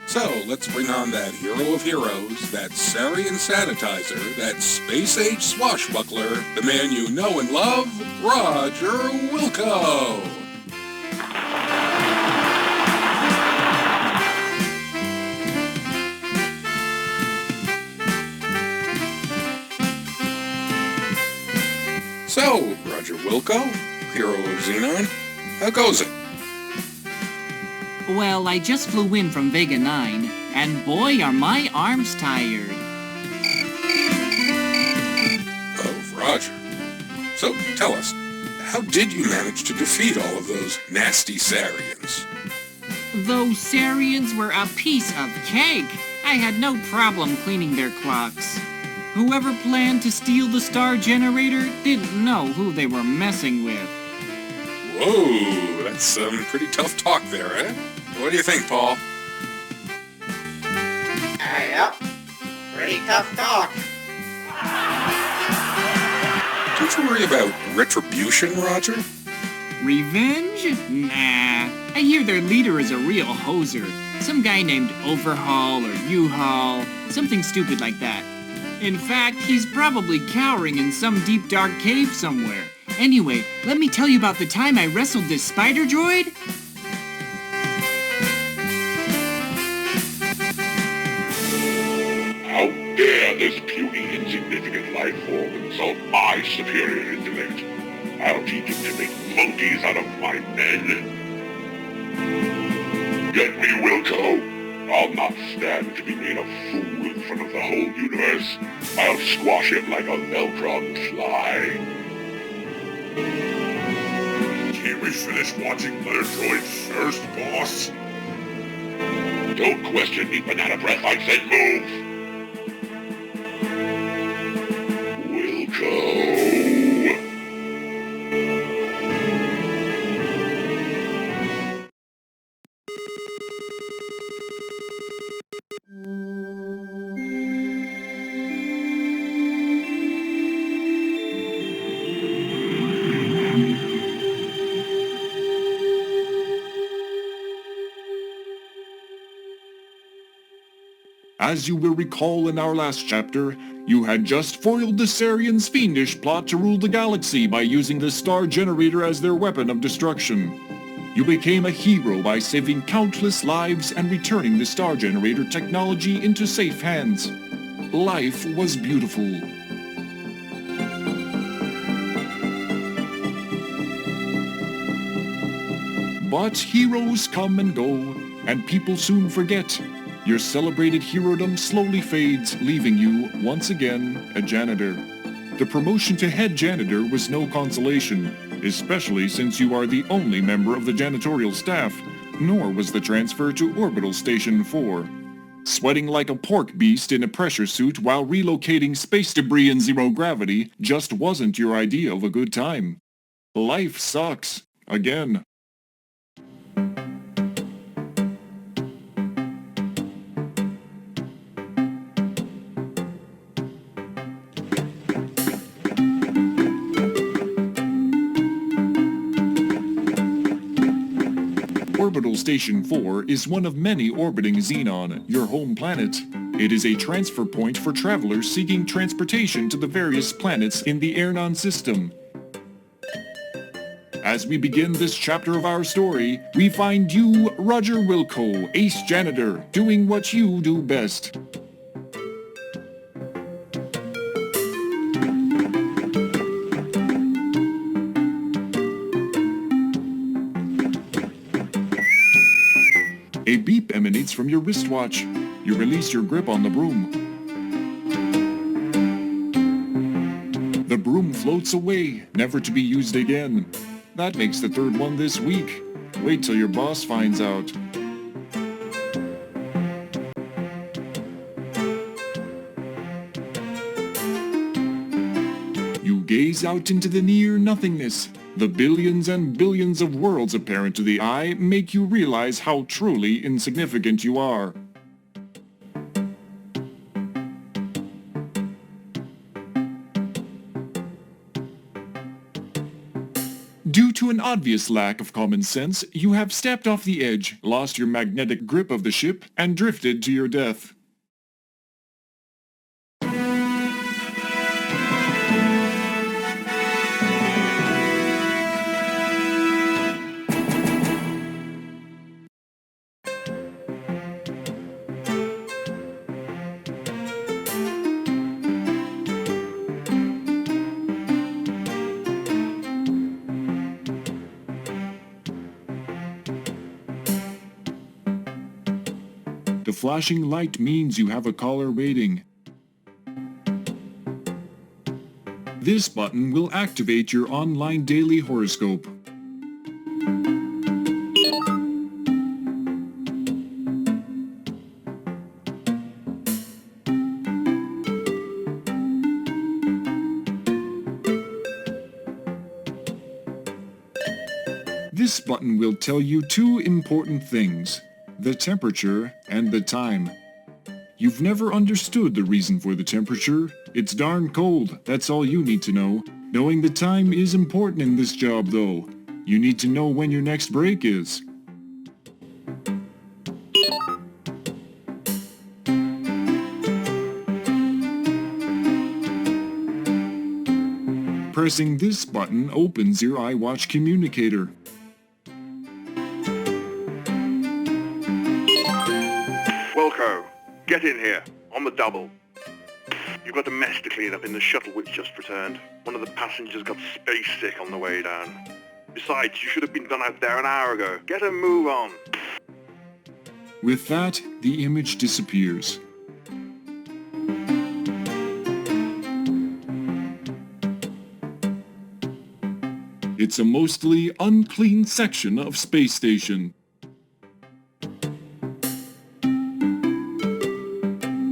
So, let's bring on that hero of heroes, that Sarien sanitizer, that space-age swashbuckler, the man you know and love, Roger Wilco! So, Roger Wilco, hero of Xenon, how goes it? Well, I just flew in from Vega 9, and boy are my arms tired. Oh, Roger. So, tell us, how did you manage to defeat all of those nasty Sariens? Those Sariens were a piece of cake. I had no problem cleaning their clocks. Whoever planned to steal the star generator didn't know who they were messing with. Whoa, that's some pretty tough talk there, eh? What do you think, Paul? Yep. Pretty tough talk. Don't you worry about retribution, Roger? Revenge? Nah. I hear their leader is a real hoser. Some guy named Overhaul or U-Haul. Something stupid like that. In fact, he's probably cowering in some deep dark cave somewhere. Anyway, let me tell you about the time I wrestled this spider droid. How dare this puny, insignificant life form insult my superior intellect? I'll teach him to make monkeys out of my men. Get me, Wilco! I'll not stand to be made a fool in front of the whole universe. I'll squash him like a Velcron fly. Can we finish watching Mother Droids first, boss? Don't question me, banana breath. I said move! Wilco. As you will recall in our last chapter, you had just foiled the Sarien's fiendish plot to rule the galaxy by using the star generator as their weapon of destruction. You became a hero by saving countless lives and returning the star generator technology into safe hands. Life was beautiful. But heroes come and go, and people soon forget. Your celebrated herodom slowly fades, leaving you, once again, a janitor. The promotion to head janitor was no consolation, especially since you are the only member of the janitorial staff, nor was the transfer to Orbital Station 4. Sweating like a pork beast in a pressure suit while relocating space debris in zero gravity just wasn't your idea of a good time. Life sucks. Again. Orbital Station 4 is one of many orbiting Xenon, your home planet. It is a transfer point for travelers seeking transportation to the various planets in the Xenon system. As we begin this chapter of our story, we find you, Roger Wilco, ace janitor, doing what you do best. A beep emanates from your wristwatch. You release your grip on the broom. The broom floats away, never to be used again. That makes the third one this week. Wait till your boss finds out. You gaze out into the near nothingness. The billions and billions of worlds apparent to the eye make you realize how truly insignificant you are. Due to an an obvious lack of common sense, you have stepped off the edge, lost your magnetic grip of the ship, and drifted to your death. The flashing light means you have a caller waiting. This button will activate your online daily horoscope. This button will tell you two important things: the temperature and the time. You've never understood the reason for the temperature. It's darn cold, that's all you need to know. Knowing the time is important in this job, though. You need to know when your next break is. Pressing this button opens your iWatch communicator. Wilco, get in here, on the double. You've got a mess to clean up in the shuttle which just returned. One of the passengers got space sick on the way down. Besides, you should have been done out there an hour ago. Get a move on. With that, the image disappears. It's a mostly unclean section of Space Station.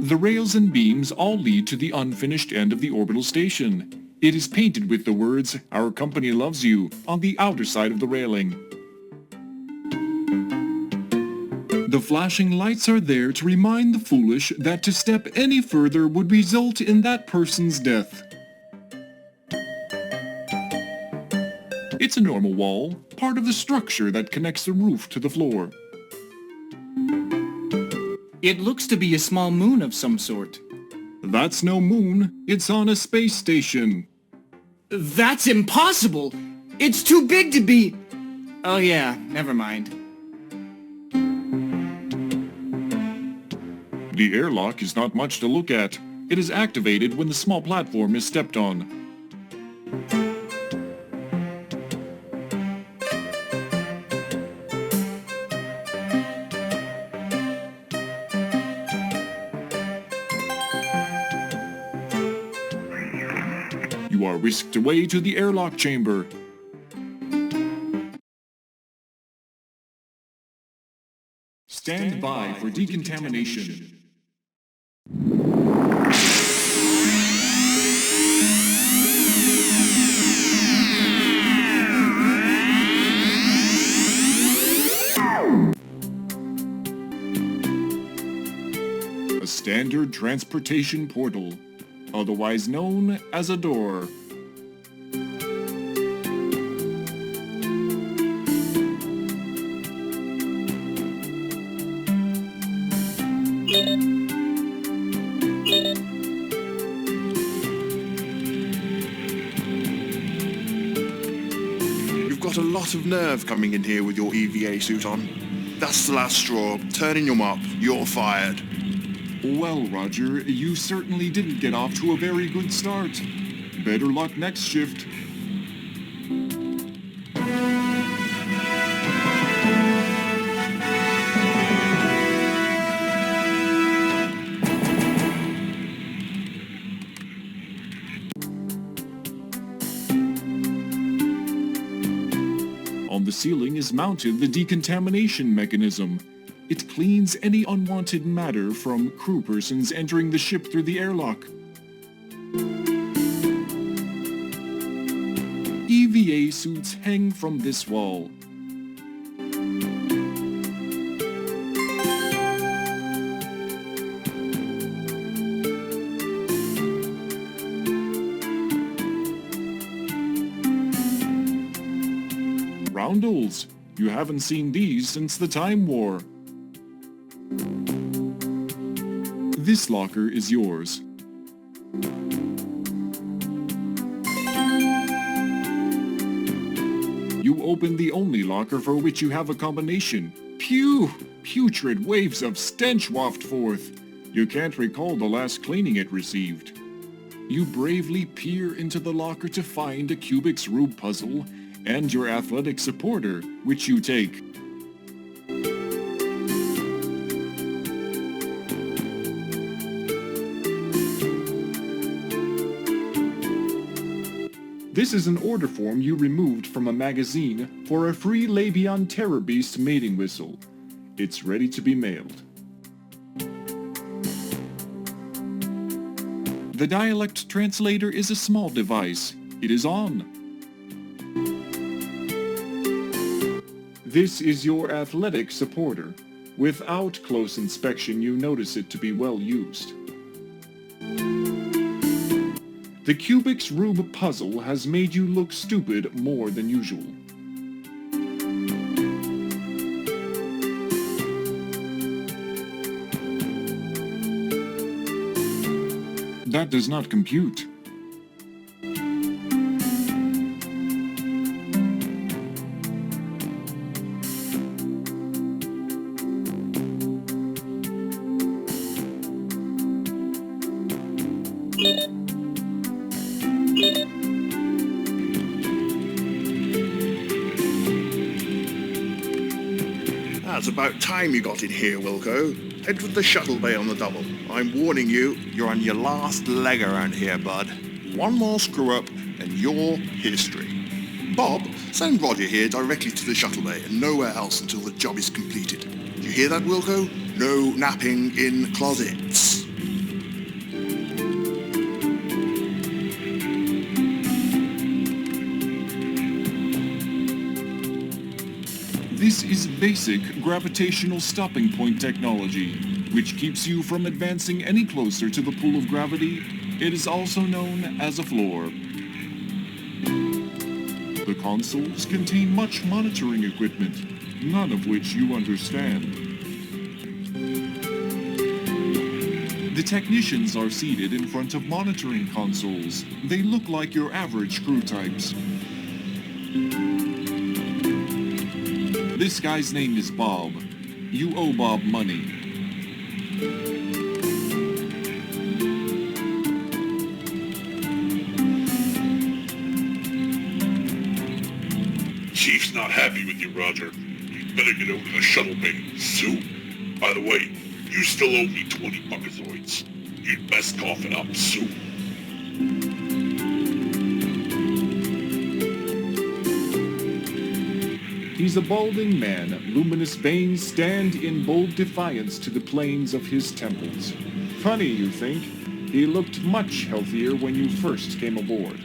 The rails and beams all lead to the unfinished end of the orbital station. It is painted with the words, "Our company loves you," on the outer side of the railing. The flashing lights are there to remind the foolish that to step any further would result in that person's death. It's a normal wall, part of the structure that connects the roof to the floor. It looks to be a small moon of some sort. That's no moon, it's on a space station. That's impossible! It's too big to be... Oh yeah, never mind. The airlock is not much to look at. It is activated when the small platform is stepped on. You are whisked away to the airlock chamber. Stand by for decontamination. A standard transportation portal, otherwise known as a door. You've got a lot of nerve coming in here with your EVA suit on. That's the last straw. Turn in your mop. You're fired. Well, Roger, you certainly didn't get off to a very good start. Better luck next shift. On the ceiling is mounted the decontamination mechanism. It cleans any unwanted matter from crew persons entering the ship through the airlock. EVA suits hang from this wall. bundles. You haven't seen these since the Time War. This locker is yours. You open the only locker for which you have a combination. Phew! Putrid waves of stench waft forth. You can't recall the last cleaning it received. You bravely peer into the locker to find a Kubik's Rube puzzle and your athletic supporter, which you take. This is an order form you removed from a magazine for a free Labion Terror Beast mating whistle. It's ready to be mailed. The dialect translator is a small device. It is on. This is your athletic supporter. Without close inspection, you notice it to be well used. The Kubik's Rube puzzle has made you look stupid more than usual. That does not compute. It's about time you got in here, Wilco. Head for the shuttle bay on the double. I'm warning you, you're on your last leg around here, bud. One more screw-up and you're history. Bob, send Roger here directly to the shuttle bay and nowhere else until the job is completed. Do you hear that, Wilco? No napping in closets. This is basic gravitational stopping point technology, which keeps you from advancing any closer to the pull of gravity. It is also known as a floor. The consoles contain much monitoring equipment, none of which you understand. The technicians are seated in front of monitoring consoles. They look like your average crew types. This guy's name is Bob. You owe Bob money. Chief's not happy with you, Roger. You'd better get over to the shuttle bay soon. By the way, you still owe me 20 buckazoids. You'd best cough it up soon. He's a balding man. Luminous veins stand in bold defiance to the planes of his temples. Funny, you think? He looked much healthier when you first came aboard.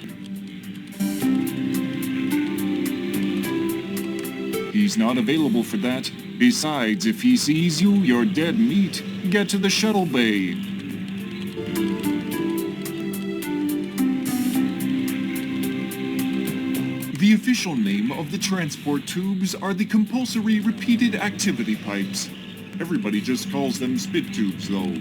He's not available for that. Besides, if he sees you, you're dead meat. Get to the shuttle bay. The official name of the transport tubes are the compulsory repeated activity pipes. Everybody just calls them spit tubes, though.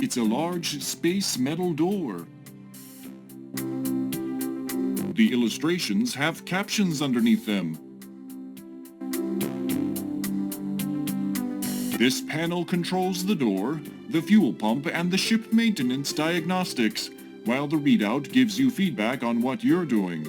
It's a large space metal door. The illustrations have captions underneath them. This panel controls the door, the fuel pump, and the ship maintenance diagnostics, while the readout gives you feedback on what you're doing.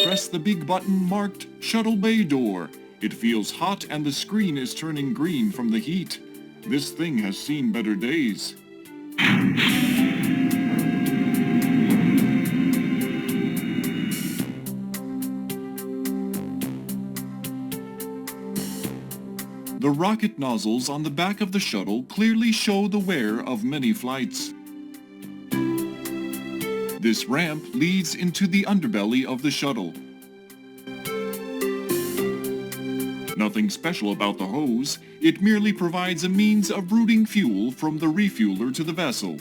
Press press the big button marked Shuttle Bay Door. It feels hot and the screen is turning green from the heat. This thing has seen better days. The rocket nozzles on the back of the shuttle clearly show the wear of many flights. This ramp leads into the underbelly of the shuttle. Nothing special about the hose, it merely provides a means of routing fuel from the refueler to the vessel.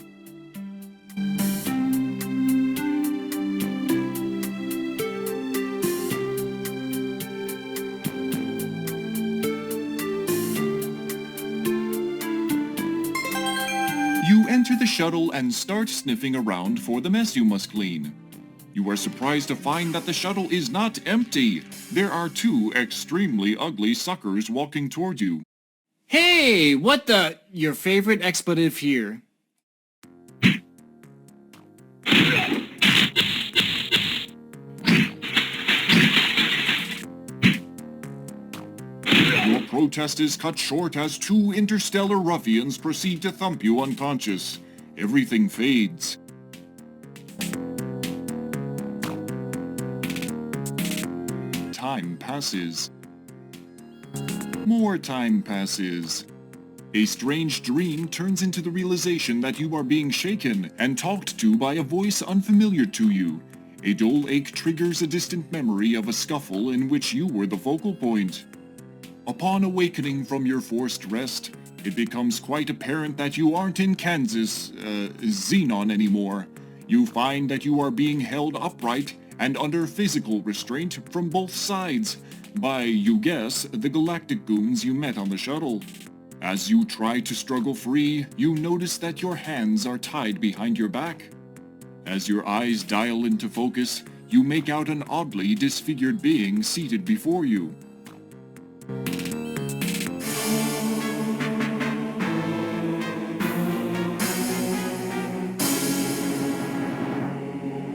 You enter the shuttle and start sniffing around for the mess you must clean. You are surprised to find that the shuttle is not empty. There are two extremely ugly suckers walking toward you. Hey, what the... Your favorite expletive here. Your protest is cut short as two interstellar ruffians proceed to thump you unconscious. Everything fades. Time passes. More time passes. A strange dream turns into the realization that you are being shaken and talked to by a voice unfamiliar to you. A dull ache triggers a distant memory of a scuffle in which you were the focal point. Upon awakening from your forced rest, it becomes quite apparent that you aren't in Kansas, Xenon anymore. You find that you are being held upright and under physical restraint from both sides by, you guess, the galactic goons you met on the shuttle. As you try to struggle free, you notice that your hands are tied behind your back. As your eyes dial into focus, you make out an oddly disfigured being seated before you.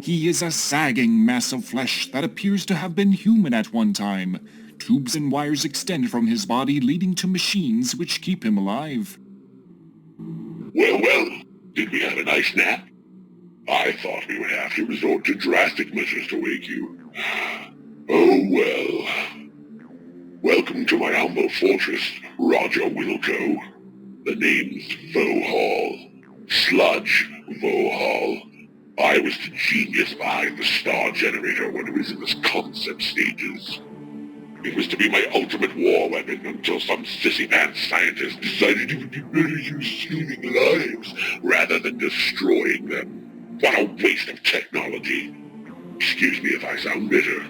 He is a sagging mass of flesh that appears to have been human at one time. Tubes and wires extend from his body, leading to machines which keep him alive. Well, did we have a nice nap? I thought we would have to resort to drastic measures to wake you. Oh well. Welcome to my humble fortress, Roger Wilco. The name's Vohauls. Sludge Vohaul. I was the genius behind the star generator when it was in its concept stages. It was to be my ultimate war weapon until some sissy-pants scientist decided it would be better used saving lives rather than destroying them. What a waste of technology. Excuse me if I sound bitter.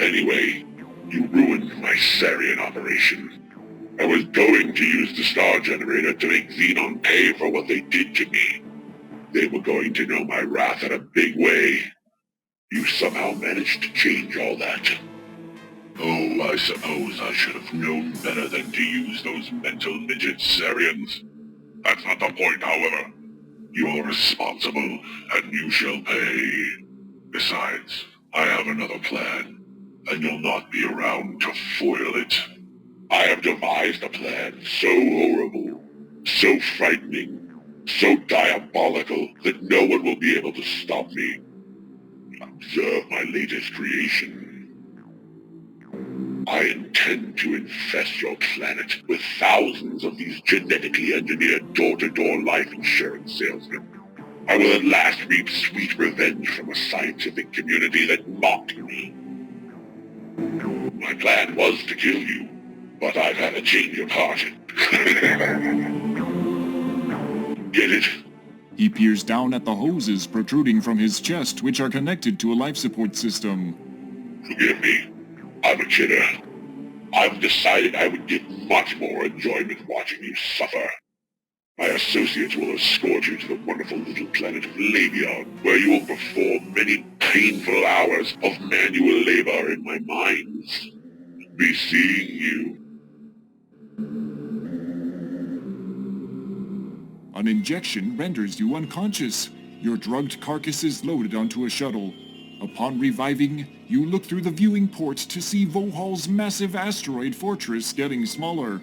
Anyway, you ruined my Sarien operation. I was going to use the star generator to make Xenon pay for what they did to me. They were going to know my wrath in a big way. You somehow managed to change all that. Oh, I suppose I should have known better than to use those mental midget Sariens. That's not the point, however. You're responsible, and you shall pay. Besides, I have another plan, and you'll not be around to foil it. I have devised a plan so horrible, so frightening, so diabolical that no one will be able to stop me. Observe my latest creation. I intend to infest your planet with thousands of these genetically engineered door-to-door life insurance salesmen. I will at last reap sweet revenge from a scientific community that mocked me. My plan was to kill you, but I've had a change of heart. Get it? He peers down at the hoses protruding from his chest, which are connected to a life support system. Forgive me. I'm a kidder. I've decided I would get much more enjoyment watching you suffer. My associates will escort you to the wonderful little planet of Labion, where you will perform many painful hours of manual labor in my mines. Be seeing you. An injection renders you unconscious. Your drugged carcass is loaded onto a shuttle. Upon reviving, you look through the viewing port to see Vohauls' massive asteroid fortress getting smaller.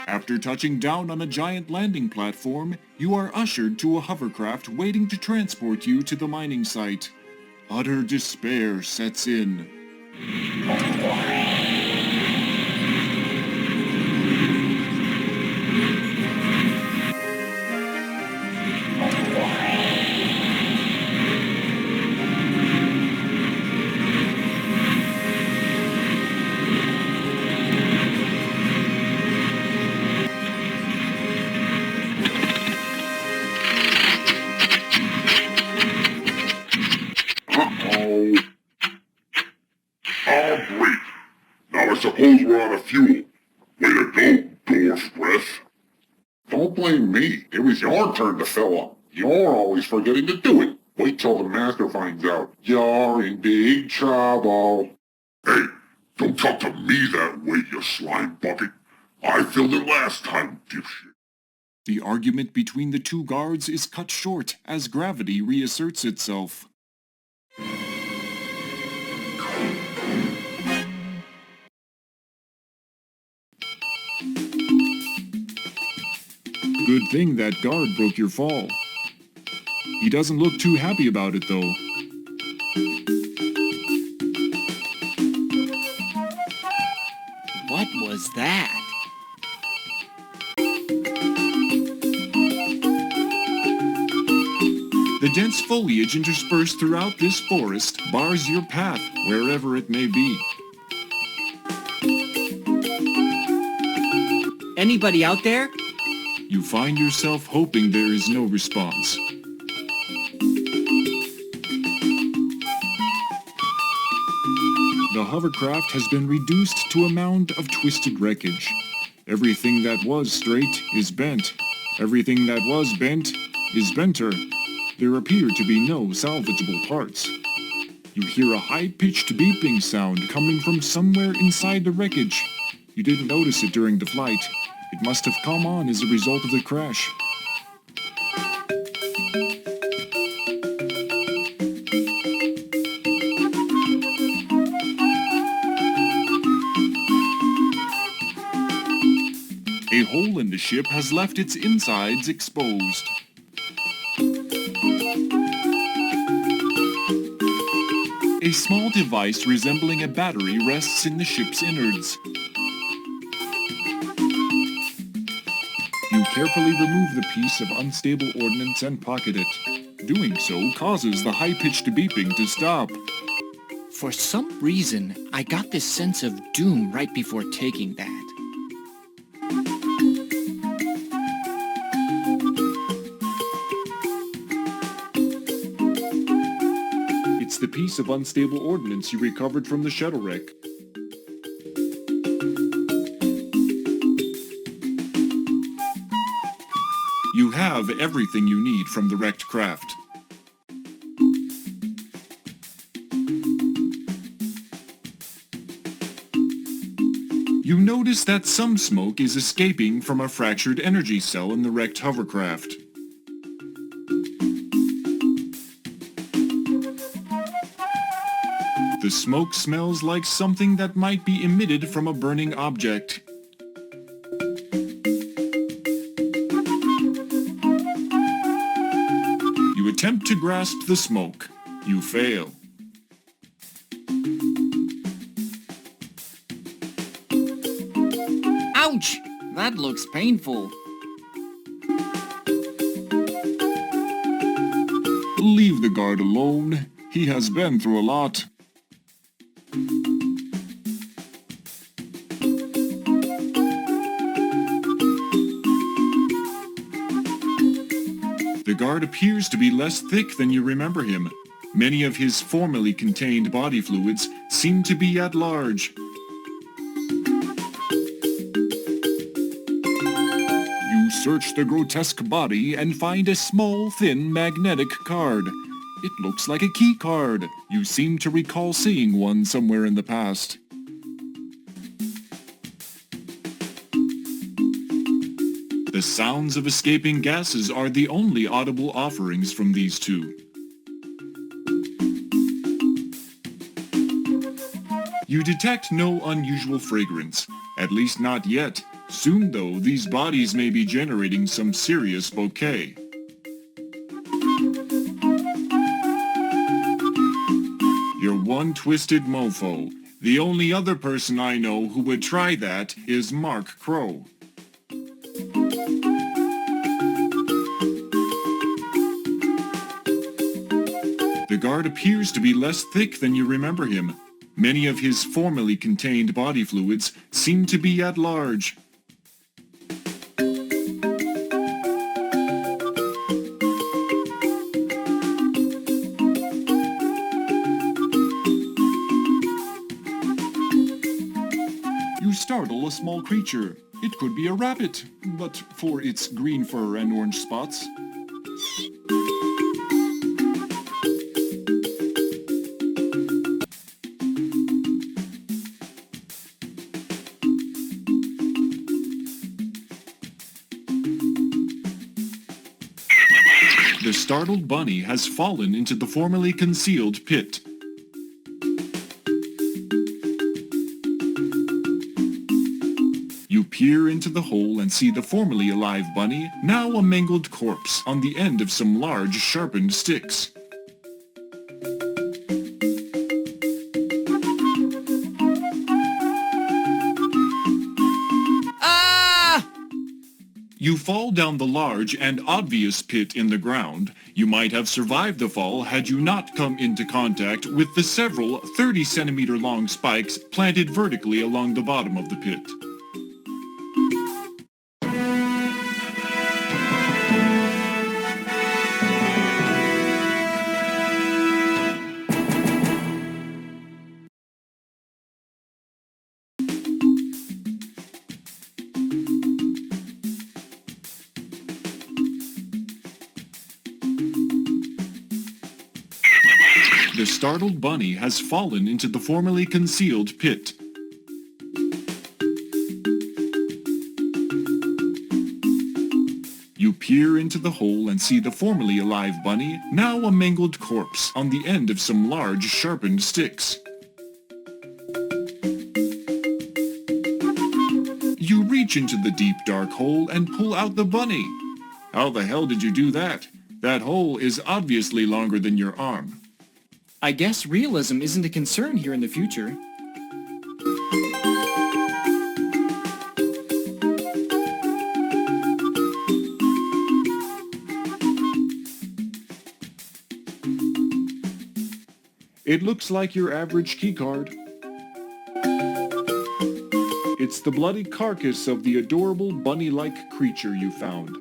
After touching down on a giant landing platform, you are ushered to a hovercraft waiting to transport you to the mining site. Utter despair sets in. Great. Now I suppose we're out of fuel. Way to go, dwarf's breath. Don't blame me. It was your turn to fill up. You're always forgetting to do it. Wait till the master finds out. You're in big trouble. Hey, don't talk to me that way, you slime bucket. I filled it last time, dipshit. The argument between the two guards is cut short as gravity reasserts itself. Good thing that guard broke your fall. He doesn't look too happy about it, though. What was that? The dense foliage interspersed throughout this forest bars your path wherever it may be. Anybody out there? You find yourself hoping there is no response. The hovercraft has been reduced to a mound of twisted wreckage. Everything that was straight is bent. Everything that was bent is benter. There appear to be no salvageable parts. You hear a high-pitched beeping sound coming from somewhere inside the wreckage. You didn't notice it during the flight. It must have come on as a result of the crash. A hole in the ship has left its insides exposed. A small device resembling a battery rests in the ship's innards. You carefully remove the piece of unstable ordnance and pocket it. Doing so causes the high-pitched beeping to stop. For some reason, I got this sense of doom right before taking that. It's the piece of unstable ordnance you recovered from the shuttle wreck. You have everything you need from the wrecked craft. You notice that some smoke is escaping from a fractured energy cell in the wrecked hovercraft. The smoke smells like something that might be emitted from a burning object. You attempt to grasp the smoke. You fail. Ouch! That looks painful. Leave the guard alone. He has been through a lot. The guard appears to be less thick than you remember him. Many of his formerly contained body fluids seem to be at large. search the grotesque body and find a small, thin, magnetic card. It looks like a key card. You seem to recall seeing one somewhere in the past. The sounds of escaping gases are the only audible offerings from these two. You detect no unusual fragrance, at least not yet. Soon, though, these bodies may be generating some serious bouquet. You're one twisted mofo. The only other person I know who would try that is Mark Crowe. The guard appears to be less thick than you remember him. Many of his formerly contained body fluids seem to be at large. You startle a small creature. It could be a rabbit, but for its green fur and orange spots. The startled bunny has fallen into the formerly concealed pit. You peer into the hole and see the formerly alive bunny, now a mangled corpse, on the end of some large sharpened sticks. You fall down the large and obvious pit in the ground. You might have survived the fall had you not come into contact with the several 30-centimeter long spikes planted vertically along the bottom of the pit. The startled bunny has fallen into the formerly concealed pit. You peer into the hole and see the formerly alive bunny, now a mangled corpse, on the end of some large sharpened sticks. You reach into the deep dark hole and pull out the bunny. How the hell did you do that? That hole is obviously longer than your arm. I guess realism isn't a concern here in the future. It looks like your average keycard. It's the bloody carcass of the adorable bunny-like creature you found.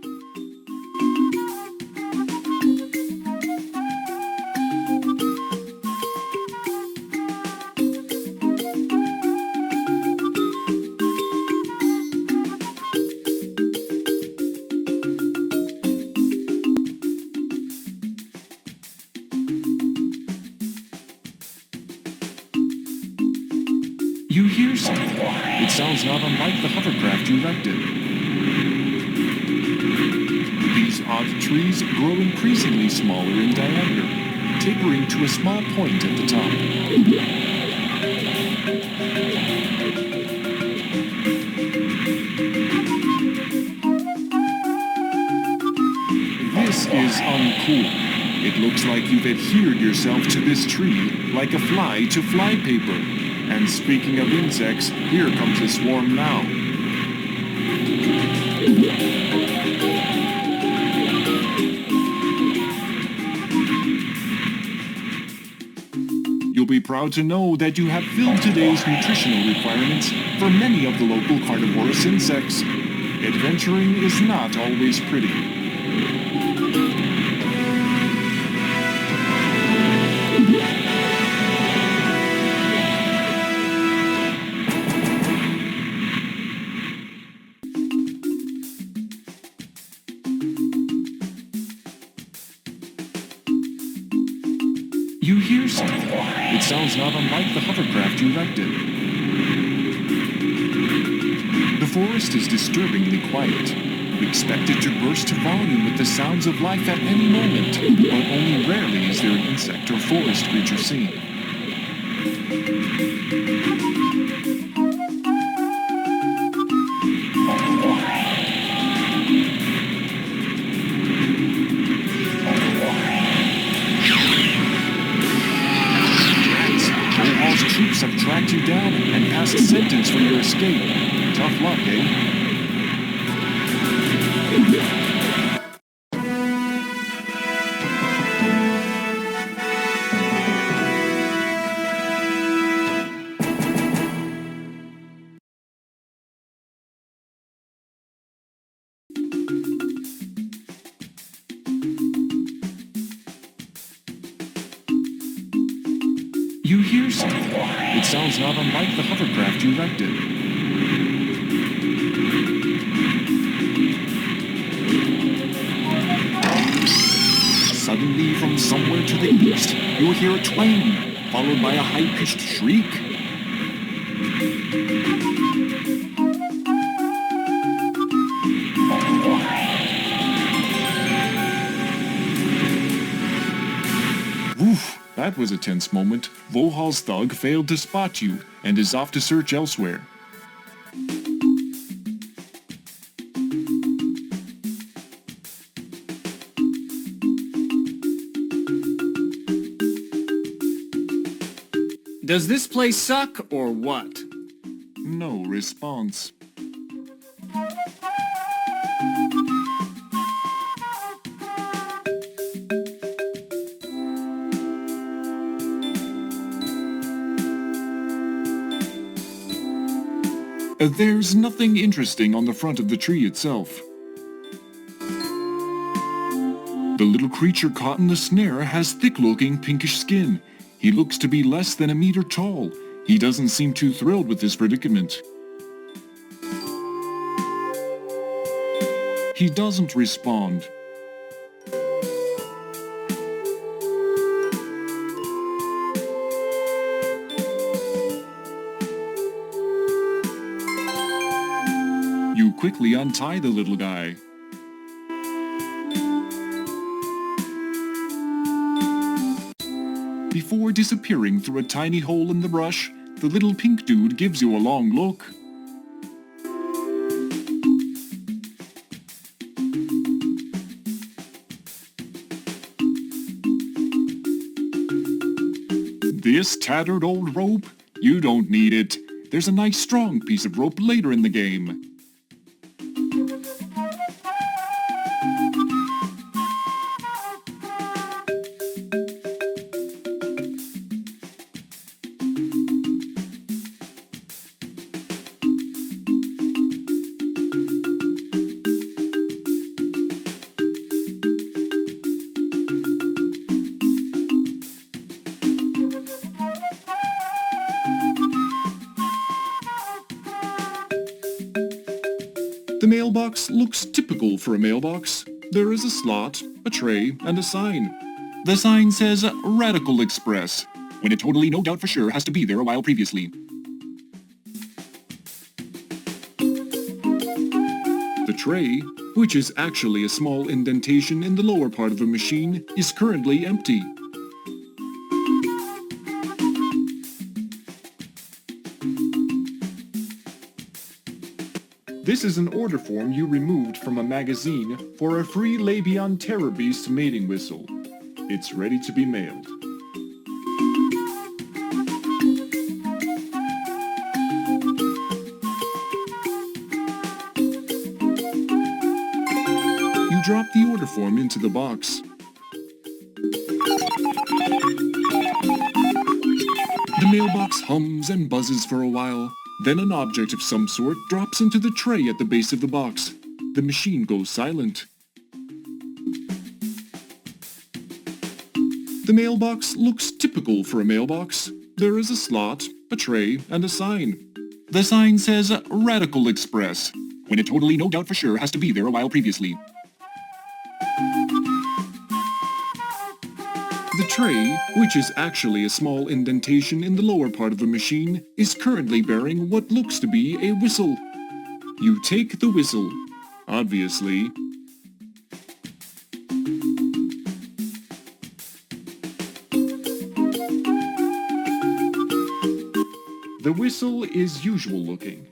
You hear something. It sounds not unlike the hovercraft you erected. These odd trees grow increasingly smaller in diameter, tapering to a small point at the top. This is uncool. It looks like you've adhered yourself to this tree like a fly to flypaper. And speaking of insects, here comes a swarm now. You'll be proud to know that you have filled today's nutritional requirements for many of the local carnivorous insects. Adventuring is not always pretty. You hear something. It sounds not unlike the hovercraft you erected. The forest is disturbingly quiet. Expect it to burst to volume with the sounds of life at any moment, but only rarely is there an insect or forest creature seen. Vohal's troops have tracked you down and passed sentence for your escape. Tough luck, eh? You hear something. It sounds not unlike the hovercraft you erected. Suddenly, from somewhere to the east, you will hear a twang, followed by a high-pitched shriek. Woof, that was a tense moment. Vohal's thug failed to spot you, and is off to search elsewhere. Does this place suck, or what? No response. There's nothing interesting on the front of the tree itself. The little creature caught in the snare has thick-looking pinkish skin. He looks to be less than a meter tall. He doesn't seem too thrilled with this predicament. He doesn't respond. You quickly untie the little guy. Before disappearing through a tiny hole in the brush, the little pink dude gives you a long look. This tattered old rope? You don't need it. There's a nice strong piece of rope later in the game. The mailbox looks typical for a mailbox. There is a slot, a tray, and a sign. The sign says Radical Express, when it totally no doubt for sure has to be there a while previously. The tray, which is actually a small indentation in the lower part of the machine, is currently empty. This is an order form you removed from a magazine for a free Labion Terror Beast mating whistle. It's ready to be mailed. You drop the order form into the box. The mailbox hums and buzzes for a while. Then an object of some sort drops into the tray at the base of the box. The machine goes silent. The mailbox looks typical for a mailbox. There is a slot, a tray, and a sign. The sign says Radical Express, when it totally no doubt for sure has to be there a while previously. The tray, which is actually a small indentation in the lower part of the machine, is currently bearing what looks to be a whistle. You take the whistle, obviously. The whistle is usual looking.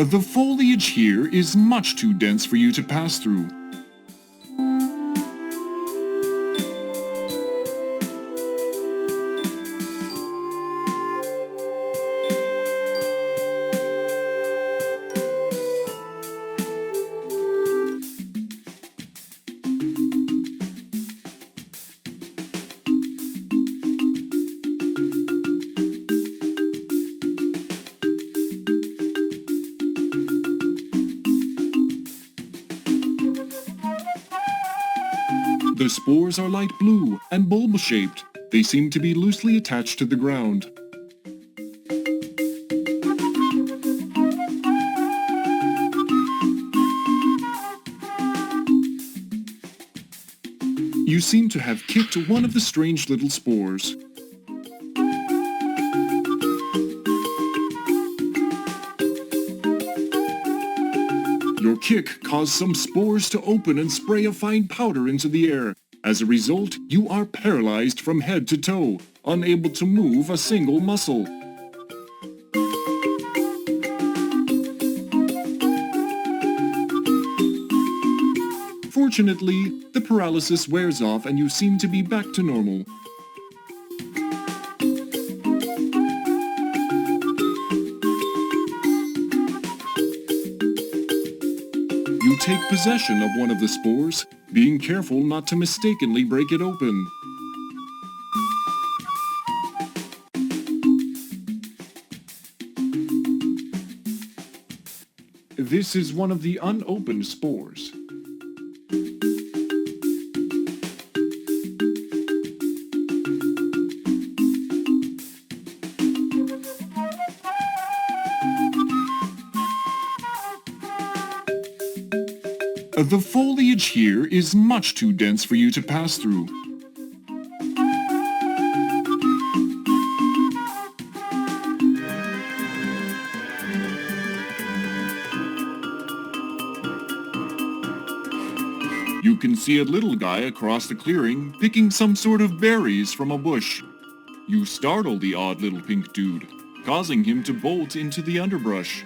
The foliage here is much too dense for you to pass through. The spores are light blue and bulb-shaped. They seem to be loosely attached to the ground. You seem to have kicked one of the strange little spores. Your kick caused some spores to open and spray a fine powder into the air. As a result, you are paralyzed from head to toe, unable to move a single muscle. Fortunately, the paralysis wears off and you seem to be back to normal. You take possession of one of the spores, being careful not to mistakenly break it open. This is one of the unopened spores. The foliage here is much too dense for you to pass through. You can see a little guy across the clearing picking some sort of berries from a bush. You startle the odd little pink dude, causing him to bolt into the underbrush.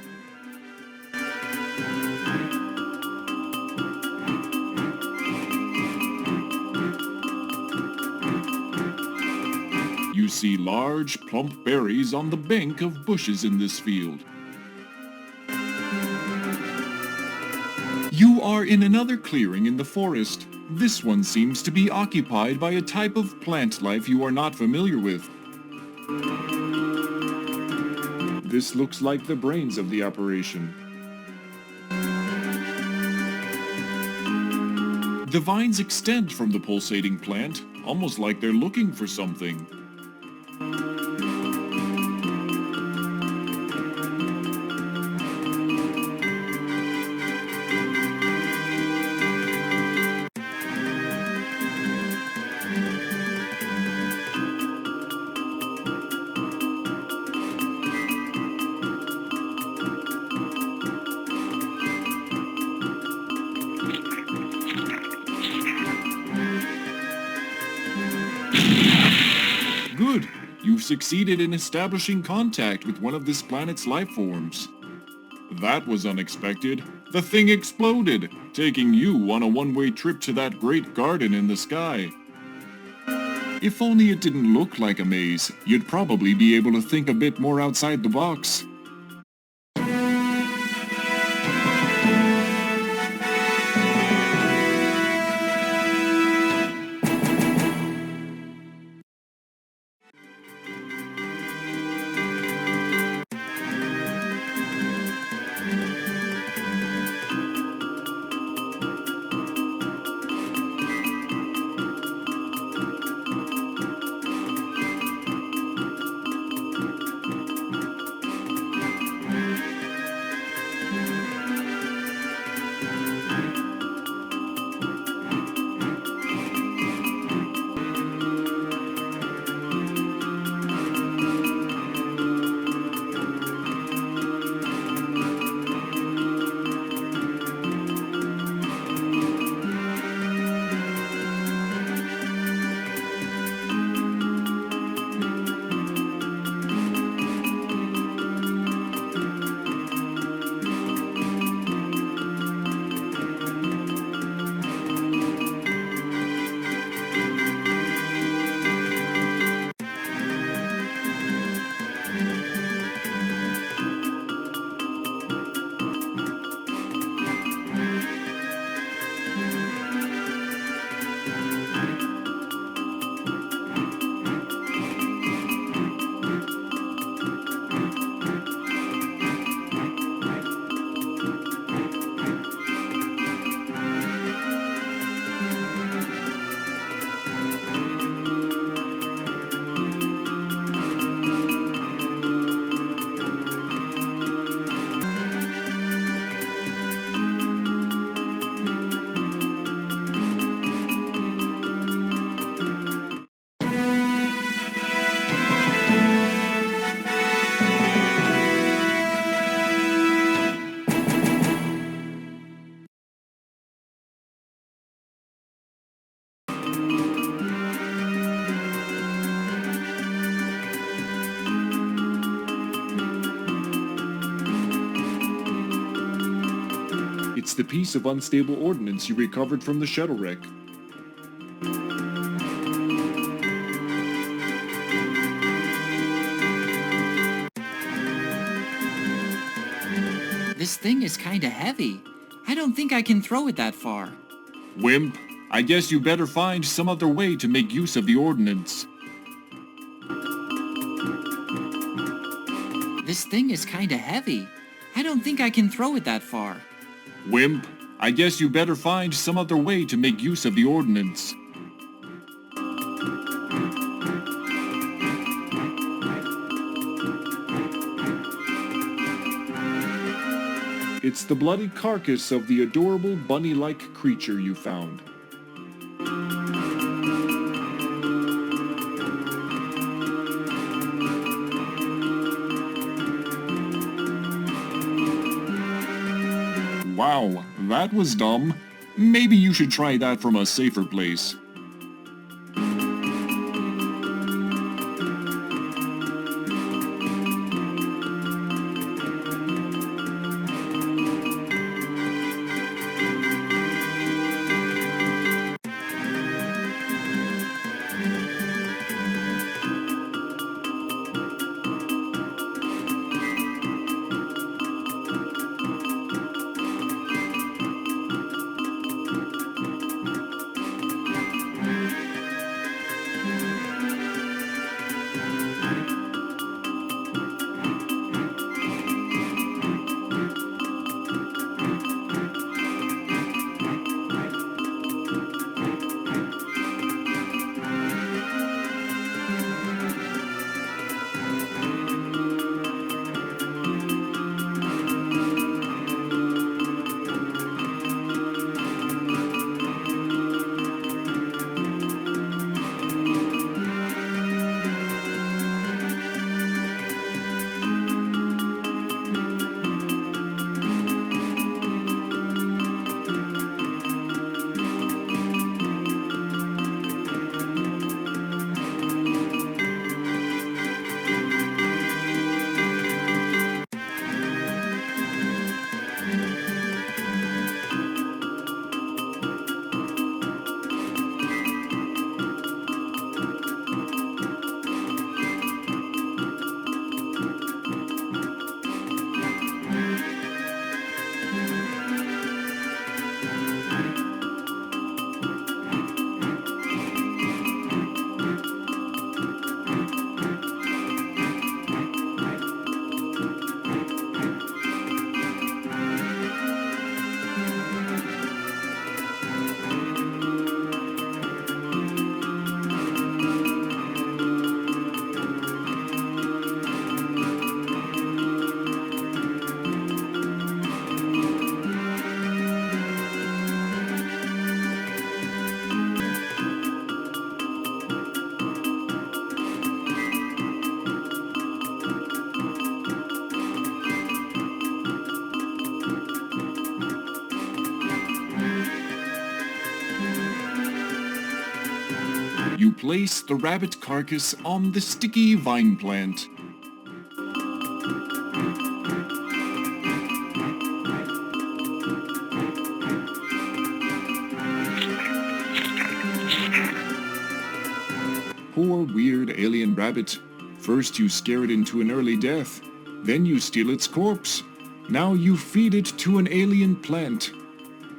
You see large, plump berries on the bank of bushes in this field. You are in another clearing in the forest. This one seems to be occupied by a type of plant life you are not familiar with. This looks like the brains of the operation. The vines extend from the pulsating plant, almost like they're looking for something. Good! You've succeeded in establishing contact with one of this planet's life forms. That was unexpected. The thing exploded, taking you on a one-way trip to that great garden in the sky. If only it didn't look like a maze, you'd probably be able to think a bit more outside the box. It's the piece of unstable ordnance you recovered from the shuttle wreck. This thing is kinda heavy. I don't think I can throw it that far. Wimp, I guess you better find some other way to make use of the ordnance. This thing is kinda heavy. I don't think I can throw it that far. Wimp, I guess you better find some other way to make use of the ordnance. It's the bloody carcass of the adorable bunny-like creature you found. Wow, that was dumb. Maybe you should try that from a safer place. You place the rabbit carcass on the sticky vine plant. Poor weird alien rabbit. First you scare it into an early death, then you steal its corpse. Now you feed it to an alien plant.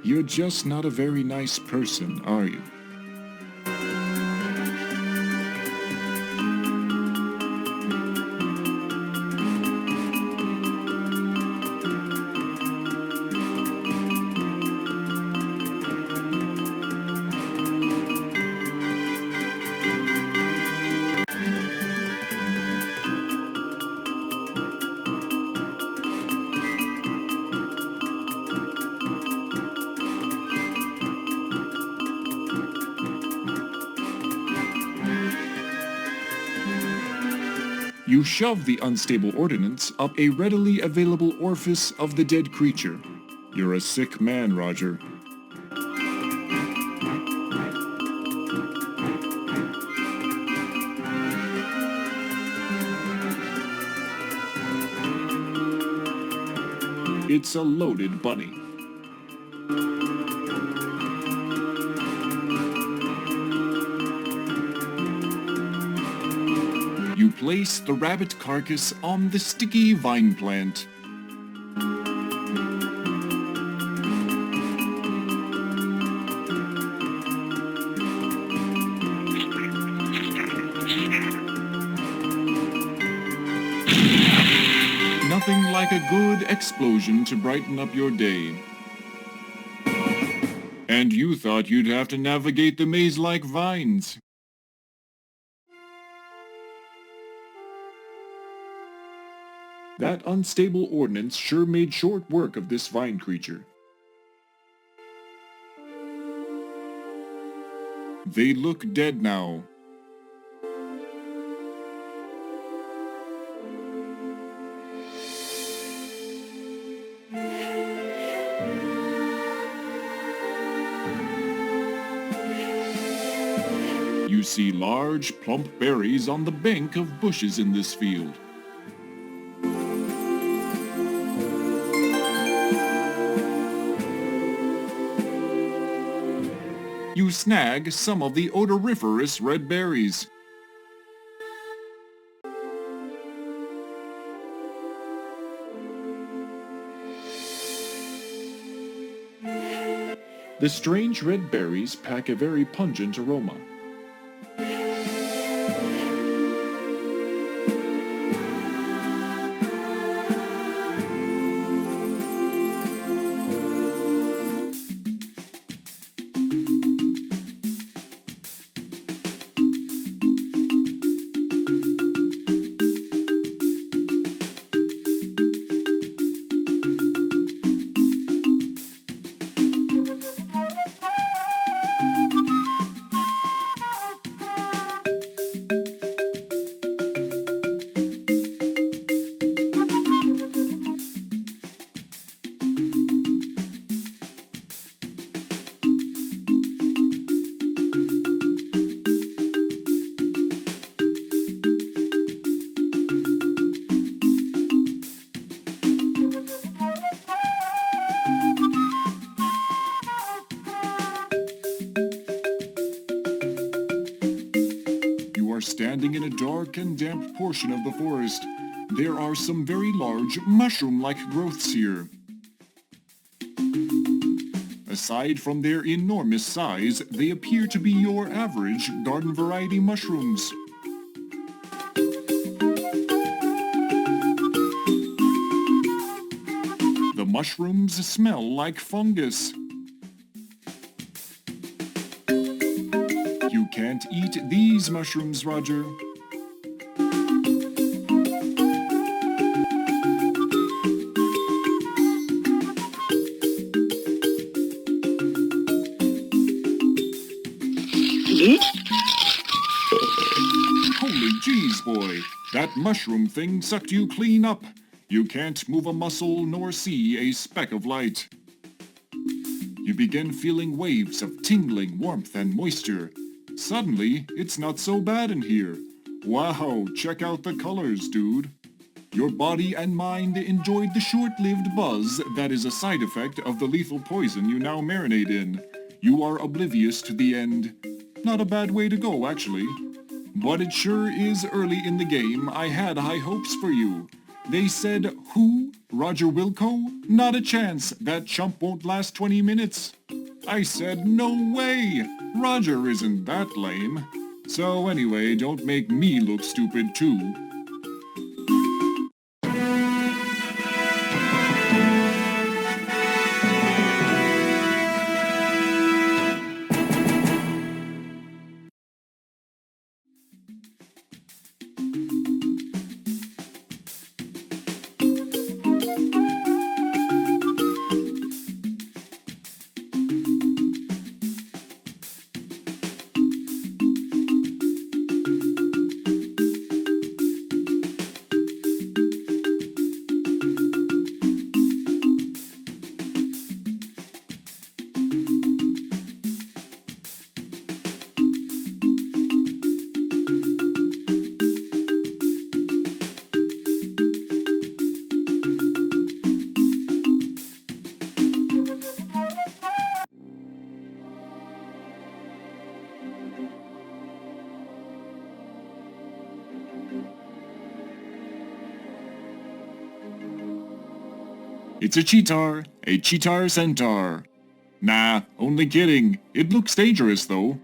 You're just not a very nice person, are you? You shove the unstable ordnance up a readily available orifice of the dead creature. You're a sick man, Roger. It's a loaded bunny. place the rabbit carcass on the sticky vine plant. Nothing like a good explosion to brighten up your day. And you thought you'd have to navigate the maze like vines. That unstable ordnance sure made short work of this vine creature. They look dead now. You see large, plump berries on the bank of bushes in this field. You snag some of the odoriferous red berries. The strange red berries pack a very pungent aroma. Standing in a dark and damp portion of the forest, there are some very large mushroom-like growths here. Aside from their enormous size, they appear to be your average garden variety mushrooms. The mushrooms smell like fungus. You can't eat these mushrooms, Roger. Holy jeez, boy. That mushroom thing sucked you clean up. You can't move a muscle nor see a speck of light. You begin feeling waves of tingling warmth and moisture. Suddenly, it's not so bad in here. Wow, check out the colors, dude. Your body and mind enjoyed the short-lived buzz that is a side effect of the lethal poison you now marinate in. You are oblivious to the end. Not a bad way to go, actually. But it sure is early in the game. I had high hopes for you. They said, who? Roger Wilco? Not a chance. That chump won't last 20 minutes. I said, no way. Roger isn't that lame. So anyway, don't make me look stupid too. It's a cheetar centaur. Nah, only kidding. It looks dangerous, though.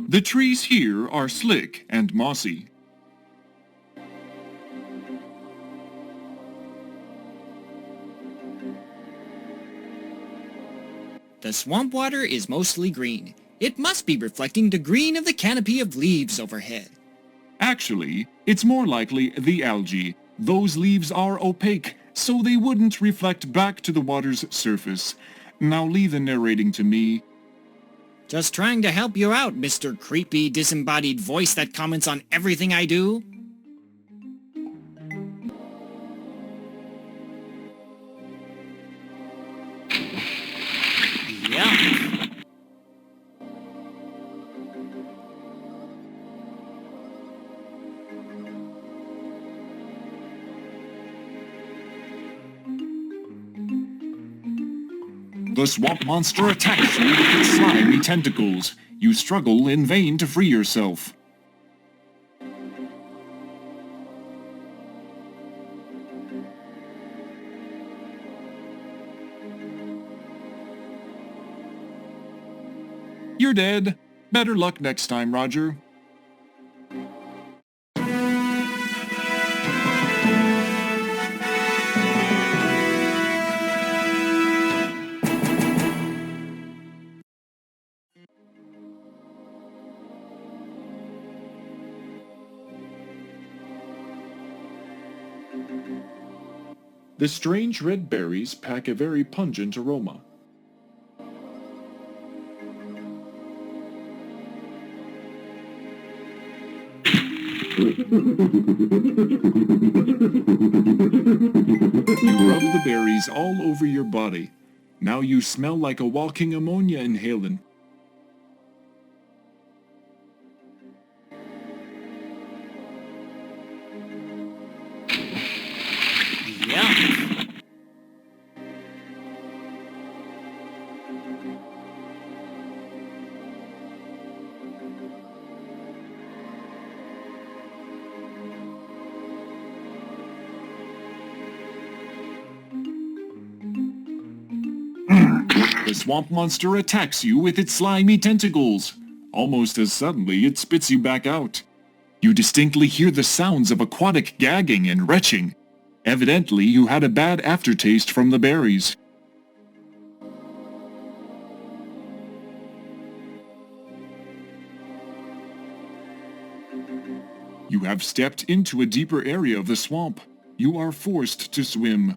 The trees here are slick and mossy. The swamp water is mostly green. It must be reflecting the green of the canopy of leaves overhead. Actually, it's more likely the algae. Those leaves are opaque, so they wouldn't reflect back to the water's surface. Now leave the narrating to me. Just trying to help you out, Mr. Creepy Disembodied Voice that comments on everything I do. Yeah. The swamp monster attacks you with its slimy tentacles. You struggle in vain to free yourself. You're dead. Better luck next time, Roger. The strange red berries pack a very pungent aroma. You rub the berries all over your body. Now you smell like a walking ammonia inhalant. Yeah. The swamp monster attacks you with its slimy tentacles. Almost as suddenly, it spits you back out. You distinctly hear the sounds of aquatic gagging and retching. Evidently, you had a bad aftertaste from the berries. You have stepped into a deeper area of the swamp. You are forced to swim.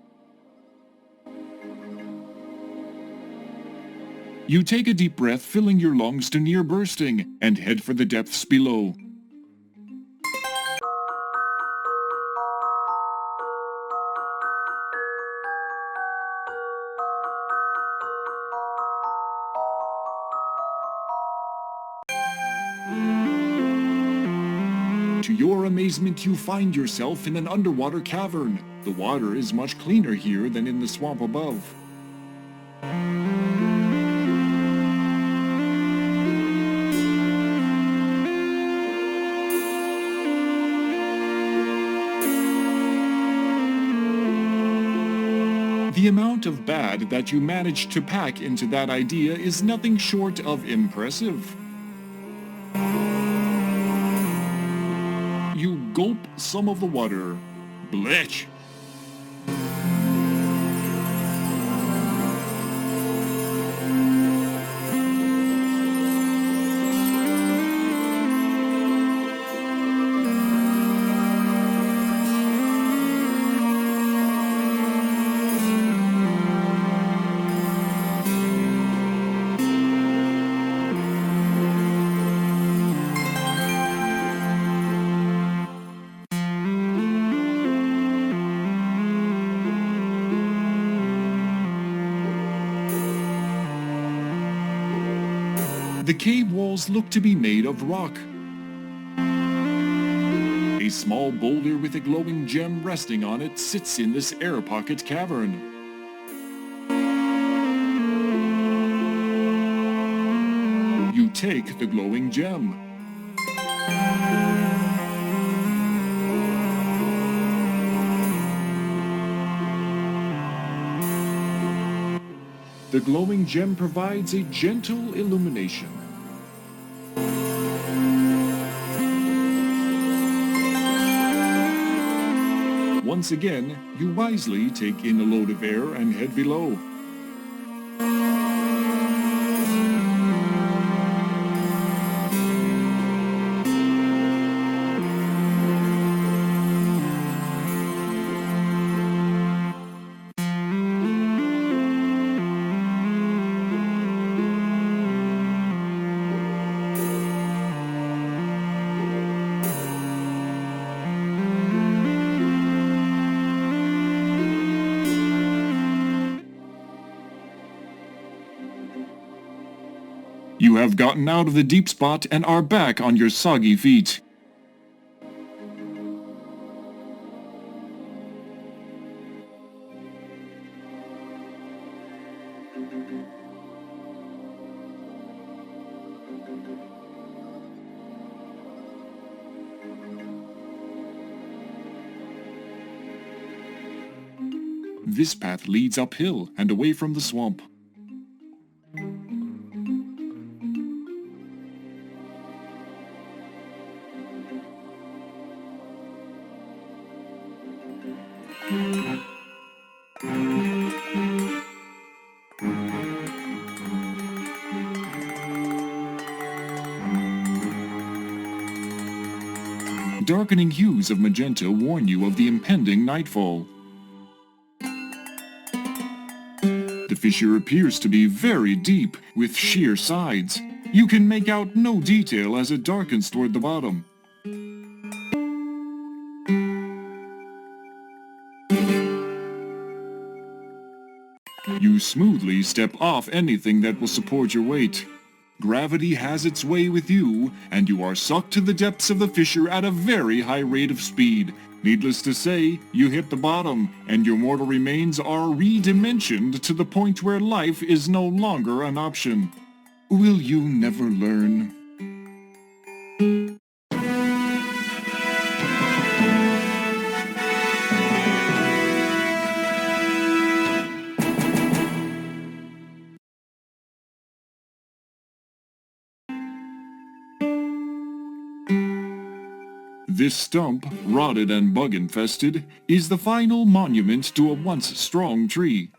You take a deep breath, filling your lungs to near bursting, and head for the depths below. To your amazement, you find yourself in an underwater cavern. The water is much cleaner here than in the swamp above. The amount of bad that you managed to pack into that idea is nothing short of impressive. You gulp some of the water. Blech! The cave walls look to be made of rock. A small boulder with a glowing gem resting on it sits in this air pocket cavern. You take the glowing gem. The glowing gem provides a gentle illumination. Once again, you wisely take in a load of air and head below. You have gotten out of the deep spot and are back on your soggy feet. This path leads uphill and away from the swamp. Darkening hues of magenta warn you of the impending nightfall. The fissure appears to be very deep, with sheer sides. You can make out no detail as it darkens toward the bottom. You smoothly step off anything that will support your weight. Gravity has its way with you, and you are sucked to the depths of the fissure at a very high rate of speed. Needless to say, you hit the bottom, and your mortal remains are redimensioned to the point where life is no longer an option. Will you never learn? This stump, rotted and bug-infested, is the final monument to a once strong tree.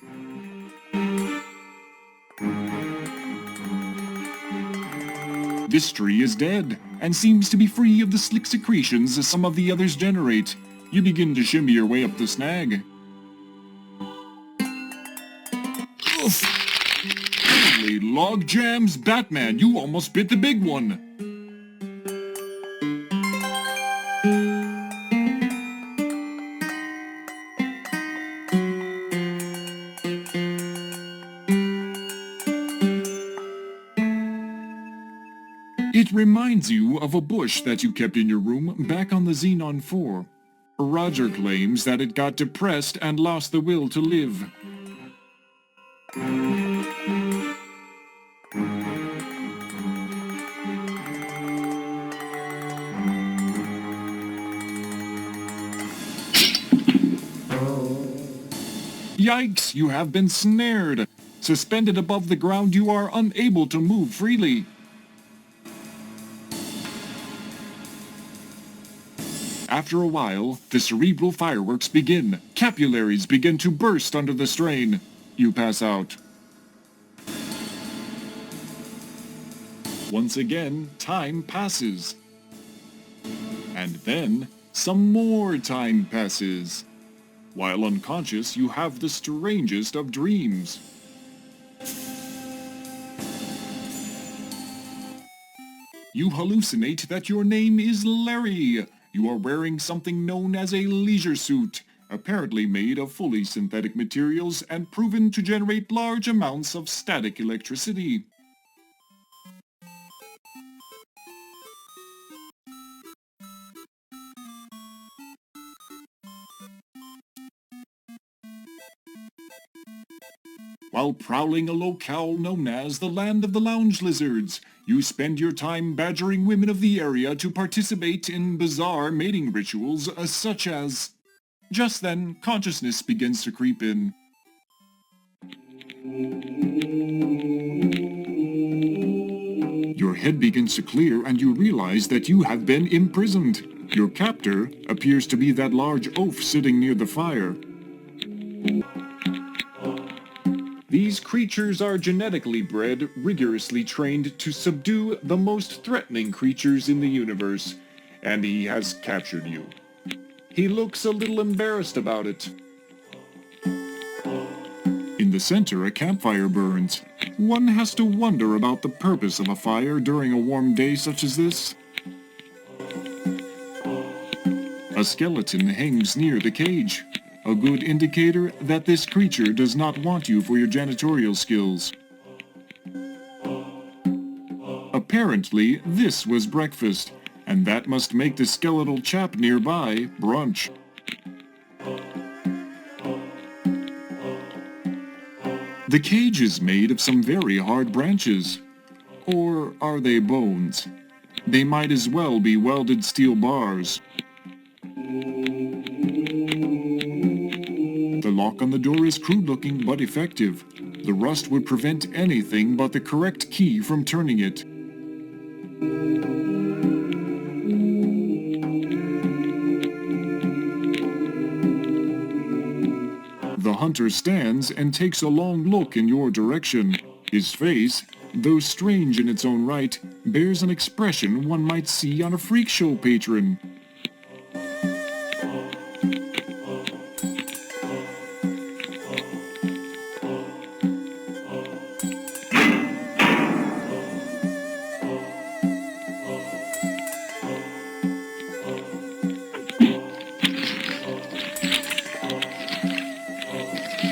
This tree is dead, and seems to be free of the slick secretions some of the others generate. You begin to shimmy your way up the snag. Oof! Holy log jams, Batman, you almost bit the big one! It reminds you of a bush that you kept in your room back on the Xenon 4. Roger claims that it got depressed and lost the will to live. Yikes, you have been snared. Suspended above the ground, you are unable to move freely. After a while, the cerebral fireworks begin. Capillaries begin to burst under the strain. You pass out. Once again, time passes. And then, some more time passes. While unconscious, you have the strangest of dreams. You hallucinate that your name is Larry. You are wearing something known as a leisure suit, apparently made of fully synthetic materials and proven to generate large amounts of static electricity. while prowling a locale known as the Land of the Lounge Lizards. You spend your time badgering women of the area to participate in bizarre mating rituals such as... Just then, consciousness begins to creep in. Your head begins to clear and you realize that you have been imprisoned. Your captor appears to be that large oaf sitting near the fire. These creatures are genetically bred, rigorously trained to subdue the most threatening creatures in the universe, and he has captured you. He looks a little embarrassed about it. In the center, a campfire burns. One has to wonder about the purpose of a fire during a warm day such as this. A skeleton hangs near the cage, a good indicator that this creature does not want you for your janitorial skills. Apparently, this was breakfast, and that must make the skeletal chap nearby brunch. The cage is made of some very hard branches. Or are they bones? They might as well be welded steel bars. The lock on the door is crude-looking but effective. The rust would prevent anything but the correct key from turning it. The hunter stands and takes a long look in your direction. His face, though strange in its own right, bears an expression one might see on a freak show patron.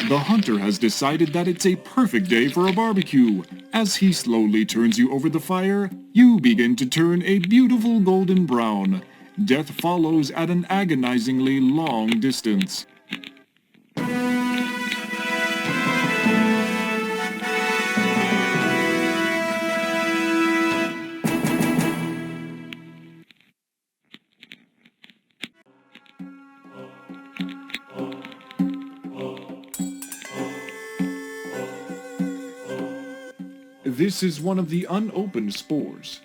The hunter has decided that it's a perfect day for a barbecue. As he slowly turns you over the fire, you begin to turn a beautiful golden brown. Death follows at an agonizingly long distance. This is one of the unopened spores.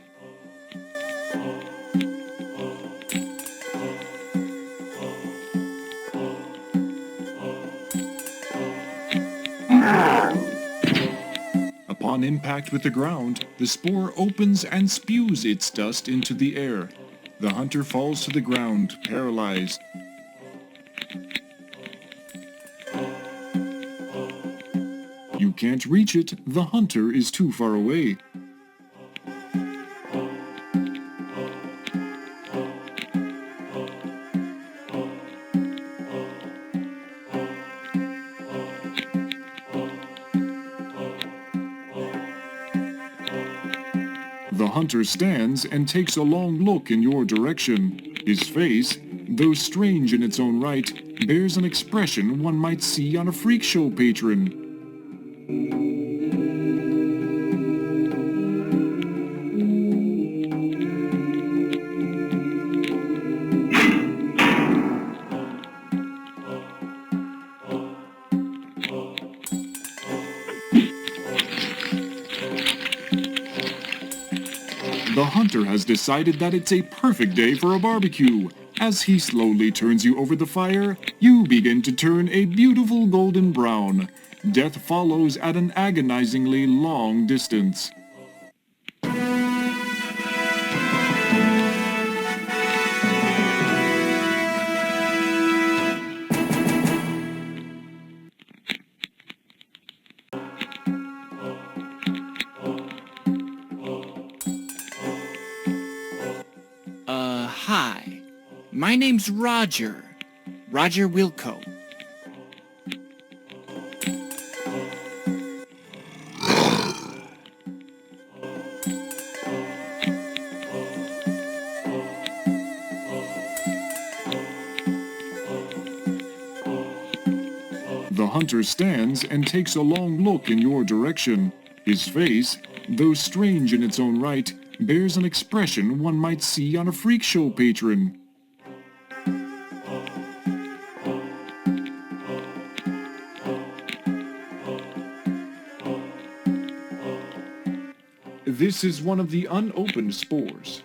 Upon impact with the ground, the spore opens and spews its dust into the air. The hunter falls to the ground, paralyzed. You can't reach it, the hunter is too far away. The hunter stands and takes a long look in your direction. His face, though strange in its own right, bears an expression one might see on a freak show patron. The hunter has decided that it's a perfect day for a barbecue. As he slowly turns you over the fire, you begin to turn a beautiful golden brown. Death follows at an agonizingly long distance. Hi. My name's Roger Wilco. The hunter stands and takes a long look in your direction. His face, though strange in its own right, bears an expression one might see on a freak show patron. This is one of the unopened spores.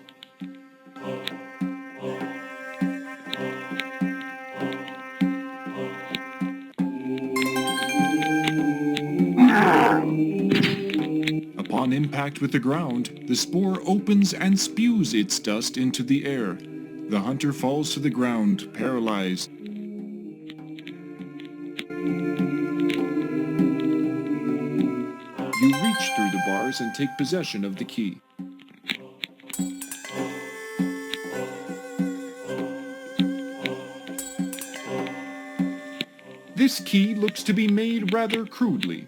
Upon impact with the ground, the spore opens and spews its dust into the air. The hunter falls to the ground, paralyzed. You reach through the bars and take possession of the key. This key looks to be made rather crudely.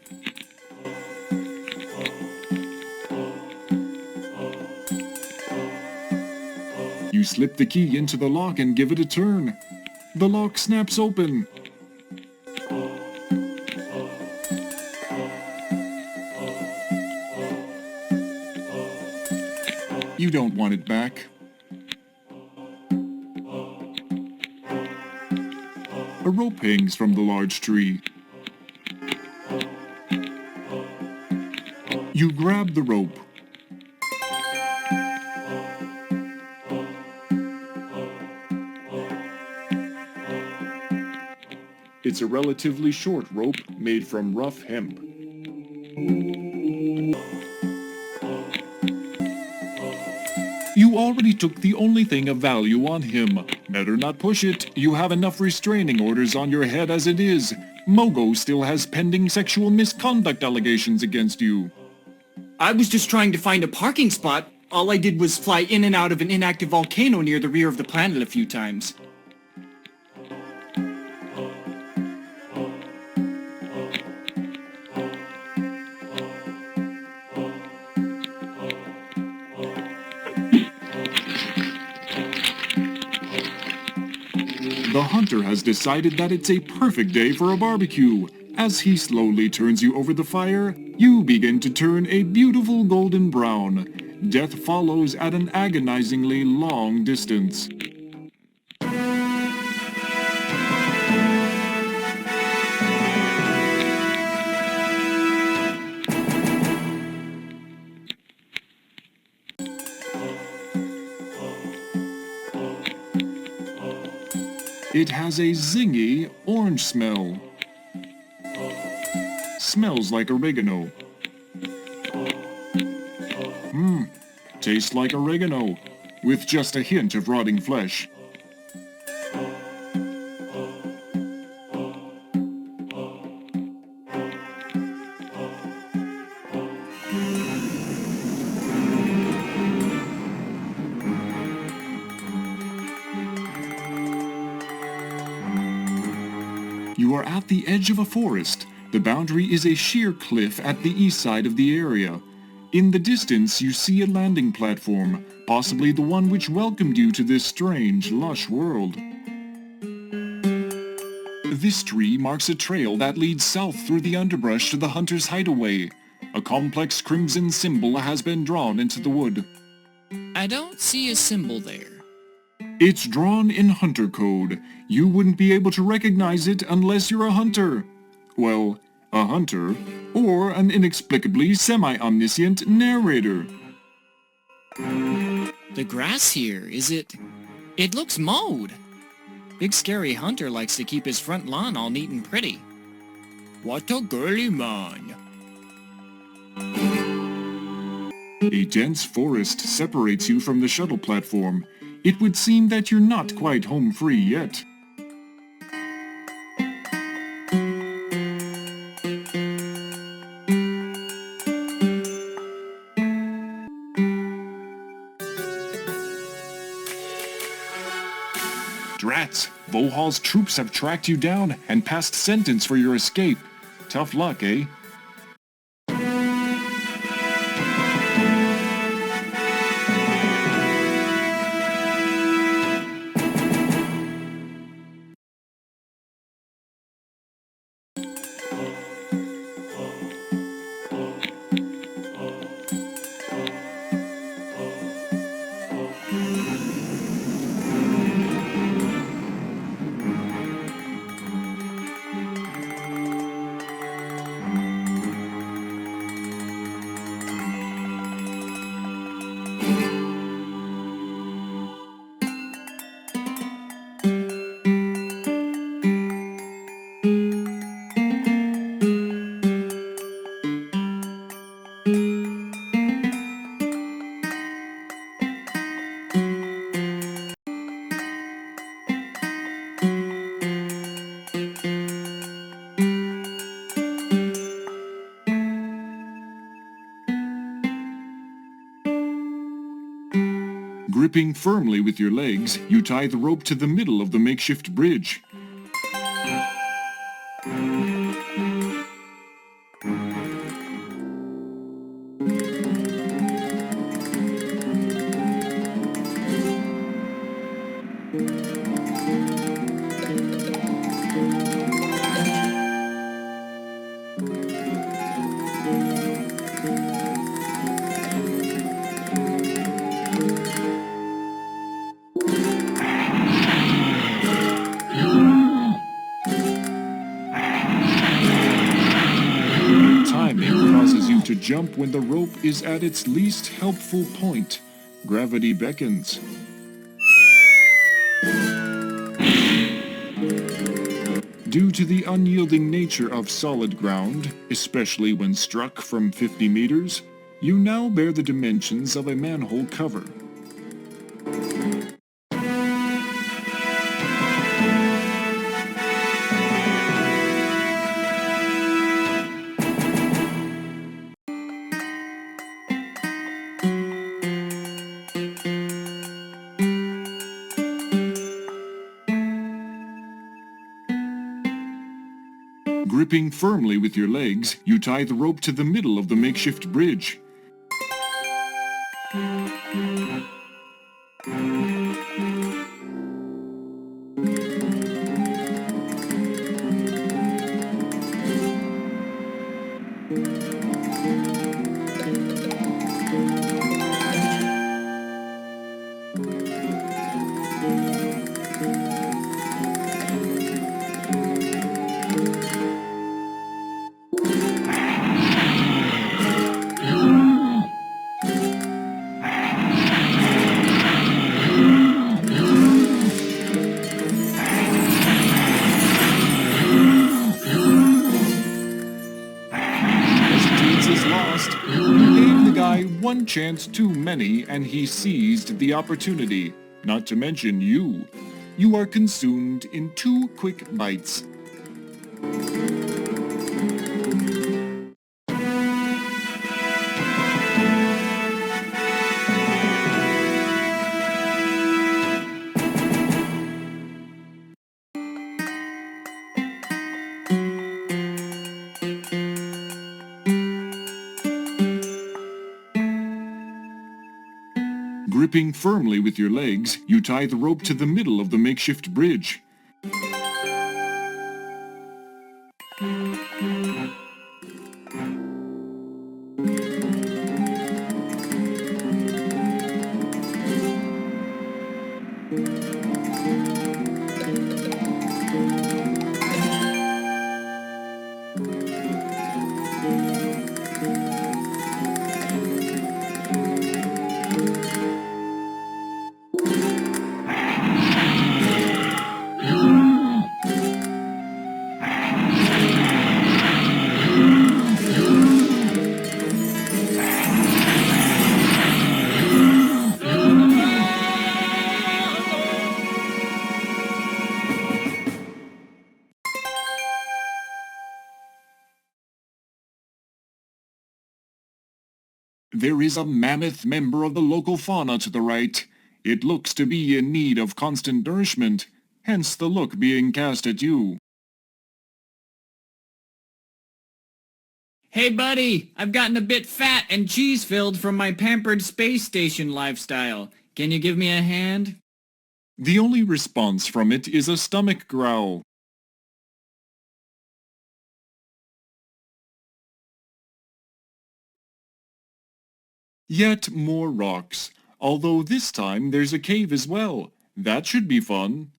You slip the key into the lock and give it a turn. The lock snaps open. You don't want it back. A rope hangs from the large tree. You grab the rope. It's a relatively short rope made from rough hemp. You already took the only thing of value on him. Better not push it. You have enough restraining orders on your head as it is. Mogo still has pending sexual misconduct allegations against you. I was just trying to find a parking spot. All I did was fly in and out of an inactive volcano near the rear of the planet a few times. The hunter has decided that it's a perfect day for a barbecue. As he slowly turns you over the fire, you begin to turn a beautiful golden brown. Death follows at an agonizingly long distance. It has a zingy orange smell. Smells like oregano. Tastes like oregano, with just a hint of rotting flesh. You are at the edge of a forest. The boundary is a sheer cliff at the east side of the area. In the distance, you see a landing platform, possibly the one which welcomed you to this strange, lush world. This tree marks a trail that leads south through the underbrush to the hunter's hideaway. A complex crimson symbol has been drawn into the wood. I don't see a symbol there. It's drawn in hunter code. You wouldn't be able to recognize it unless you're a hunter. Well, a hunter, or an inexplicably semi-omniscient narrator. The grass here, is it? It looks mowed. Big scary hunter likes to keep his front lawn all neat and pretty. What a girly man. A dense forest separates you from the shuttle platform. It would seem that you're not quite home free yet. Drats! Vohaul's troops have tracked you down and passed sentence for your escape. Tough luck, eh? Gripping firmly with your legs, you tie the rope to the middle of the makeshift bridge. To jump when the rope is at its least helpful point. Gravity beckons. Due to the unyielding nature of solid ground, especially when struck from 50 meters, you now bear the dimensions of a manhole cover. Gripping firmly with your legs, you tie the rope to the middle of the makeshift bridge. One chance too many, and he seized the opportunity. Not to mention you. You are consumed in 2 quick bites. Gripping firmly with your legs, you tie the rope to the middle of the makeshift bridge. There is a mammoth member of the local fauna to the right. It looks to be in need of constant nourishment, hence the look being cast at you. Hey buddy, I've gotten a bit fat and cheese-filled from my pampered space station lifestyle. Can you give me a hand? The only response from it is a stomach growl. Yet more rocks, although this time there's a cave as well. That should be fun.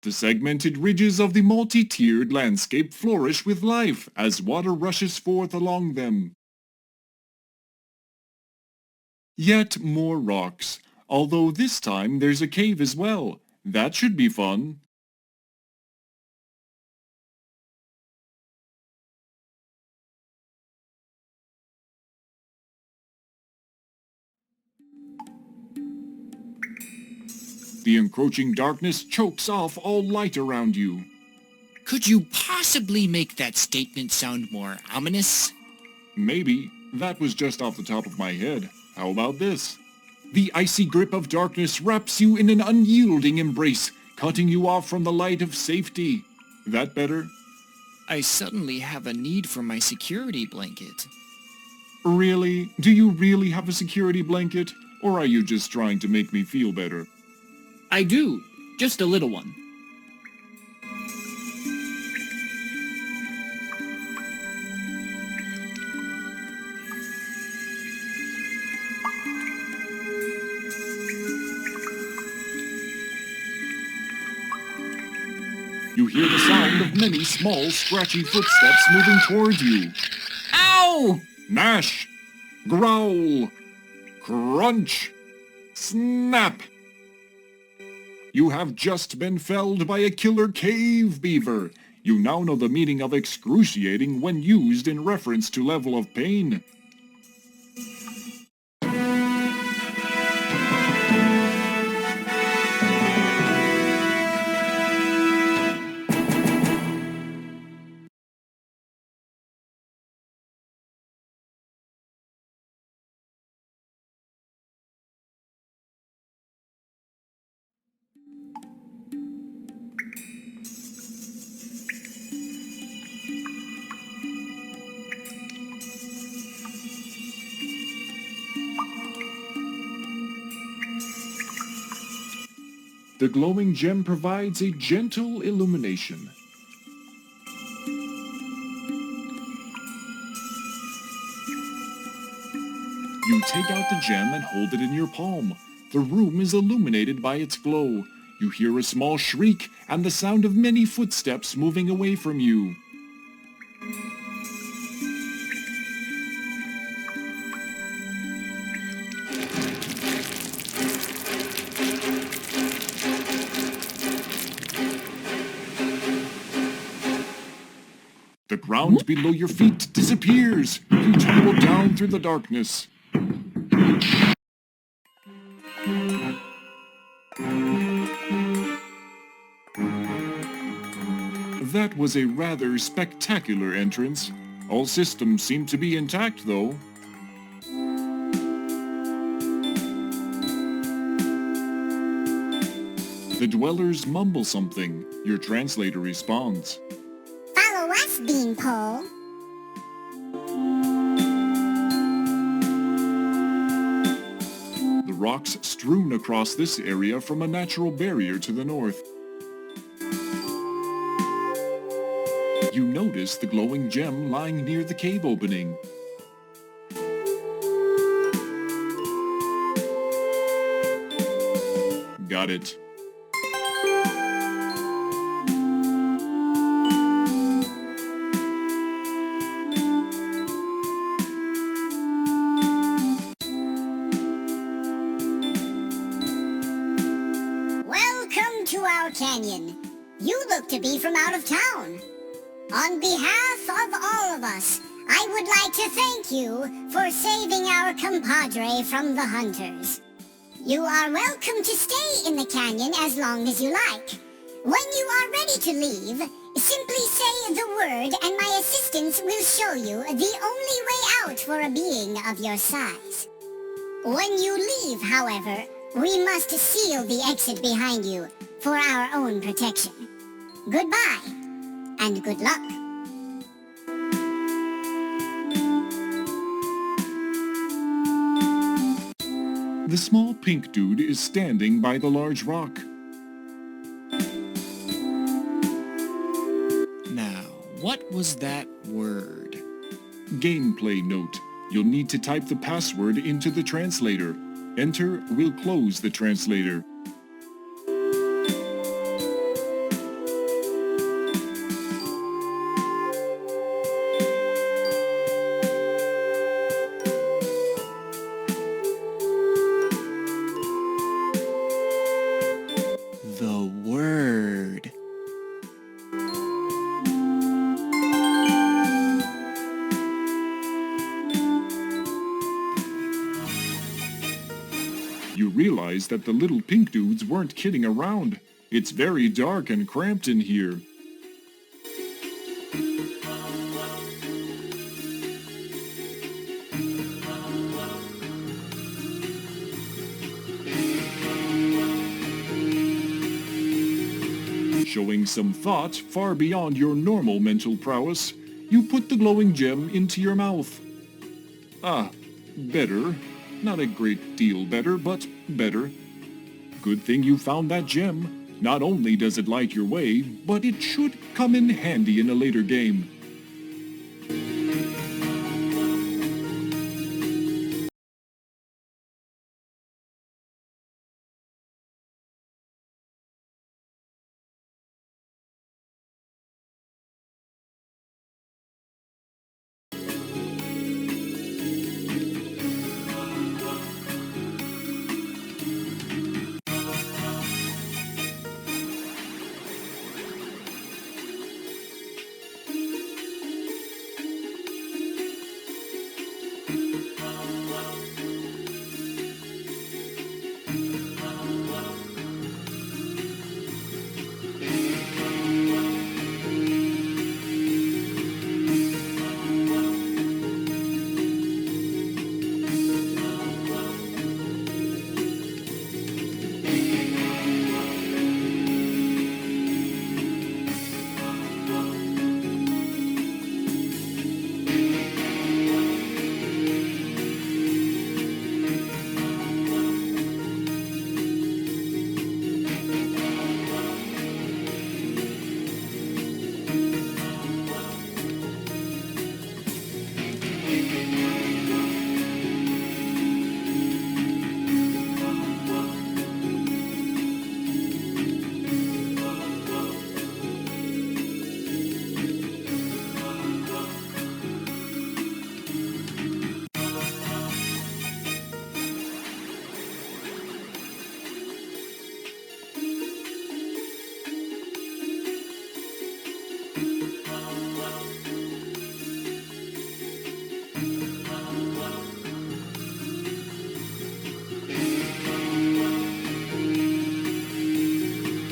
The segmented ridges of the multi-tiered landscape flourish with life as water rushes forth along them. Yet more rocks, although this time there's a cave as well. That should be fun. The encroaching darkness chokes off all light around you. Could you possibly make that statement sound more ominous? Maybe. That was just off the top of my head. How about this? The icy grip of darkness wraps you in an unyielding embrace, cutting you off from the light of safety. That better? I suddenly have a need for my security blanket. Really? Do you really have a security blanket? Or are you just trying to make me feel better? I do. Just a little one. You hear the sound of many small, scratchy footsteps moving towards you. Ow! Gnash! Growl! Crunch! Snap! You have just been felled by a killer cave beaver. You now know the meaning of excruciating when used in reference to level of pain. The glowing gem provides a gentle illumination. You take out the gem and hold it in your palm. The room is illuminated by its glow. You hear a small shriek and the sound of many footsteps moving away from you. The ground below your feet disappears. You tumble down through the darkness. That was a rather spectacular entrance. All systems seem to be intact, though. The dwellers mumble something. Your translator responds. Follow us, Beanpole. The rocks strewn across this area from a natural barrier to the north. You notice the glowing gem lying near the cave opening. Got it. Welcome to our canyon. You look to be from out of town. On behalf of all of us, I would like to thank you for saving our compadre from the hunters. You are welcome to stay in the canyon as long as you like. When you are ready to leave, simply say the word and my assistants will show you the only way out for a being of your size. When you leave, however, we must seal the exit behind you for our own protection. Goodbye, and good luck. The small pink dude is standing by the large rock. Now, what was that word? Gameplay note. You'll need to type the password into the translator. Enter will close the translator. The word. You realize that the little pink dudes weren't kidding around. It's very dark and cramped in here. Showing some thought far beyond your normal mental prowess, you put the glowing gem into your mouth. Ah, better. Not a great deal better, but better. Good thing you found that gem. Not only does it light your way, but it should come in handy in a later game.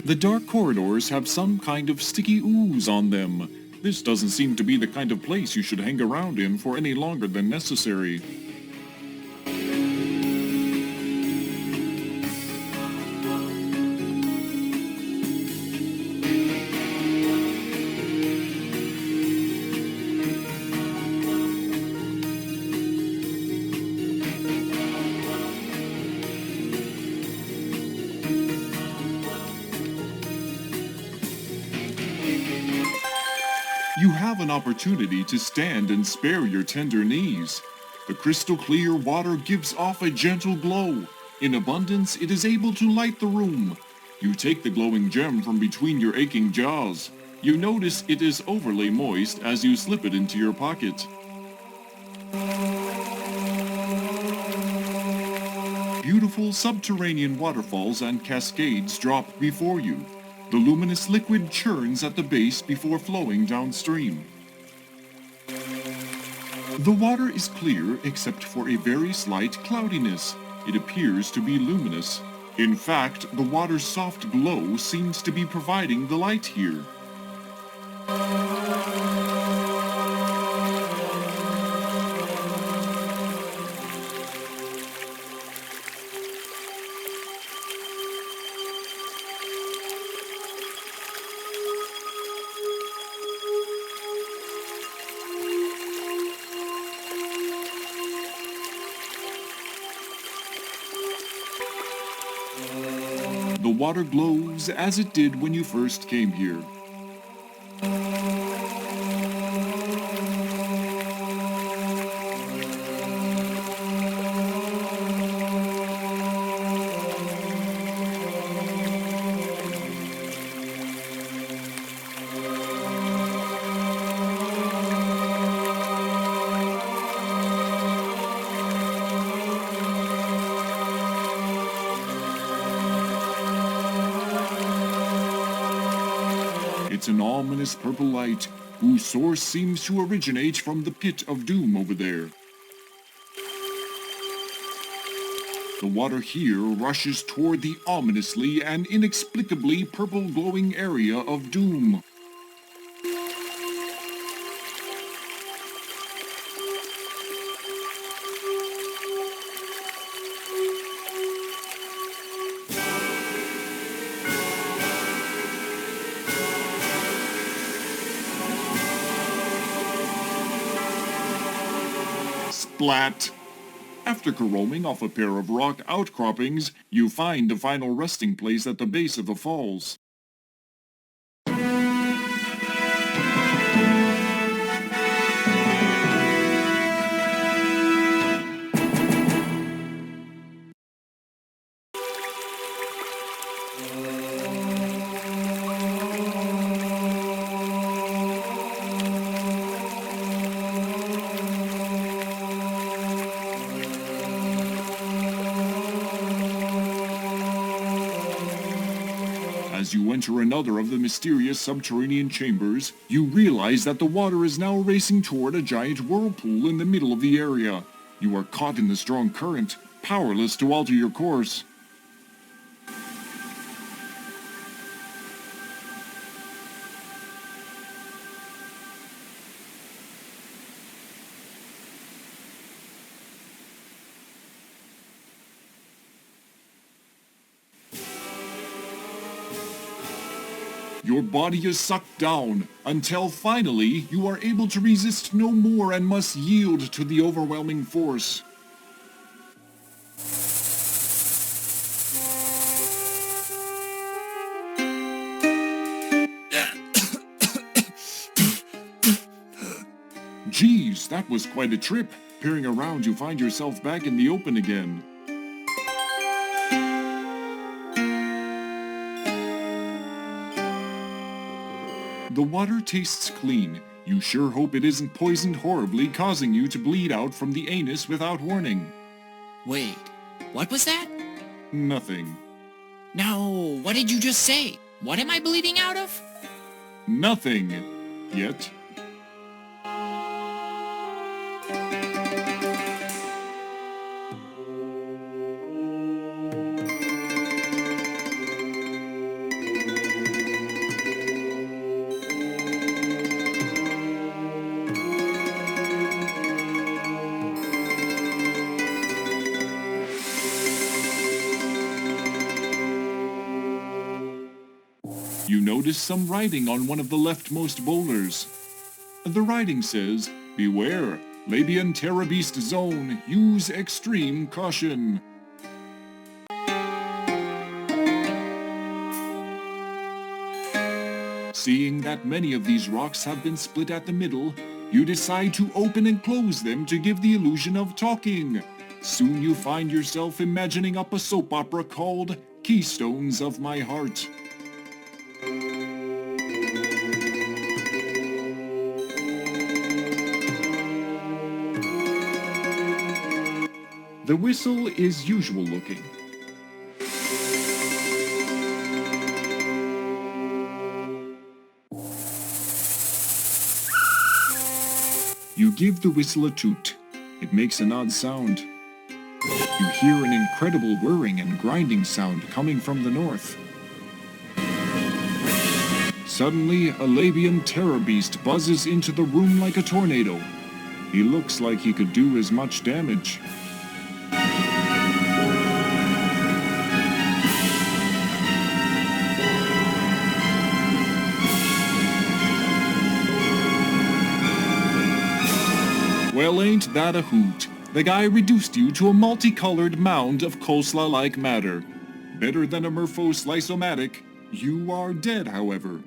The dark corridors have some kind of sticky ooze on them. This doesn't seem to be the kind of place you should hang around in for any longer than necessary. You have an opportunity to stand and spare your tender knees. The crystal clear water gives off a gentle glow. In abundance, it is able to light the room. You take the glowing gem from between your aching jaws. You notice it is overly moist as you slip it into your pocket. Beautiful subterranean waterfalls and cascades drop before you. The luminous liquid churns at the base before flowing downstream. The water is clear except for a very slight cloudiness. It appears to be luminous. In fact, the water's soft glow seems to be providing the light here. The water glows as it did when you first came here. It's an ominous purple light, whose source seems to originate from the pit of doom over there. The water here rushes toward the ominously and inexplicably purple glowing area of doom. Splat! After caroming off a pair of rock outcroppings, you find a final resting place at the base of the falls. As you enter another of the mysterious subterranean chambers, you realize that the water is now racing toward a giant whirlpool in the middle of the area. You are caught in the strong current, powerless to alter your course. Your body is sucked down, until finally you are able to resist no more and must yield to the overwhelming force. Geez, that was quite a trip. Peering around, you find yourself back in the open again. The water tastes clean. You sure hope it isn't poisoned horribly, causing you to bleed out from the anus without warning. Wait, what was that? Nothing. No, what did you just say? What am I bleeding out of? Nothing. Yet. You notice some writing on one of the leftmost boulders. The writing says, "Beware, Labion Terra Beast Zone, use extreme caution." Seeing that many of these rocks have been split at the middle, you decide to open and close them to give the illusion of talking. Soon you find yourself imagining up a soap opera called Keystones of My Heart. The whistle is usual looking. You give the whistle a toot. It makes an odd sound. You hear an incredible whirring and grinding sound coming from the north. Suddenly, a Labion terror beast buzzes into the room like a tornado. He looks like he could do as much damage. Well, ain't that a hoot? The guy reduced you to a multicolored mound of coleslaw-like matter. Better than a Murpho Slice-O-Matic. You are dead, however.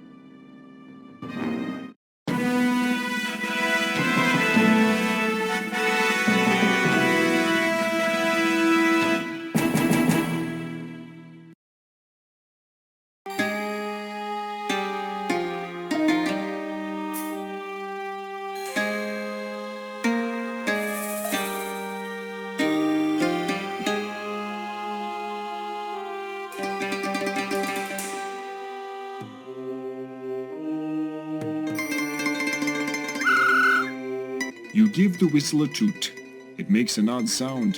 You give the whistle a toot. It makes an odd sound.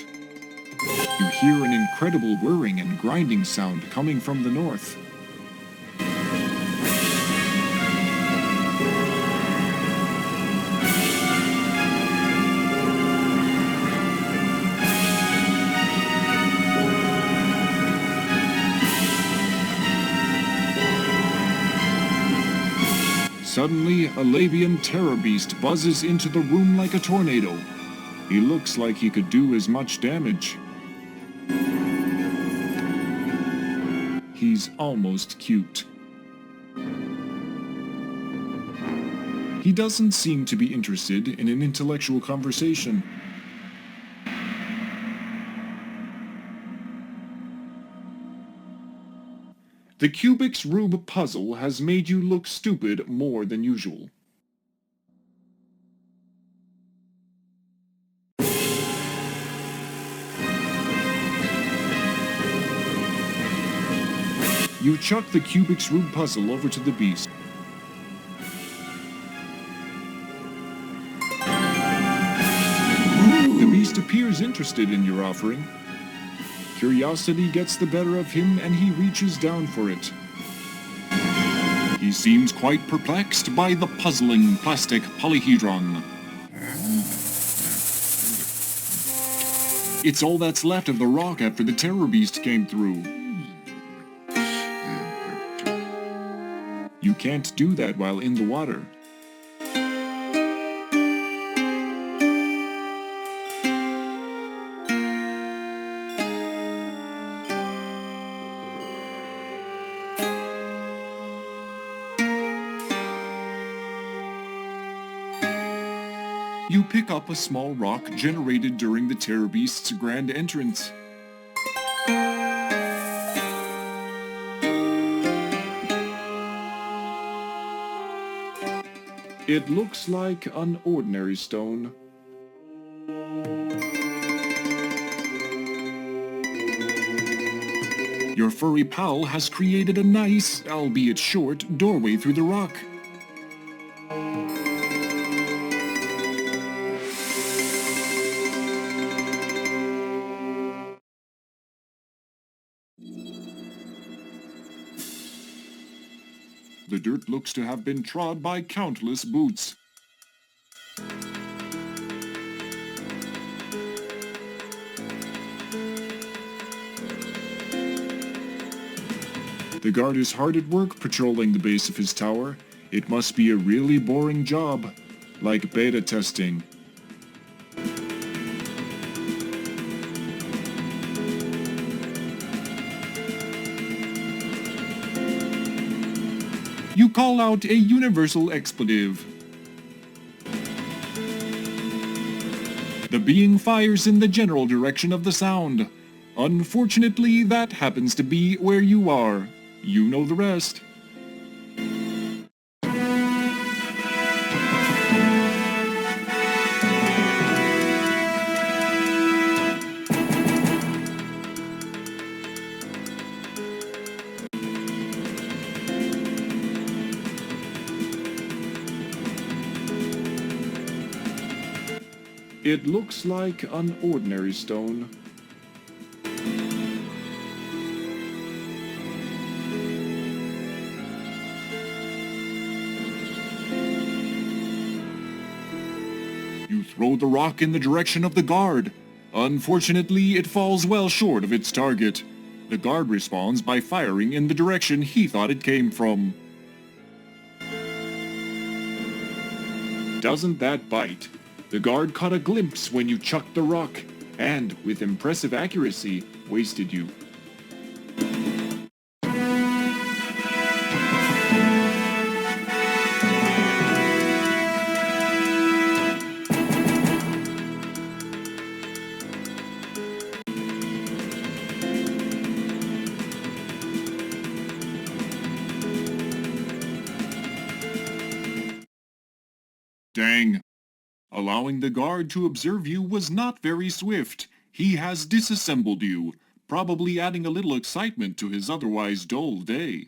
You hear an incredible whirring and grinding sound coming from the north. Suddenly, a Labion terror beast buzzes into the room like a tornado. He looks like he could do as much damage. He's almost cute. He doesn't seem to be interested in an intellectual conversation. The Cubics Rube puzzle has made you look stupid more than usual. You chuck the Cubics Rube puzzle over to the beast. The beast appears interested in your offering. Curiosity gets the better of him and he reaches down for it. He seems quite perplexed by the puzzling plastic polyhedron. It's all that's left of the rock after the terror beast came through. You can't do that while in the water. You pick up a small rock generated during the Terror Beast's grand entrance. It looks like an ordinary stone. Your furry pal has created a nice, albeit short, doorway through the rock. The dirt looks to have been trod by countless boots. The guard is hard at work patrolling the base of his tower. It must be a really boring job, like beta testing. You call out a universal expletive. The being fires in the general direction of the sound. Unfortunately, that happens to be where you are. You know the rest. It looks like an ordinary stone. You throw the rock in the direction of the guard. Unfortunately, it falls well short of its target. The guard responds by firing in the direction he thought it came from. Doesn't that bite? The guard caught a glimpse when you chucked the rock, and, with impressive accuracy, wasted you. Dang. Allowing the guard to observe you was not very swift. He has disassembled you, probably adding a little excitement to his otherwise dull day.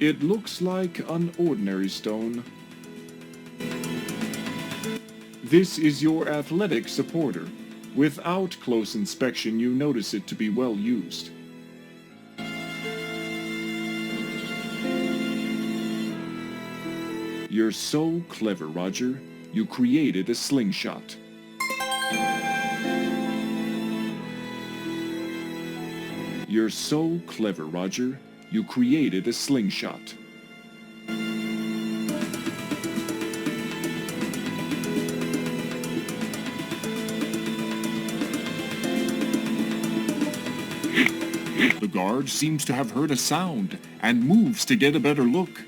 It looks like an ordinary stone. This is your athletic supporter. Without close inspection, you notice it to be well used. You're so clever, Roger. You created a slingshot. You're so clever, Roger. You created a slingshot. The guard seems to have heard a sound and moves to get a better look.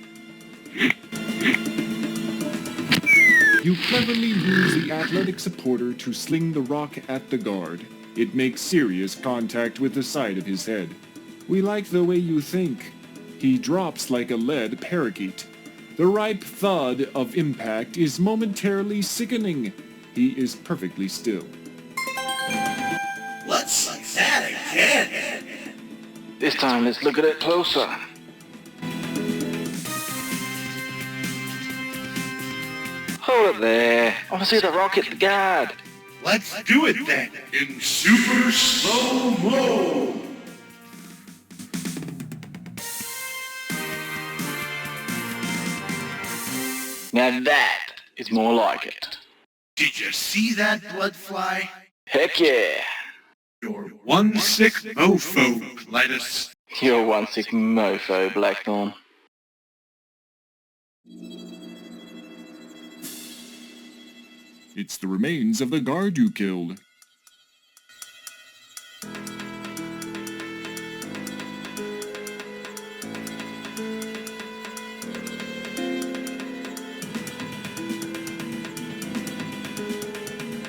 You cleverly use the athletic supporter to sling the rock at the guard. It makes serious contact with the side of his head. We like the way you think. He drops like a lead parakeet. The ripe thud of impact is momentarily sickening. He is perfectly still. Let's see that again. This time, let's look at it closer. Hold it there. I want to see the rocket the guard. Let's do it then. In super slow-mo! Now that is more like it. Did you see that, Bloodfly? Heck yeah. You're one sick mofo, Clytus. You're one sick mofo, Blackthorn. It's the remains of the guard you killed.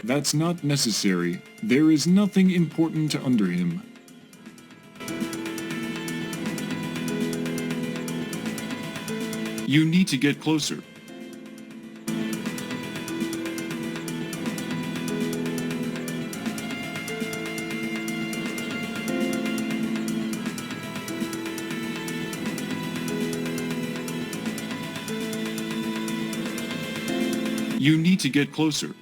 That's not necessary. There is nothing important under him. You need to get closer. You need to get closer.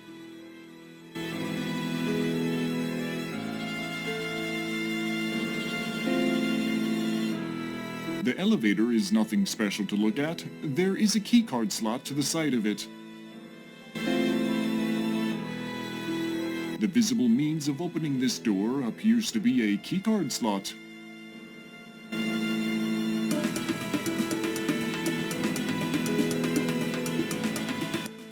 The elevator is nothing special to look at. There is a keycard slot to the side of it. The visible means of opening this door appears to be a keycard slot.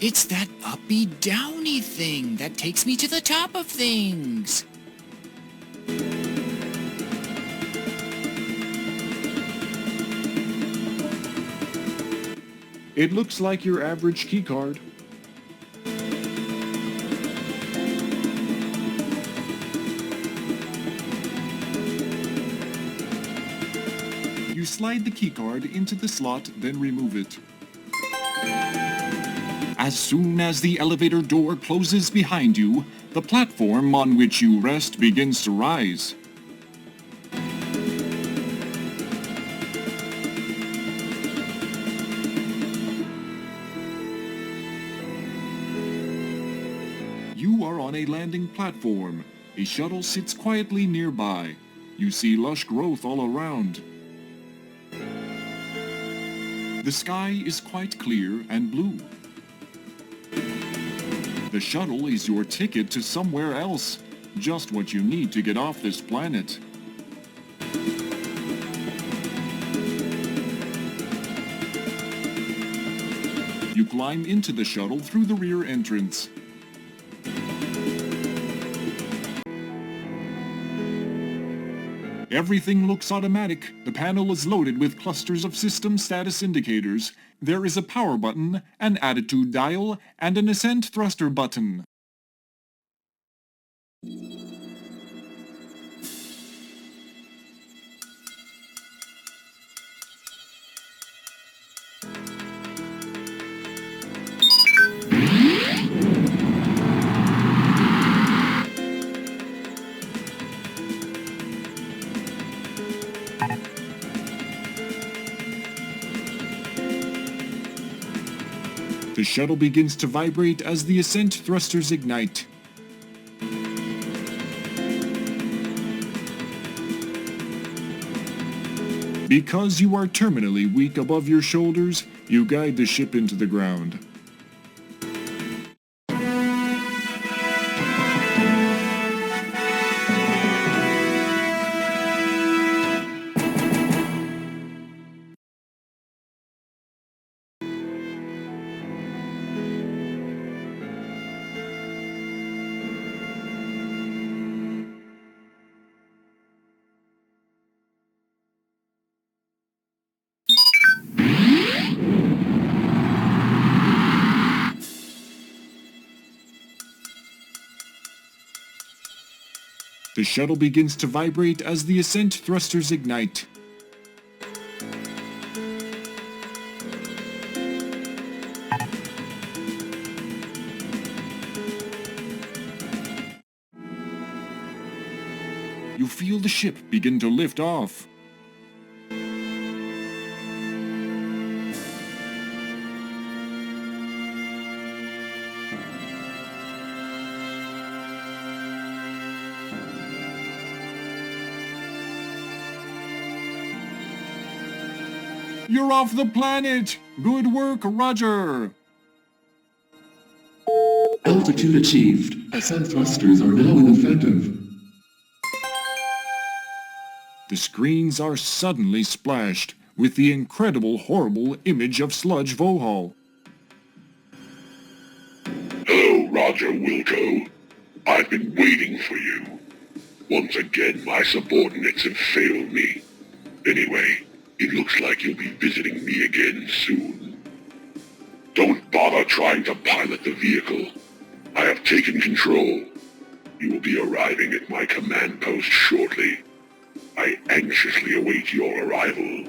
It's that uppy-downy thing that takes me to the top of things. It looks like your average keycard. You slide the keycard into the slot, then remove it. As soon as the elevator door closes behind you, the platform on which you rest begins to rise. You are on a landing platform. A shuttle sits quietly nearby. You see lush growth all around. The sky is quite clear and blue. The shuttle is your ticket to somewhere else, just what you need to get off this planet. You climb into the shuttle through the rear entrance. Everything looks automatic. The panel is loaded with clusters of system status indicators. There is a power button, an attitude dial, and an ascent thruster button. The shuttle begins to vibrate as the ascent thrusters ignite. Because you are terminally weak above your shoulders, You guide the ship into the ground. The shuttle begins to vibrate as the ascent thrusters ignite. You feel the ship begin to lift off. You're off the planet! Good work, Roger! Altitude achieved. Ascent thrusters are now ineffective. The screens are suddenly splashed with the incredible, horrible image of Sludge Vohaul. Hello, Roger Wilco. I've been waiting for you. Once again, my subordinates have failed me. Anyway, it looks like you'll be visiting me again soon. Don't bother trying to pilot the vehicle. I have taken control. You will be arriving at my command post shortly. I anxiously await your arrival.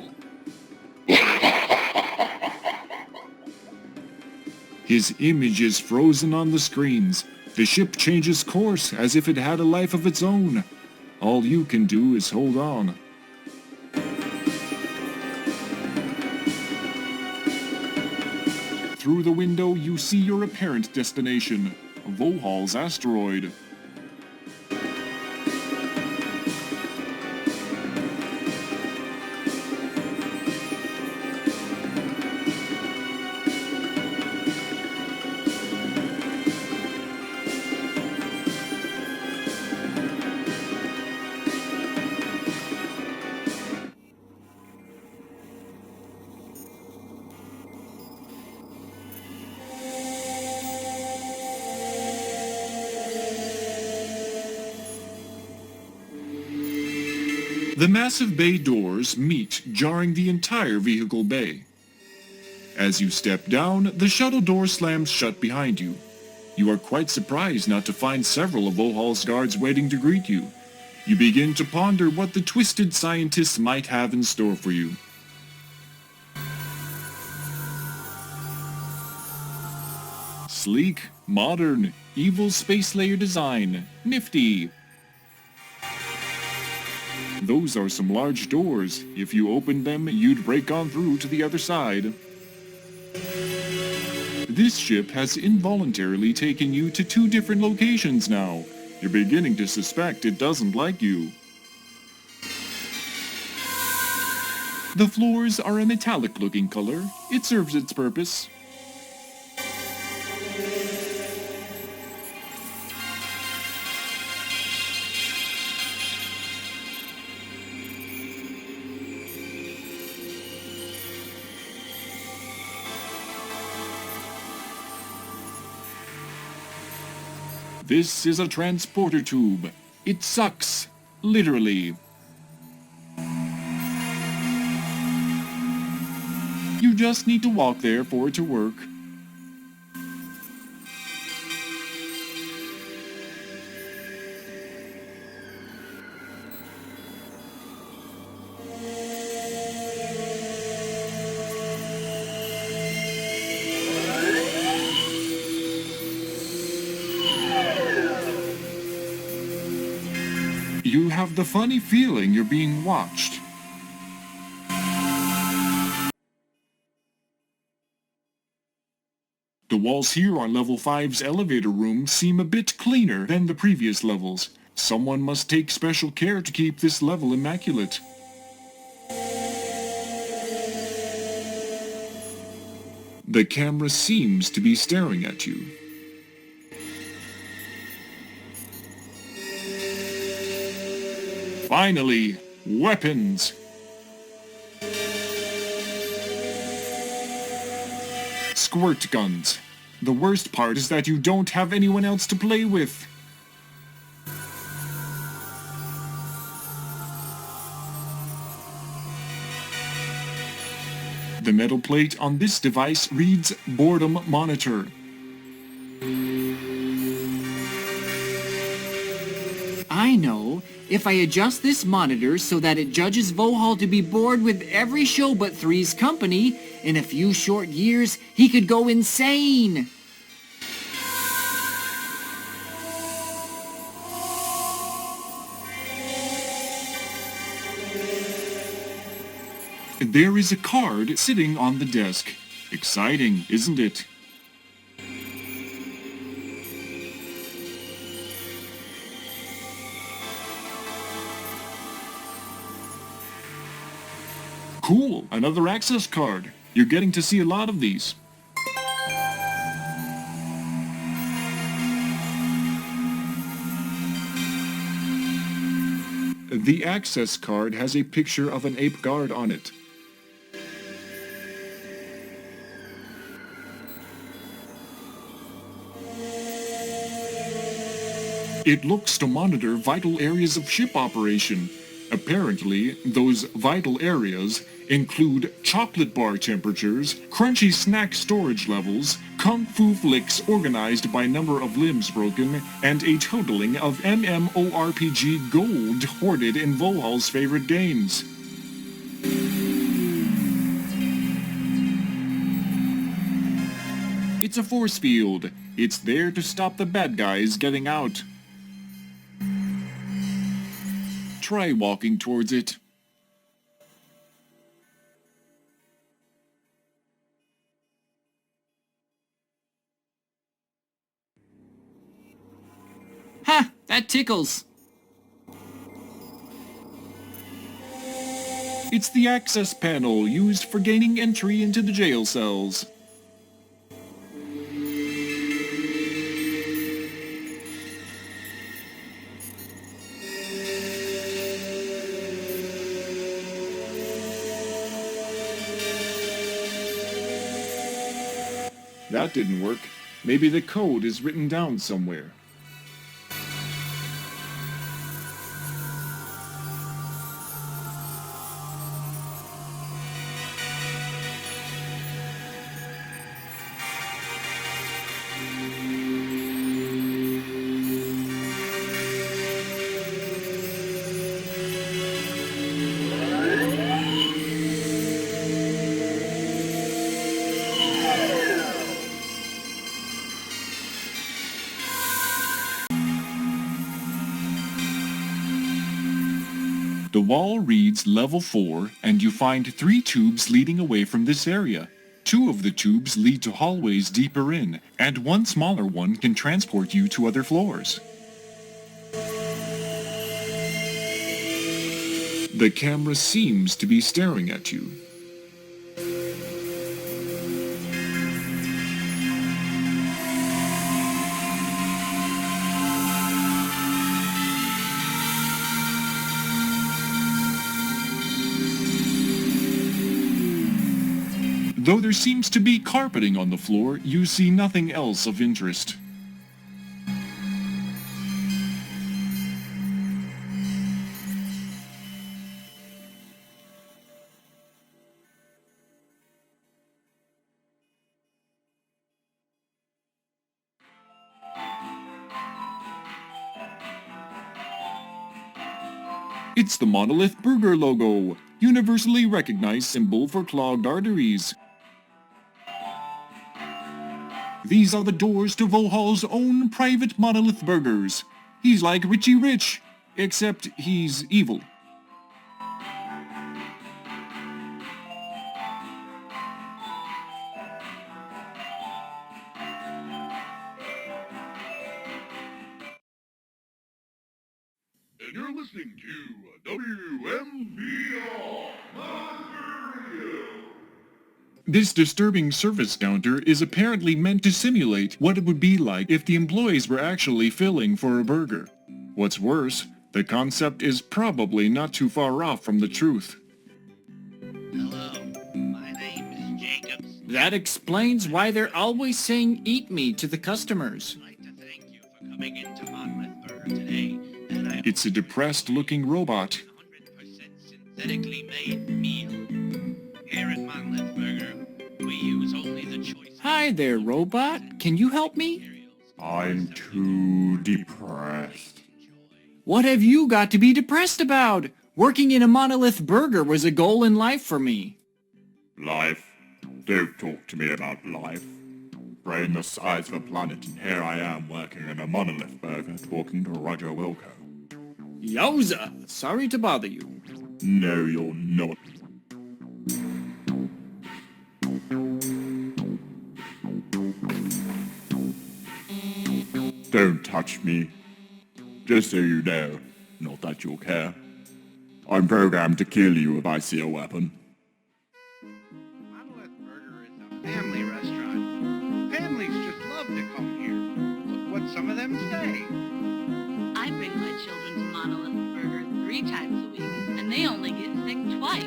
His image is frozen on the screens. The ship changes course as if it had a life of its own. All you can do is hold on. Through the window, you see your apparent destination, Vohauls Asteroid. The massive bay doors meet, jarring the entire vehicle bay. As you step down, the shuttle door slams shut behind you. You are quite surprised not to find several of Vohaul's guards waiting to greet you. You begin to ponder what the twisted scientists might have in store for you. Sleek, modern, evil space layer design, nifty. Those are some large doors. If you opened them, you'd break on through to the other side. This ship has involuntarily taken you to 2 different locations now. You're beginning to suspect it doesn't like you. The floors are a metallic-looking color. It serves its purpose. This is a transporter tube. It sucks. Literally. You just need to walk there for it to work. You have the funny feeling you're being watched. The walls here on level 5's elevator room seem a bit cleaner than the previous levels. Someone must take special care to keep this level immaculate. The camera seems to be staring at you. Finally, weapons! Squirt guns. The worst part is that you don't have anyone else to play with. The metal plate on this device reads Boredom Monitor. I know. If I adjust this monitor so that it judges Vohaul to be bored with every show but Three's company, in a few short years, he could go insane. There is a card sitting on the desk. Exciting, isn't it? Cool, another access card. You're getting to see a lot of these. The access card has a picture of an ape guard on it. It looks to monitor vital areas of ship operation. Apparently, those vital areas include chocolate bar temperatures, crunchy snack storage levels, kung fu flicks organized by number of limbs broken, and a totaling of MMORPG gold hoarded in Vohaul's favorite games. It's a force field. It's there to stop the bad guys getting out. Try walking towards it. Ha! That tickles. It's the access panel used for gaining entry into the jail cells. That didn't work. Maybe the code is written down somewhere. The wall reads Level 4, and you find 3 tubes leading away from this area. 2 of the tubes lead to hallways deeper in, and 1 smaller one can transport you to other floors. The camera seems to be staring at you. Though there seems to be carpeting on the floor, you see nothing else of interest. It's the Monolith Burger logo, universally recognized symbol for clogged arteries. These are the doors to Vohaul's own private Monolith Burgers. He's like Richie Rich, except he's evil. And you're listening to WMBR Radio. This disturbing service counter is apparently meant to simulate what it would be like if the employees were actually filling for a burger. What's worse, the concept is probably not too far off from the truth. Hello, my name is Jacob. That explains why they're always saying "eat me" to the customers. I'd like to thank you for coming into Monolith Burger today. And It's a depressed-looking robot. 100% synthetically made meal. Here at Monolith Burger, we use only the choice. Hi there, robot. Can you help me? I'm too depressed. What have you got to be depressed about? Working in a Monolith Burger was a goal in life for me. Life? Don't talk to me about life. Brain the size of a planet, and here I am working in a Monolith Burger talking to Roger Wilco. Yowza! Sorry to bother you. No, you're not. Don't touch me. Just so you know, not that you'll care. I'm programmed to kill you if I see a weapon. Monolith Burger is a family restaurant. Families just love to come here. Look what some of them say. I bring my children to Monolith Burger 3 times a week, and they only get sick twice.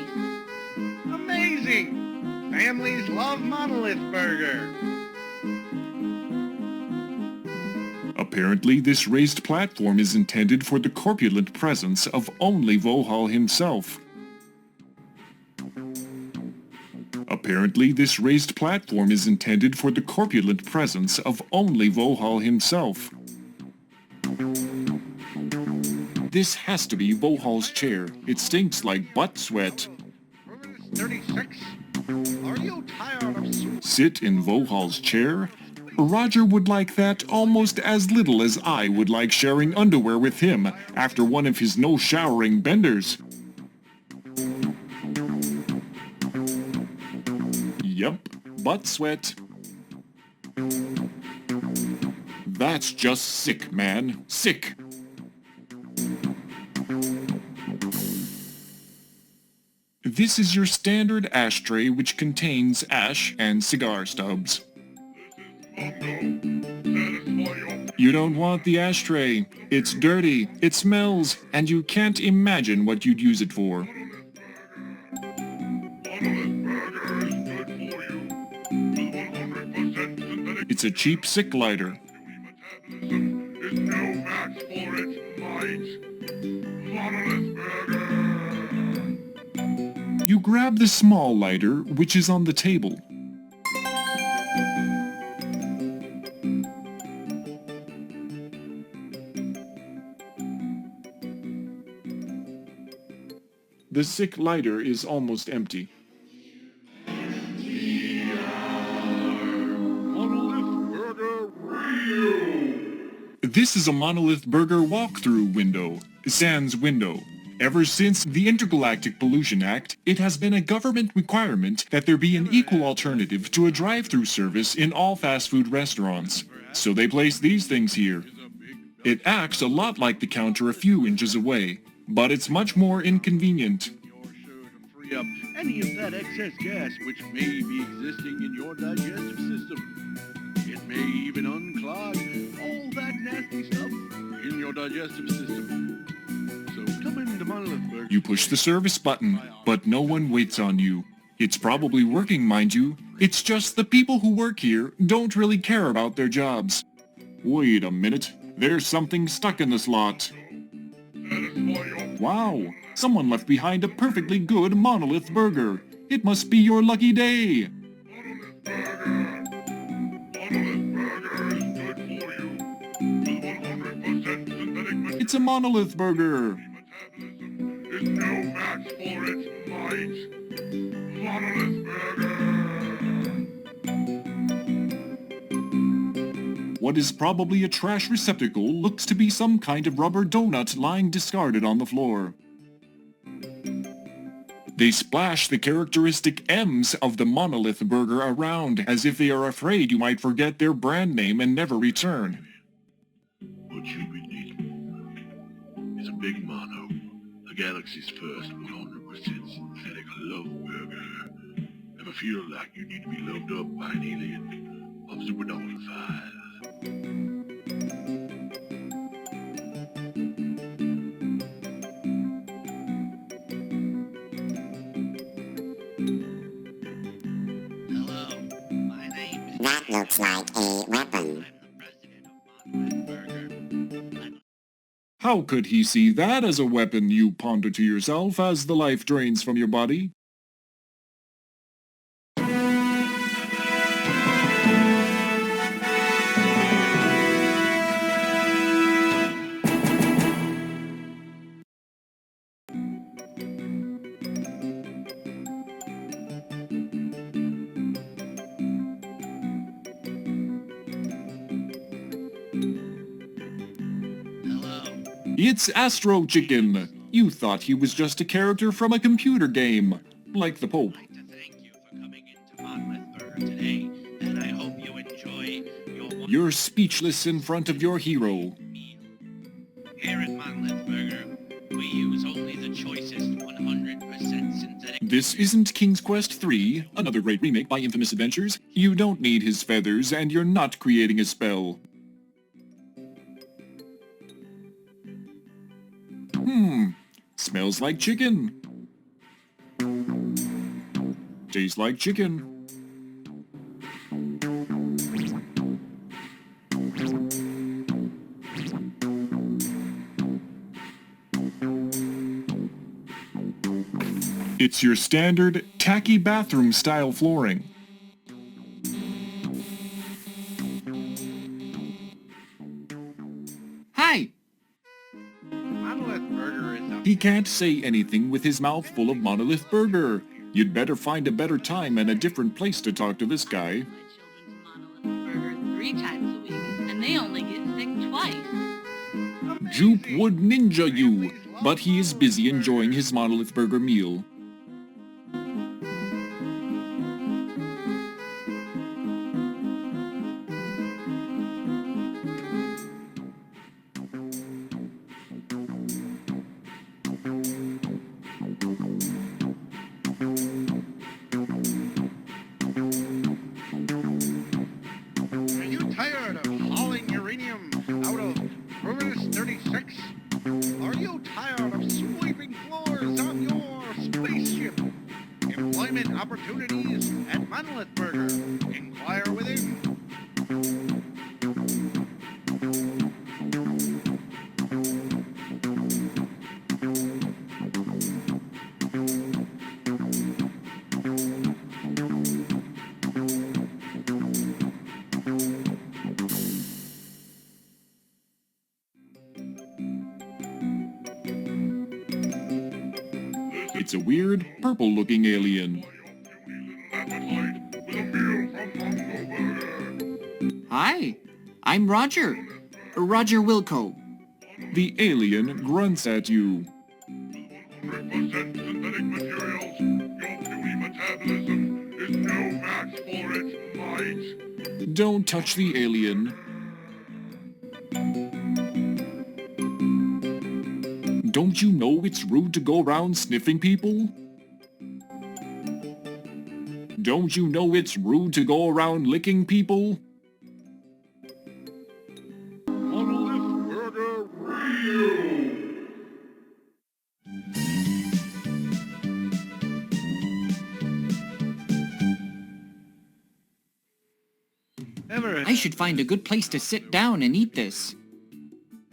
Amazing! Families love Monolith Burger. Apparently, this raised platform is intended for the corpulent presence of only Vohal himself. Apparently, this raised platform is intended for the corpulent presence of only Vohal himself. This has to be Vohal's chair. It stinks like butt sweat. 36? Are you tired of soup? Sit in Vohal's chair? Roger would like that almost as little as I would like sharing underwear with him after one of his no-showering benders. Yup, butt sweat. That's just sick, man. Sick. This is your standard ashtray which contains ash and cigar stubs. You don't want the ashtray. It's dirty, it smells, and you can't imagine what you'd use it for. It's a cheap sick lighter. You grab the small lighter, which is on the table. The sick lighter is almost empty. This is a Monolith Burger walkthrough window, sans window. Ever since the Intergalactic Pollution Act, it has been a government requirement that there be an equal alternative to a drive-through service in all fast food restaurants. So they place these things here. It acts a lot like the counter a few inches away, but it's much more inconvenient. Free up any of that excess gas which may be existing in your digestive system. It may even unclog all that nasty stuff in your digestive system. So come into Monolith Burger. You push the service button, but no one waits on you. It's probably working, mind you. It's just the people who work here don't really care about their jobs. Wait a minute. There's something stuck in the slot. Wow! Someone left behind a perfectly good Monolith Burger. It must be your lucky day. It's a Monolith Burger. There's no match for its might. Monolith Burger. What is probably a trash receptacle looks to be some kind of rubber donut lying discarded on the floor. They splash the characteristic M's of the Monolith Burger around as if they are afraid you might forget their brand name and never return. What you be needing is a Big Mono, the galaxy's first 100% synthetic love burger. Ever feel like you need to be loved up by an alien of the Vohauls 5. That looks like a weapon. How could he see that as a weapon, you ponder to yourself as the life drains from your body? It's Astro Chicken! You thought he was just a character from a computer game, like the Pope. I'd like to thank you for coming into Monolith Burger today, and I hope you enjoy your... You're speechless in front of your hero. Here at Monolith Burger, we use only the choicest 100% synthetic... This isn't King's Quest III, another great remake by Infamous Adventures. You don't need his feathers, and you're not creating a spell. Smells like chicken. Tastes like chicken. It's your standard, tacky bathroom-style flooring. Hi! Monolith Burger is up. He can't say anything with his mouth full of Monolith Burger. You'd better find a better time and a different place to talk to this guy. My children to Monolith Burger 3 times a week, and they only get sick twice. Jupe would ninja you, but he is busy enjoying his Monolith Burger meal. Are you tired of hauling uranium out of Room 36? Are you tired of sweeping floors on your spaceship? Employment opportunities at Monolith Burger. Inquire within. It's a weird, purple-looking alien. Hi, I'm Roger. Roger Wilco. The alien grunts at you. Represent synthetic materials. Your puny metabolism is no match for its might. Don't touch the alien. Don't you know it's rude to go around sniffing people? Don't you know it's rude to go around licking people? Monolith Burger Review. I should find a good place to sit down and eat this.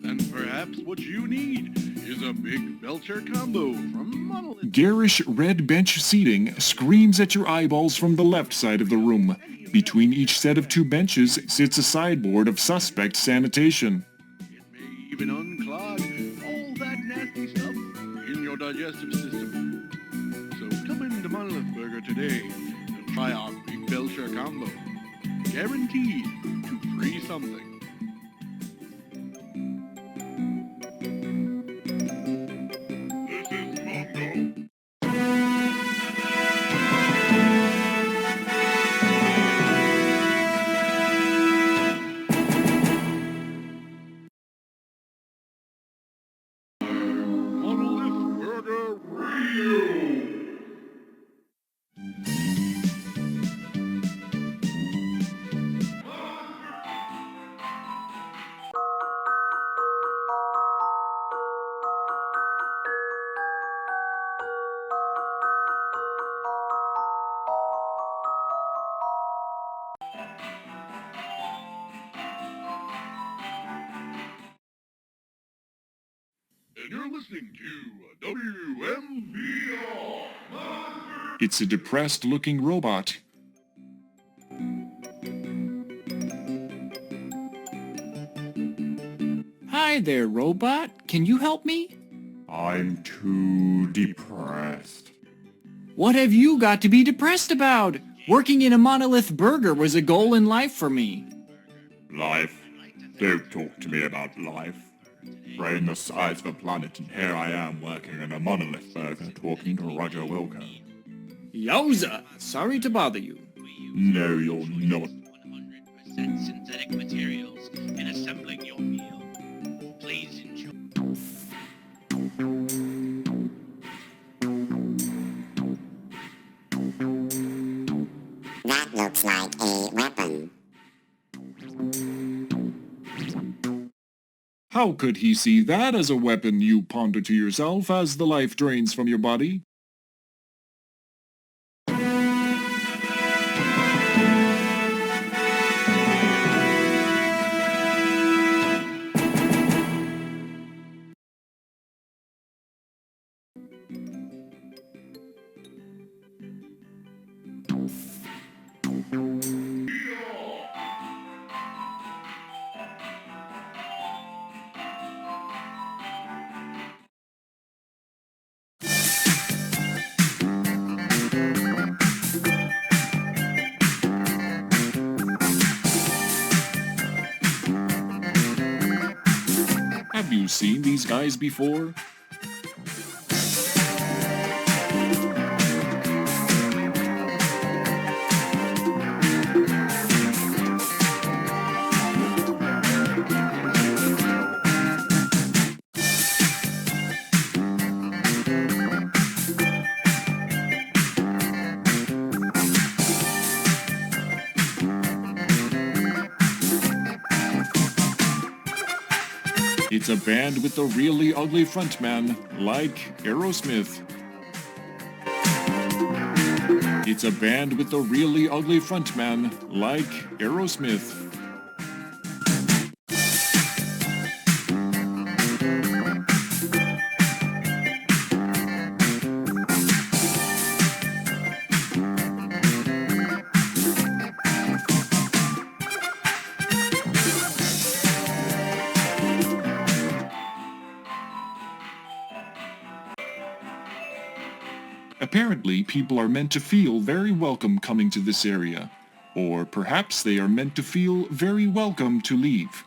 And perhaps what you need is a big Belcher combo from Monolith. Garish red bench seating screams at your eyeballs from the left side of the room. Between each set of 2 benches sits a sideboard of suspect sanitation. It may even unclog all that nasty stuff in your digestive system. So come into Monolith Burger today and try our big Belcher combo. Guaranteed to free something. This is Mongo. Monolith Burger Review. and you're listening to WMVR. It's a depressed-looking robot. Hi there, robot. Can you help me? I'm too depressed. What have you got to be depressed about? Working in a monolith burger was a goal in life for me. Life? Don't talk to me about life. Brain the size of a planet, and here I am working in a monolith burger talking to Roger Wilco. Yowza! Sorry to bother you. No, you're not. 100% synthetic materials in assembling your meal. Please enjoy. That looks like a weapon. How could he see that as a weapon, you ponder to yourself as the life drains from your body? Have you seen these guys before? It's a band with a really ugly frontman, like Aerosmith. It's a band with a really ugly frontman, like Aerosmith. Apparently, people are meant to feel very welcome coming to this area. Or perhaps they are meant to feel very welcome to leave.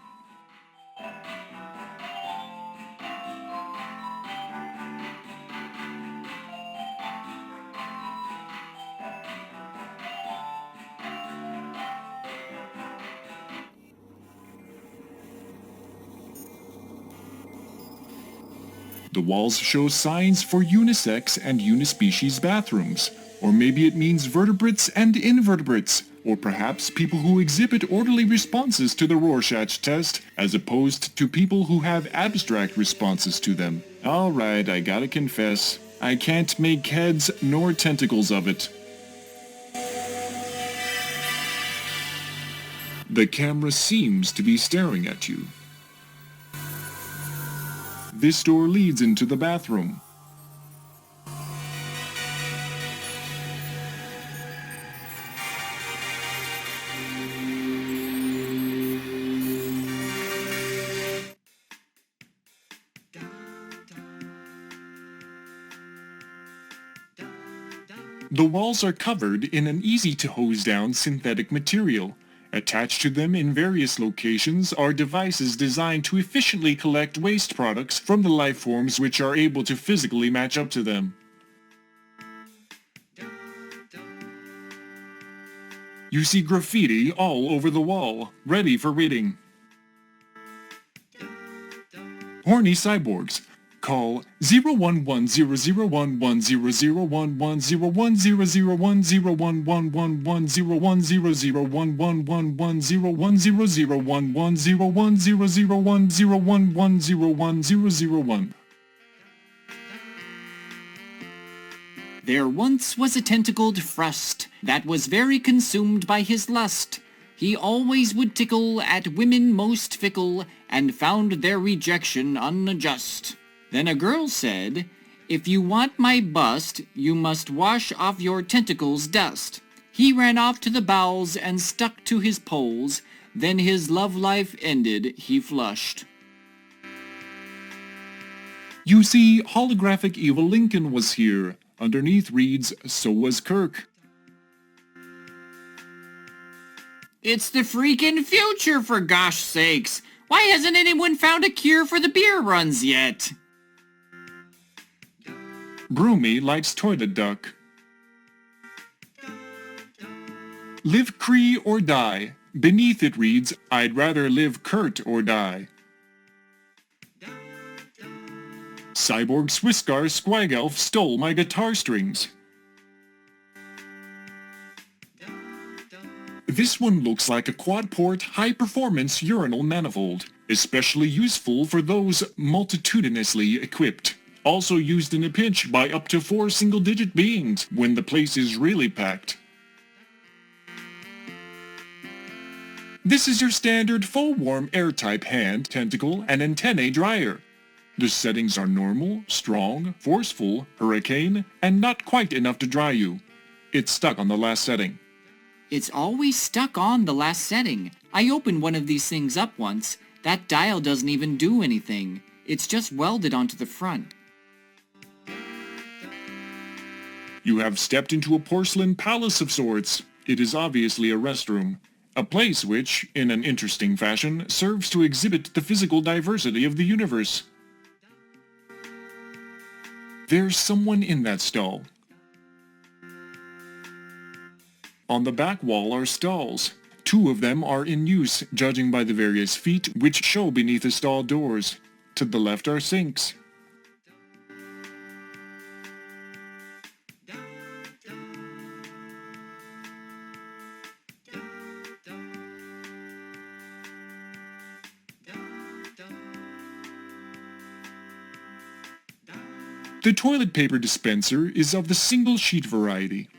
The walls show signs for unisex and unispecies bathrooms. Or maybe it means vertebrates and invertebrates. Or perhaps people who exhibit orderly responses to the Rorschach test, as opposed to people who have abstract responses to them. Alright, I gotta confess, I can't make heads nor tentacles of it. The camera seems to be staring at you. This door leads into the bathroom. The walls are covered in an easy-to-hose-down synthetic material. Attached to them in various locations are devices designed to efficiently collect waste products from the life forms which are able to physically match up to them. You see graffiti all over the wall, ready for reading. Horny cyborgs. Call 0110011010110100110100110011001. There once was a tentacled frust that was very consumed by his lust. He always would tickle at women most fickle, and found their rejection unjust. Then a girl said, "If you want my bust, you must wash off your tentacles dust." He ran off to the bowels and stuck to his poles. Then his love life ended, he flushed. You see, holographic Evil Lincoln was here. Underneath reads, "So was Kirk." It's the freaking future, for gosh sakes! Why hasn't anyone found a cure for the beer runs yet? Broomy lights toilet duck. Live Cree or die. Beneath it reads, "I'd rather live Kurt or die." Cyborg Swisgar Squagelf stole my guitar strings. This one looks like a quad-port, high-performance urinal manifold, especially useful for those multitudinously equipped. Also used in a pinch by up to 4 single-digit beings when the place is really packed. This is your standard full-warm air-type hand, tentacle, and antennae dryer. The settings are normal, strong, forceful, hurricane, and not quite enough to dry you. It's stuck on the last setting. It's always stuck on the last setting. I opened one of these things up once. That dial doesn't even do anything. It's just welded onto the front. You have stepped into a porcelain palace of sorts. It is obviously a restroom. A place which, in an interesting fashion, serves to exhibit the physical diversity of the universe. There's someone in that stall. On the back wall are stalls. 2 of them are in use, judging by the various feet which show beneath the stall doors. To the left are sinks. The toilet paper dispenser is of the single sheet variety.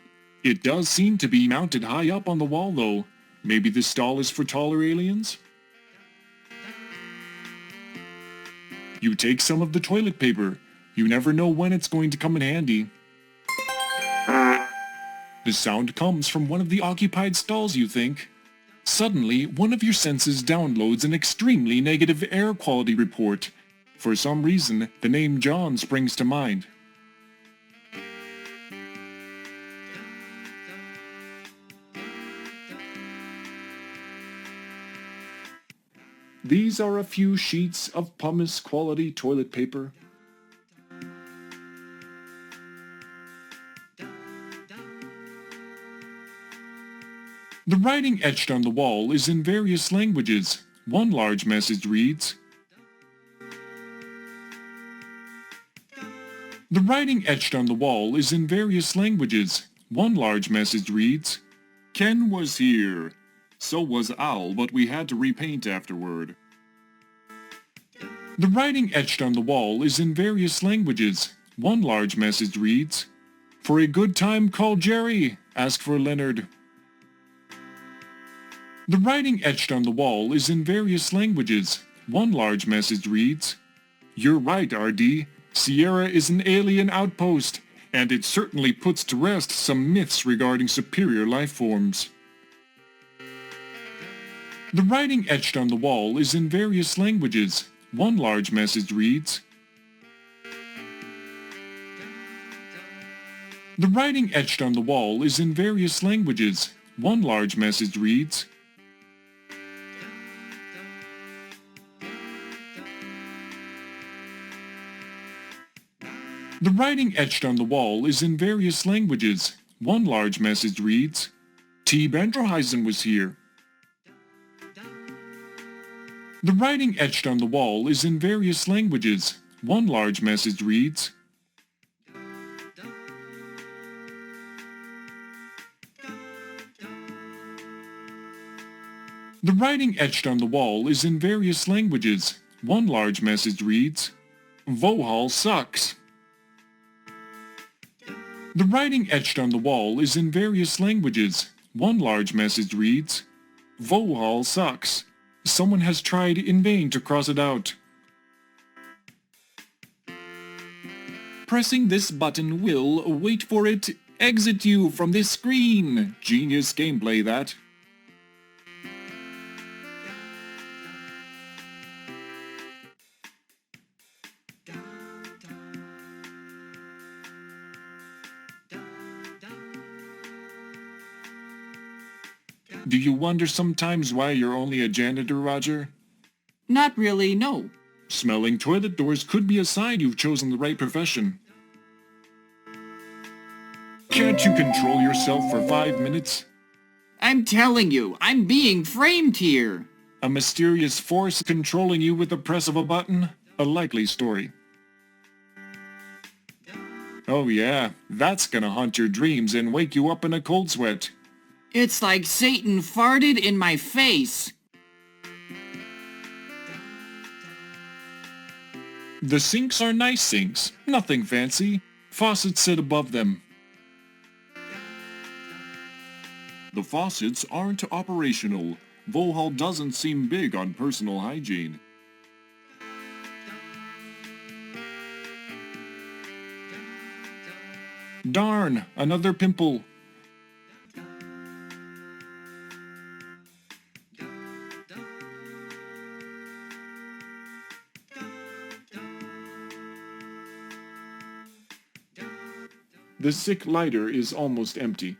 It does seem to be mounted high up on the wall though. Maybe this stall is for taller aliens? You take some of the toilet paper. You never know when it's going to come in handy. The sound comes from one of the occupied stalls, you think. Suddenly, one of your senses downloads an extremely negative air quality report. For some reason, the name John springs to mind. These are a few sheets of pumice quality toilet paper. The writing etched on the wall is in various languages. One large message reads, The writing etched on the wall is in various languages. One large message reads, Ken was here. So was Al, but we had to repaint afterward. The writing etched on the wall is in various languages. One large message reads, For a good time call Jerry. Ask for Leonard. The writing etched on the wall is in various languages. One large message reads, You're right, RD. Sierra is an alien outpost, and it certainly puts to rest some myths regarding superior life forms. The writing etched on the wall is in various languages. One large message reads, The writing etched on the wall is in various languages. One large message reads, The writing etched on the wall is in various languages. One large message reads, T. Benderheisen was here. The writing etched on the wall is in various languages. One large message reads, The writing etched on the wall is in various languages. One large message reads, Vohauls sucks. The writing etched on the wall is in various languages. One large message reads, Vohauls sucks. Someone has tried in vain to cross it out. Pressing this button will, wait for it, exit you from this screen. Genius gameplay, that. Do you wonder sometimes why you're only a janitor, Roger? Not really, no. Smelling toilet doors could be a sign you've chosen the right profession. Can't you control yourself for 5 minutes? I'm telling you, I'm being framed here. A mysterious force controlling you with the press of a button? A likely story. Oh yeah, that's gonna haunt your dreams and wake you up in a cold sweat. It's like Satan farted in my face. The sinks are nice sinks, nothing fancy. Faucets sit above them. The faucets aren't operational. Vohall doesn't seem big on personal hygiene. Darn, another pimple. The sick lighter is almost empty.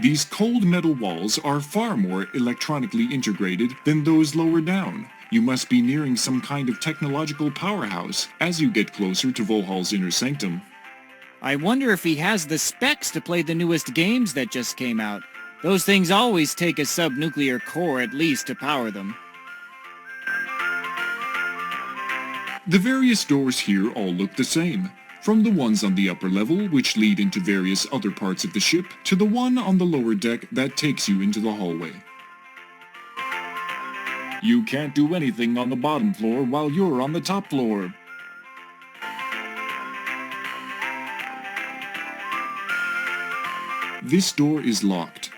These cold metal walls are far more electronically integrated than those lower down. You must be nearing some kind of technological powerhouse as you get closer to Vohaul's inner sanctum. I wonder if he has the specs to play the newest games that just came out. Those things always take a sub-nuclear core at least to power them. The various doors here all look the same. From the ones on the upper level, which lead into various other parts of the ship, to the one on the lower deck that takes you into the hallway. You can't do anything on the bottom floor while you're on the top floor. This door is locked.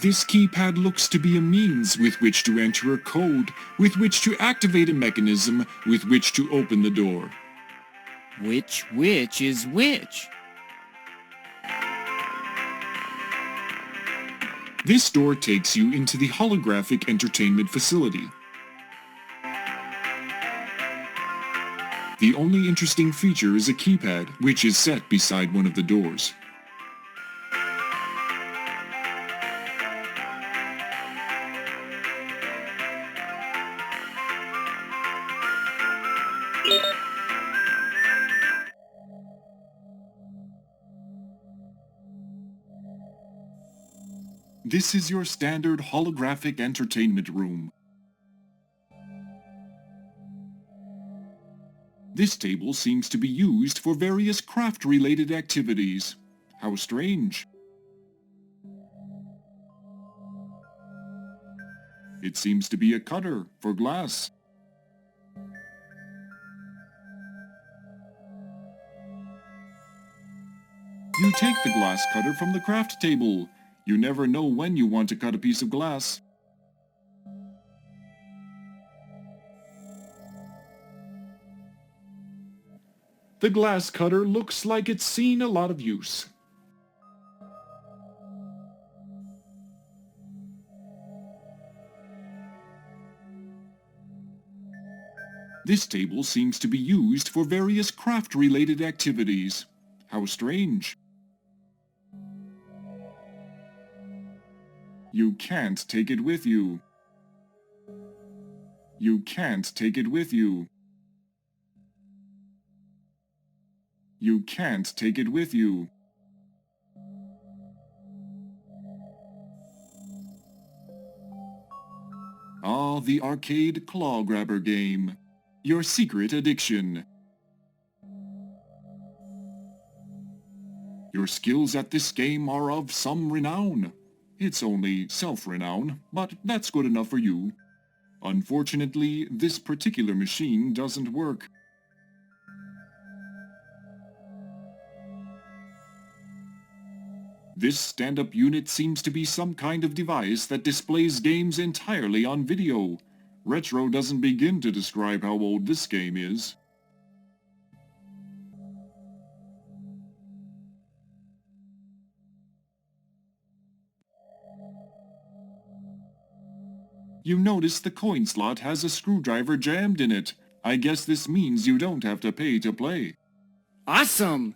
This keypad looks to be a means with which to enter a code, with which to activate a mechanism, with which to open the door. Which is which? This door takes you into the holographic entertainment facility. The only interesting feature is a keypad, which is set beside one of the doors. This is your standard holographic entertainment room. This table seems to be used for various craft-related activities. How strange. It seems to be a cutter for glass. You take the glass cutter from the craft table. You never know when you want to cut a piece of glass. The glass cutter looks like it's seen a lot of use. This table seems to be used for various craft-related activities. How strange. You can't take it with you. You can't take it with you. You can't take it with you. Ah, the arcade claw grabber game. Your secret addiction. Your skills at this game are of some renown. It's only self-renown, but that's good enough for you. Unfortunately, this particular machine doesn't work. This stand-up unit seems to be some kind of device that displays games entirely on video. Retro doesn't begin to describe how old this game is. You notice the coin slot has a screwdriver jammed in it. I guess this means you don't have to pay to play. Awesome!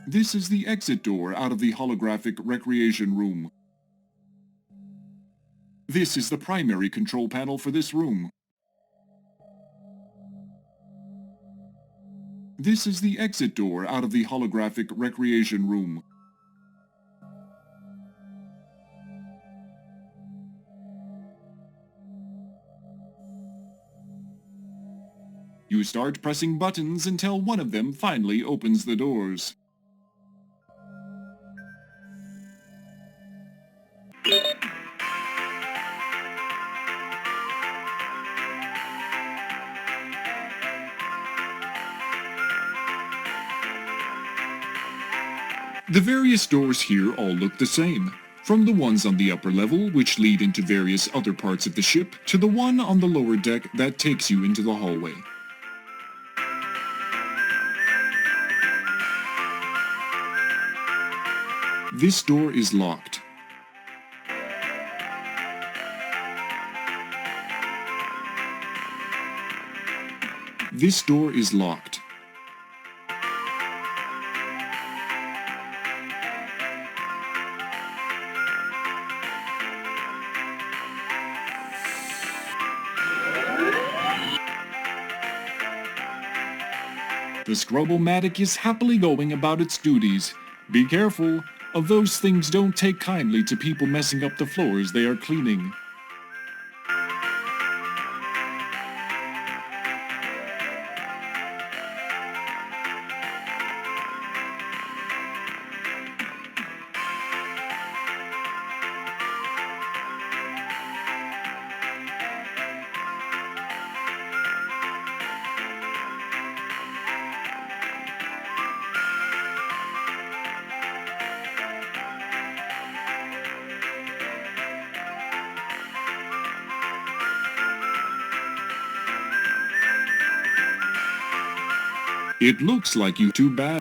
This is the exit door out of the holographic recreation room. This is the primary control panel for this room. This is the exit door out of the holographic recreation room. You start pressing buttons until one of them finally opens the doors. The various doors here all look the same, from the ones on the upper level, which lead into various other parts of the ship, to the one on the lower deck that takes you into the hallway. This door is locked. This door is locked. The Scrub-O-Matic is happily going about its duties. Be careful, those things don't take kindly to people messing up the floors they are cleaning. It looks like you too bad.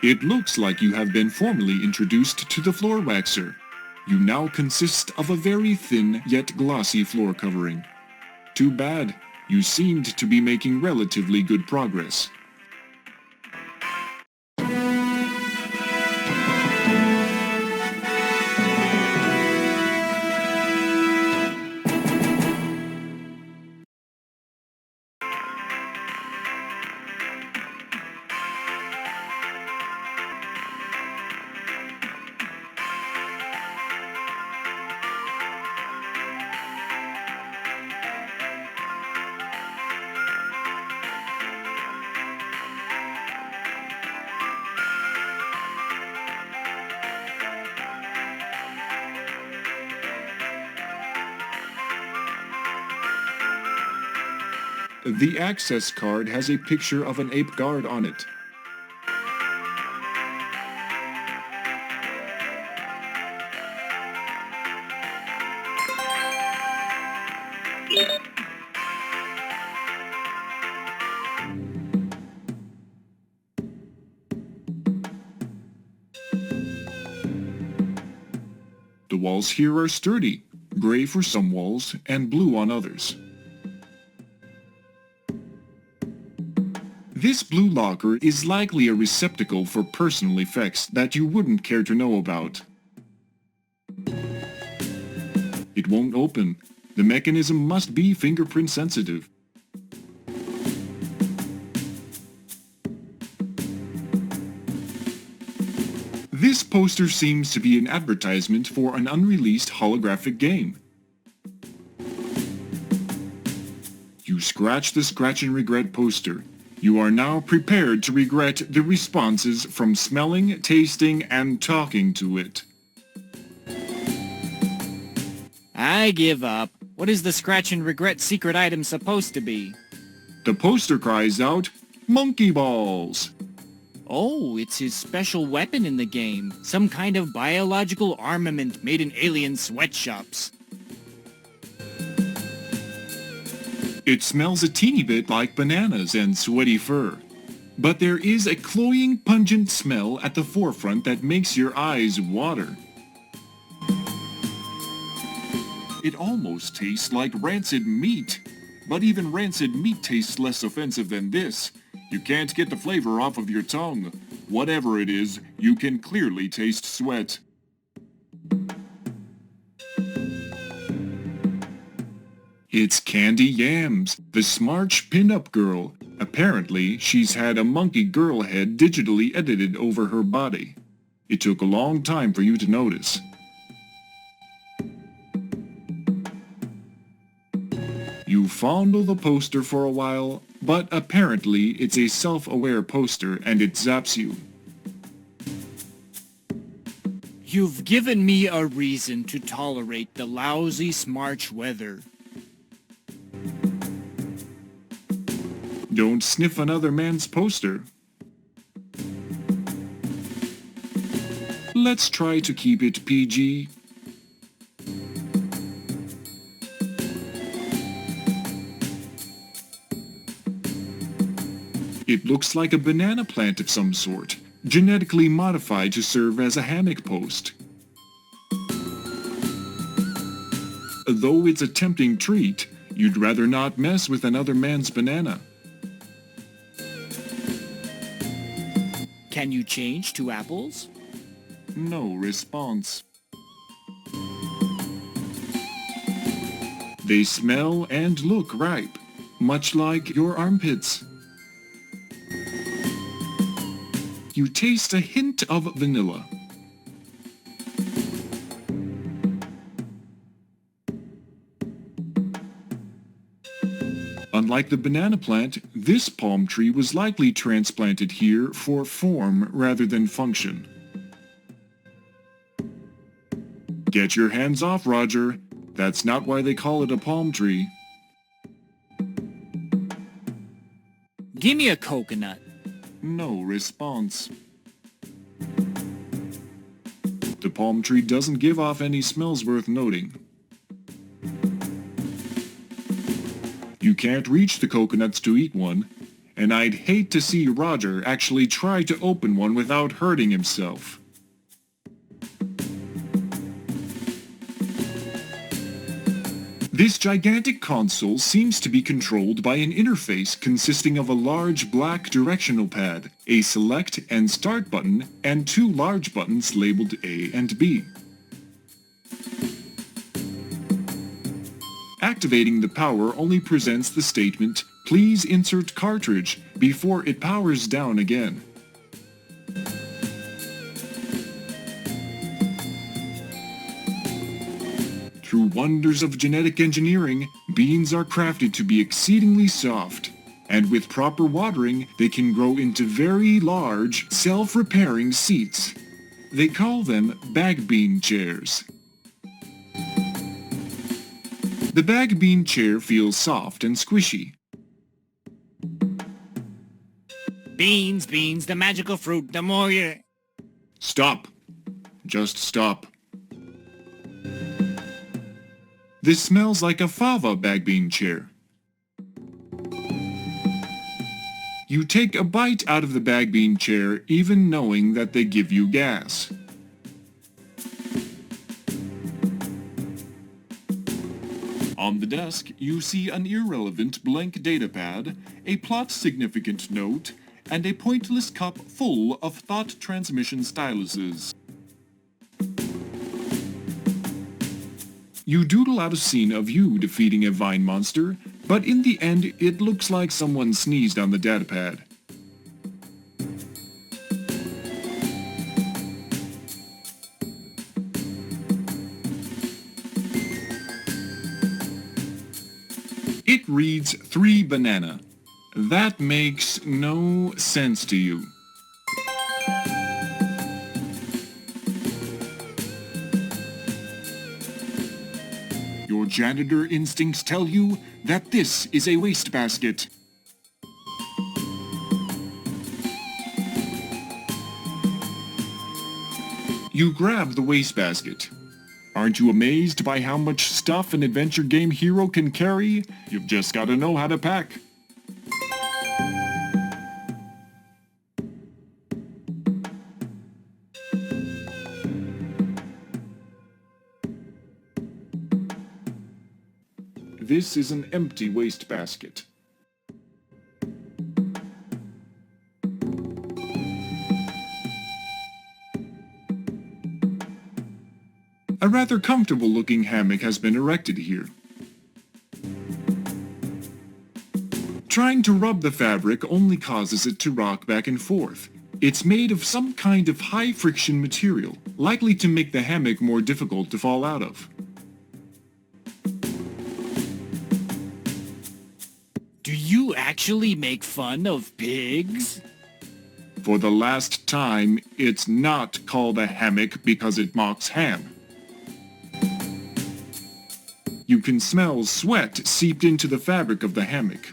It looks like you have been formally introduced to the floor waxer. You now consist of a very thin yet glossy floor covering. Too bad. You seemed to be making relatively good progress. The access card has a picture of an ape guard on it. The walls here are sturdy, gray for some walls and blue on others. This blue locker is likely a receptacle for personal effects that you wouldn't care to know about. It won't open. The mechanism must be fingerprint sensitive. This poster seems to be an advertisement for an unreleased holographic game. You scratch the Scratch and Regret poster. You are now prepared to regret the responses from smelling, tasting, and talking to it. I give up. What is the scratch and regret secret item supposed to be? The poster cries out, "Monkey balls!" Oh, it's his special weapon in the game. Some kind of biological armament made in alien sweatshops. It smells a teeny bit like bananas and sweaty fur. But there is a cloying, pungent smell at the forefront that makes your eyes water. It almost tastes like rancid meat. But even rancid meat tastes less offensive than this. You can't get the flavor off of your tongue. Whatever it is, you can clearly taste sweat. It's Candy Yams, the Smarch pin-up girl. Apparently, she's had a monkey girl head digitally edited over her body. It took a long time for you to notice. You fondle the poster for a while, but apparently it's a self-aware poster and it zaps you. You've given me a reason to tolerate the lousy Smarch weather. Don't sniff another man's poster. Let's try to keep it PG. It looks like a banana plant of some sort, genetically modified to serve as a hammock post. Though it's a tempting treat, you'd rather not mess with another man's banana. Can you change to apples? No response. They smell and look ripe, much like your armpits. You taste a hint of vanilla. Unlike the banana plant, this palm tree was likely transplanted here for form rather than function. Get your hands off, Roger. That's not why they call it a palm tree. Give me a coconut. No response. The palm tree doesn't give off any smells worth noting. You can't reach the coconuts to eat one, and I'd hate to see Roger actually try to open one without hurting himself. This gigantic console seems to be controlled by an interface consisting of a large black directional pad, a select and start button, and two large buttons labeled A and B. Activating the power only presents the statement, "Please insert cartridge," before it powers down again. Through wonders of genetic engineering, beans are crafted to be exceedingly soft, and with proper watering, they can grow into very large, self-repairing seats. They call them bag bean chairs. The bag bean chair feels soft and squishy. Beans, beans, the magical fruit, the more you... Stop. Just stop. This smells like a fava bag bean chair. You take a bite out of the bag bean chair even knowing that they give you gas. On the desk, you see an irrelevant blank datapad, a plot-significant note, and a pointless cup full of thought transmission styluses. You doodle out a scene of you defeating a vine monster, but in the end it looks like someone sneezed on the datapad. It reads 3 banana. That makes no sense to you. Your janitor instincts tell you that this is a wastebasket. You grab the wastebasket. Aren't you amazed by how much stuff an adventure game hero can carry? You've just got to know how to pack. This is an empty wastebasket. A rather comfortable-looking hammock has been erected here. Trying to rub the fabric only causes it to rock back and forth. It's made of some kind of high-friction material, likely to make the hammock more difficult to fall out of. Do you actually make fun of pigs? For the last time, it's not called a hammock because it mocks ham. You can smell sweat seeped into the fabric of the hammock.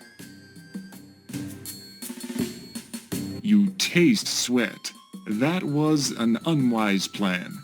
You taste sweat. That was an unwise plan.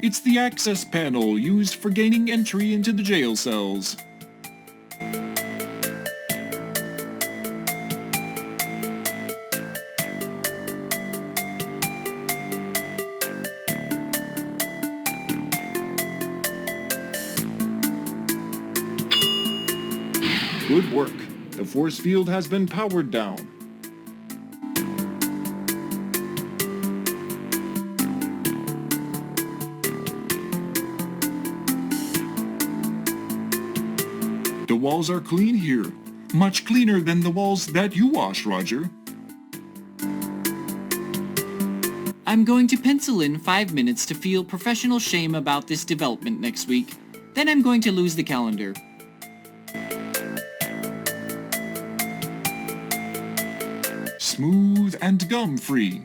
It's the access panel used for gaining entry into the jail cells. Good work. The force field has been powered down. The walls are clean here. Much cleaner than the walls that you wash, Roger. I'm going to pencil in 5 minutes to feel professional shame about this development next week. Then I'm going to lose the calendar. Smooth and gum-free.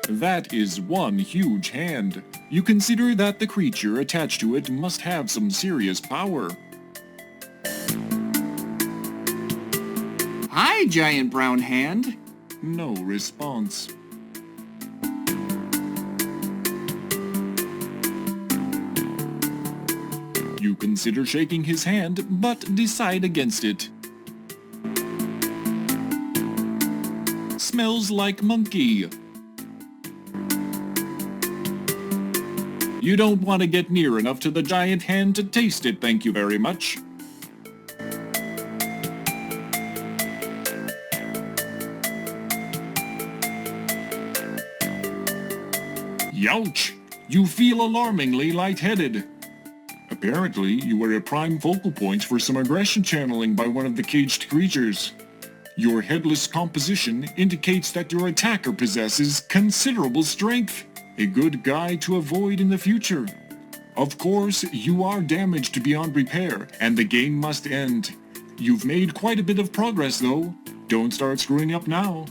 That is one huge hand. You consider that the creature attached to it must have some serious power. Hi, giant brown hand. No response. You consider shaking his hand, but decide against it. smells like monkey. You don't want to get near enough to the giant hand to taste it, thank you very much. Youch! You feel alarmingly lightheaded. Apparently, you were a prime focal point for some aggression channeling by one of the caged creatures. Your headless composition indicates that your attacker possesses considerable strength, a good guy to avoid in the future. Of course, you are damaged beyond repair, and the game must end. You've made quite a bit of progress, though. Don't start screwing up now.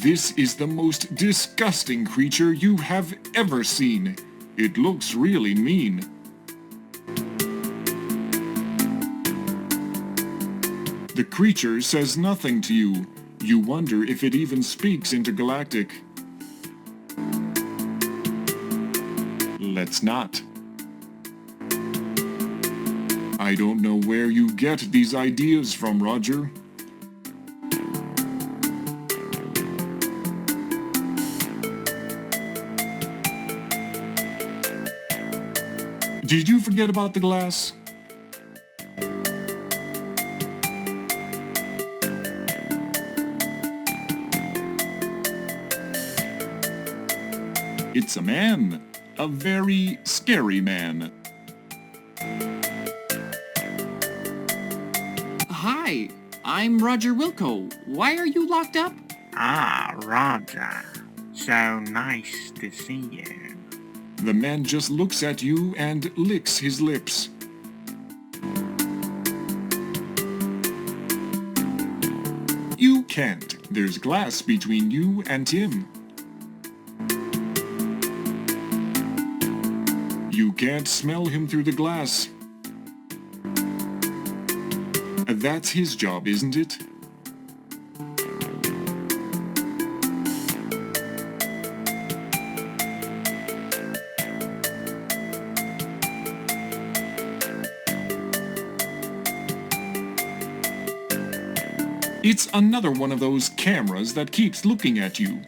This is the most disgusting creature you have ever seen. It looks really mean. The creature says nothing to you. You wonder if it even speaks intergalactic. Let's not. I don't know where you get these ideas from, Roger. Did you forget about the glass? It's a man. A very scary man. Hi, I'm Roger Wilco. Why are you locked up? Ah, Roger. So nice to see you. The man just looks at you and licks his lips. You can't. There's glass between you and him. You can't smell him through the glass. That's his job, isn't it? It's another one of those cameras that keeps looking at you.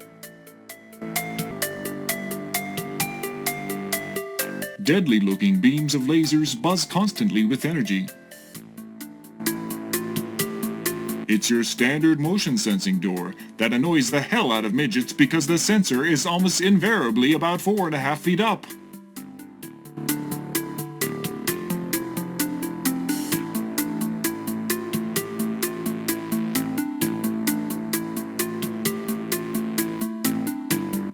Deadly-looking beams of lasers buzz constantly with energy. It's your standard motion sensing door that annoys the hell out of midgets because the sensor is almost invariably about 4.5 feet up.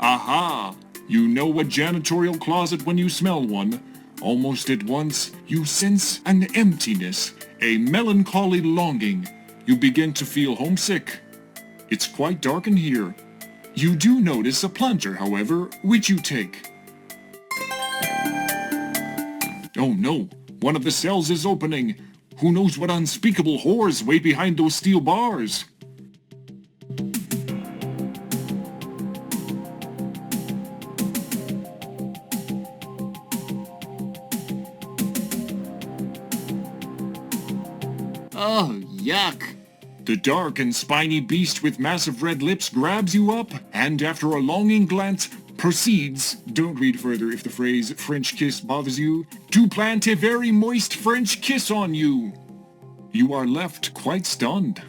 Aha! You know a janitorial closet when you smell one. Almost at once, you sense an emptiness, a melancholy longing. You begin to feel homesick. It's quite dark in here. You do notice a plunger, however, which you take. Oh no, one of the cells is opening. Who knows what unspeakable horrors wait behind those steel bars? Oh, yuck. The dark and spiny beast with massive red lips grabs you up, and after a longing glance, proceeds, don't read further if the phrase French kiss bothers you, to plant a very moist French kiss on you. You are left quite stunned.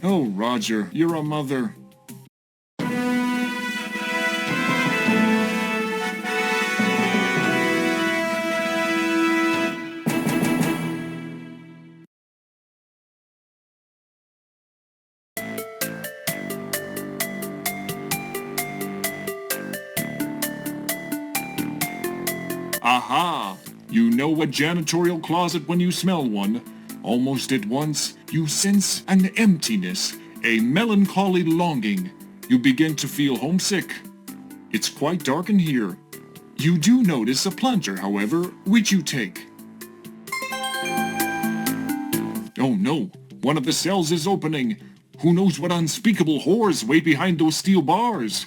Oh, Roger, you're a mother. Aha! You know a janitorial closet when you smell one. Almost at once, you sense an emptiness, a melancholy longing. You begin to feel homesick. It's quite dark in here. You do notice a plunger, however, which you take. Oh no, one of the cells is opening. Who knows what unspeakable horrors wait behind those steel bars?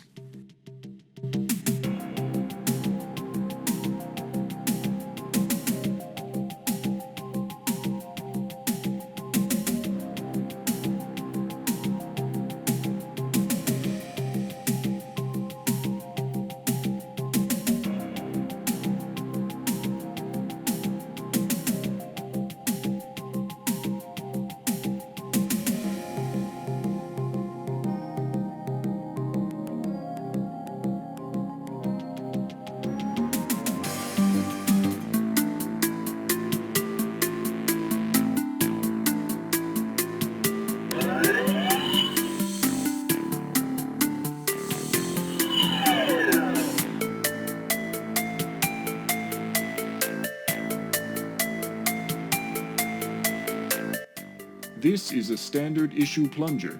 This is a standard issue plunger.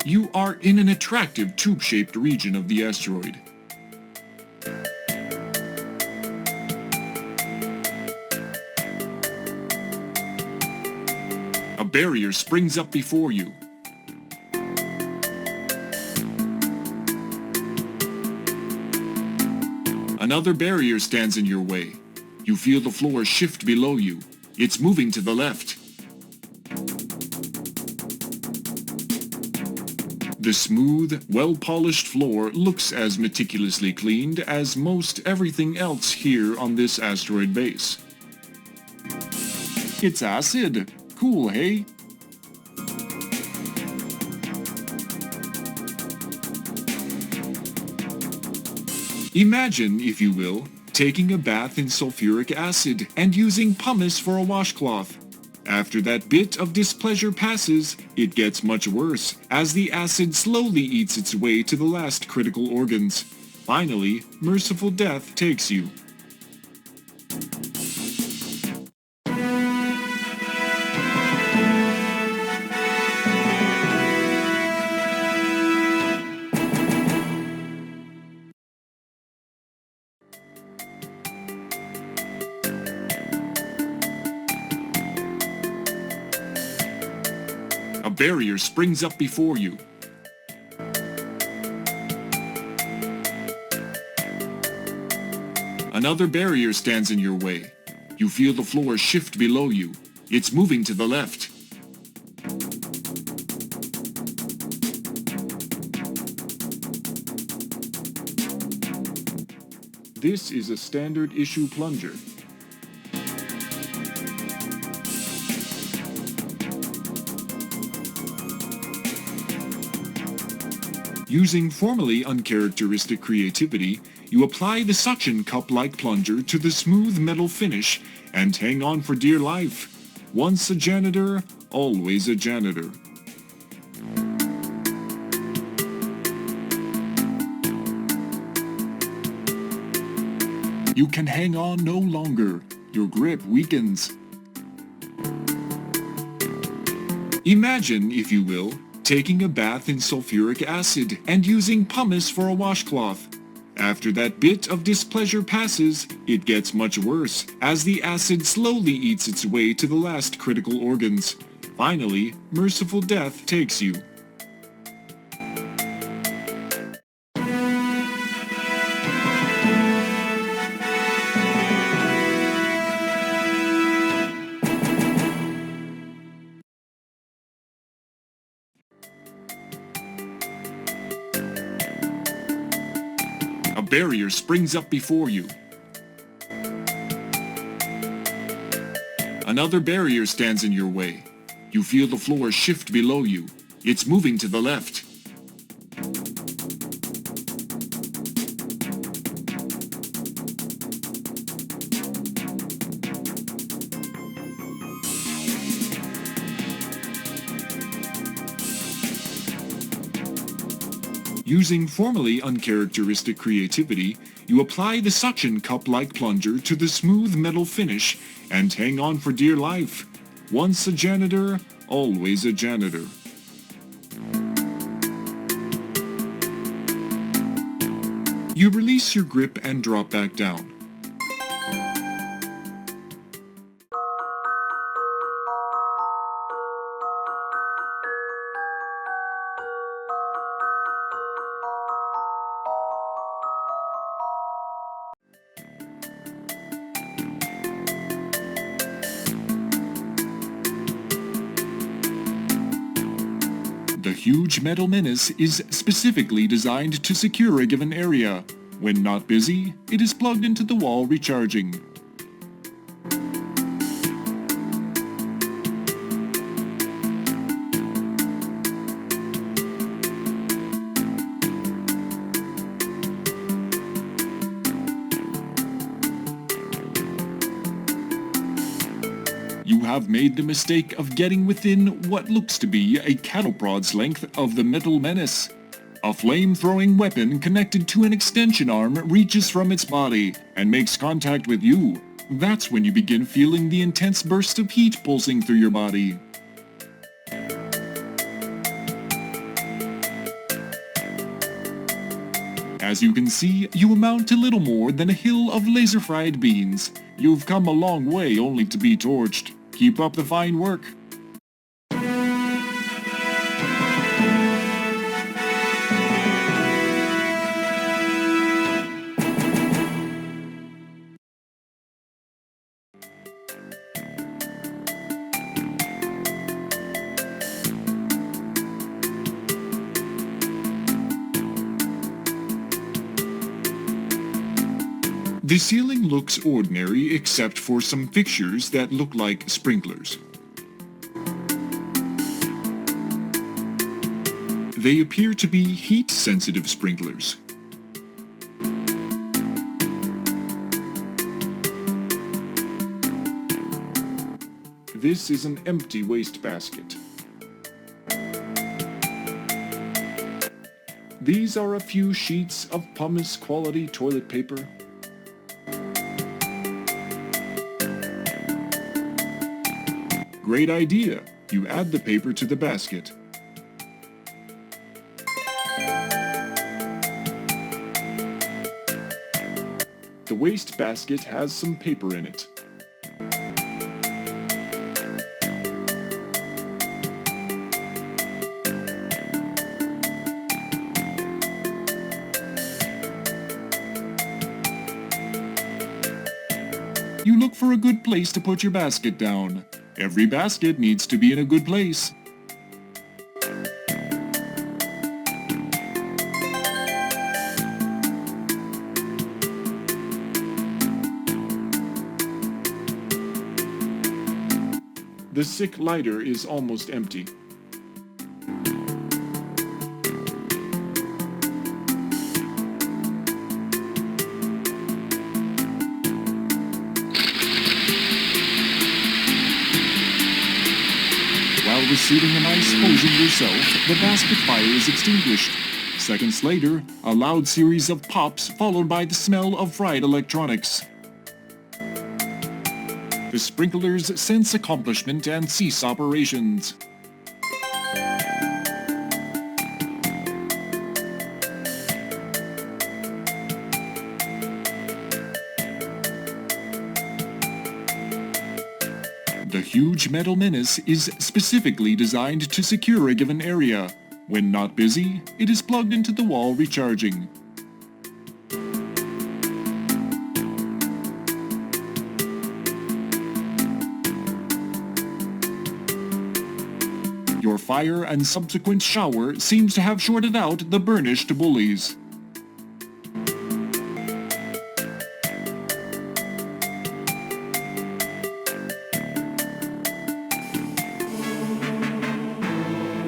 You are in an attractive tube-shaped region of the asteroid. A barrier springs up before you. Another barrier stands in your way. You feel the floor shift below you. It's moving to the left. The smooth, well-polished floor looks as meticulously cleaned as most everything else here on this asteroid base. It's acid. Cool, hey? Imagine, if you will, taking a bath in sulfuric acid and using pumice for a washcloth. After that bit of displeasure passes, it gets much worse, as the acid slowly eats its way to the last critical organs. Finally, merciful death takes you. A barrier springs up before you. Another barrier stands in your way. You feel the floor shift below you. It's moving to the left. This is a standard issue plunger. Using formally uncharacteristic creativity, you apply the suction cup-like plunger to the smooth metal finish and hang on for dear life. Once a janitor, always a janitor. You can hang on no longer. Your grip weakens. Imagine, if you will, taking a bath in sulfuric acid and using pumice for a washcloth. After that bit of displeasure passes, it gets much worse, as the acid slowly eats its way to the last critical organs. Finally, merciful death takes you. A barrier springs up before you. Another barrier stands in your way. You feel the floor shift below you. It's moving to the left. Using formerly uncharacteristic creativity, you apply the suction cup-like plunger to the smooth metal finish and hang on for dear life. Once a janitor, always a janitor. You release your grip and drop back down. The huge metal menace is specifically designed to secure a given area. When not busy, it is plugged into the wall recharging. You have made the mistake of getting within what looks to be a cattle prod's length of the metal menace. A flame-throwing weapon connected to an extension arm reaches from its body and makes contact with you. That's when you begin feeling the intense burst of heat pulsing through your body. As you can see, you amount to little more than a hill of laser-fried beans. You've come a long way only to be torched. Keep up the fine work. The ceiling looks ordinary except for some fixtures that look like sprinklers. They appear to be heat-sensitive sprinklers. This is an empty wastebasket. These are a few sheets of pumice-quality toilet paper. Great idea! You add the paper to the basket. The waste basket has some paper in it. You look for a good place to put your basket down. Every basket needs to be in a good place. The sick lighter is almost empty. While receiving a nice posing yourself, the basket fire is extinguished. Seconds later, a loud series of pops followed by the smell of fried electronics. The sprinklers sense accomplishment and cease operations. The huge metal menace is specifically designed to secure a given area. When not busy, it is plugged into the wall recharging. Your fire and subsequent shower seems to have shorted out the burnished bullies.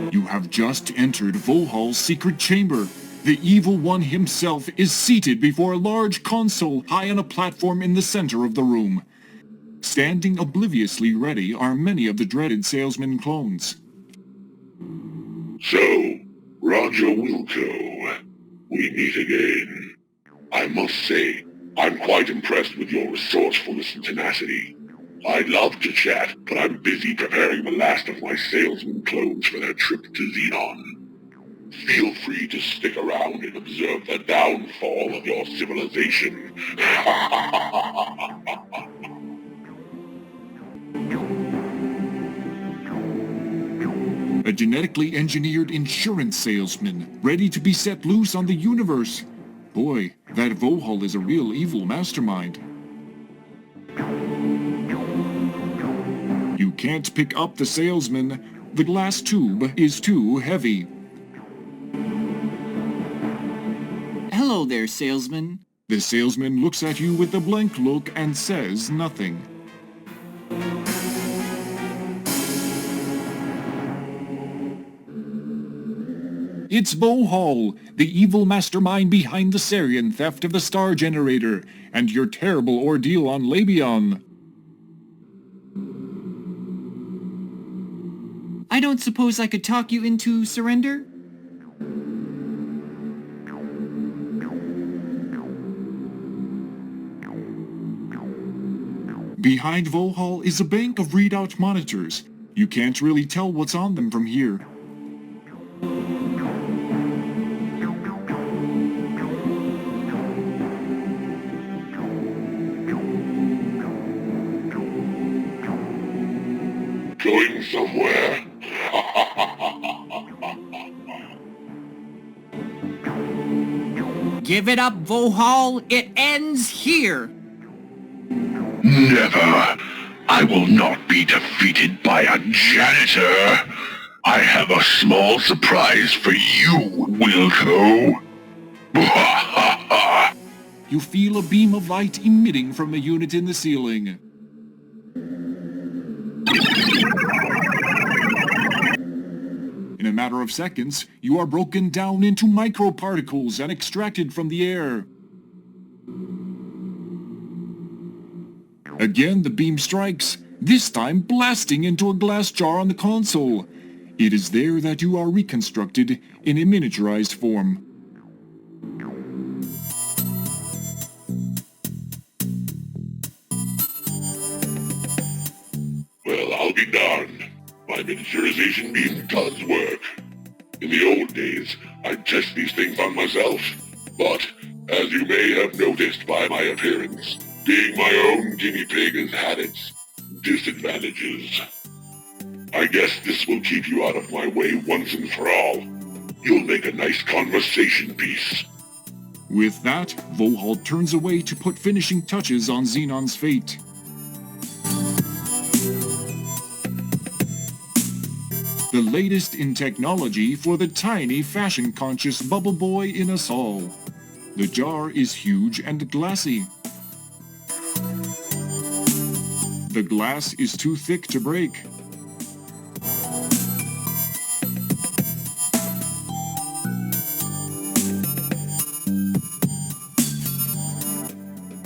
You have just entered Vohaul's secret chamber. The evil one himself is seated before a large console high on a platform in the center of the room. Standing obliviously ready are many of the dreaded salesman clones. So, Roger Wilco, we meet again. I must say, I'm quite impressed with your resourcefulness and tenacity. I'd love to chat, but I'm busy preparing the last of my salesman clones for their trip to Xenon. Feel free to stick around and observe the downfall of your civilization. A genetically engineered insurance salesman, ready to be set loose on the universe. Boy, that Vohaul is a real evil mastermind. You can't pick up the salesman. The glass tube is too heavy. Hello there, salesman. The salesman looks at you with a blank look and says nothing. It's Vohaul, the evil mastermind behind the Sarien theft of the star generator, and your terrible ordeal on Labion. I don't suppose I could talk you into surrender? Behind Vohaul is a bank of readout monitors. You can't really tell what's on them from here. Going somewhere? Give it up, Vohaul. It ends here. Never. I will not be defeated by a janitor. I have a small surprise for you, Wilco. You feel a beam of light emitting from a unit in the ceiling. In a matter of seconds, you are broken down into microparticles and extracted from the air. Again the beam strikes, this time blasting into a glass jar on the console. It is there that you are reconstructed in a miniaturized form. Well, I'll be darned. My miniaturization beam does work. In the old days, I'd test these things on myself, but, as you may have noticed by my appearance, being my own guinea pig has had its disadvantages. I guess this will keep you out of my way once and for all. You'll make a nice conversation piece. With that, Vohaul turns away to put finishing touches on Xenon's fate. The latest in technology for the tiny, fashion-conscious bubble boy in us all. The jar is huge and glassy. The glass is too thick to break.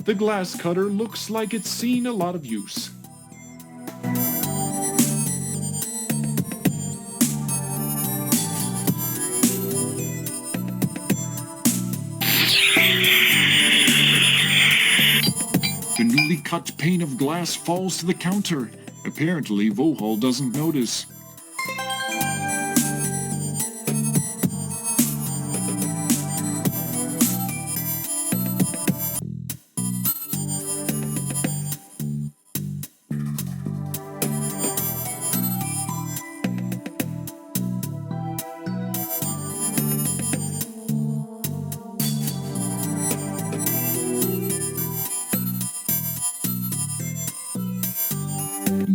The glass cutter looks like it's seen a lot of use. The newly cut pane of glass falls to the counter. Apparently, Vohaul doesn't notice.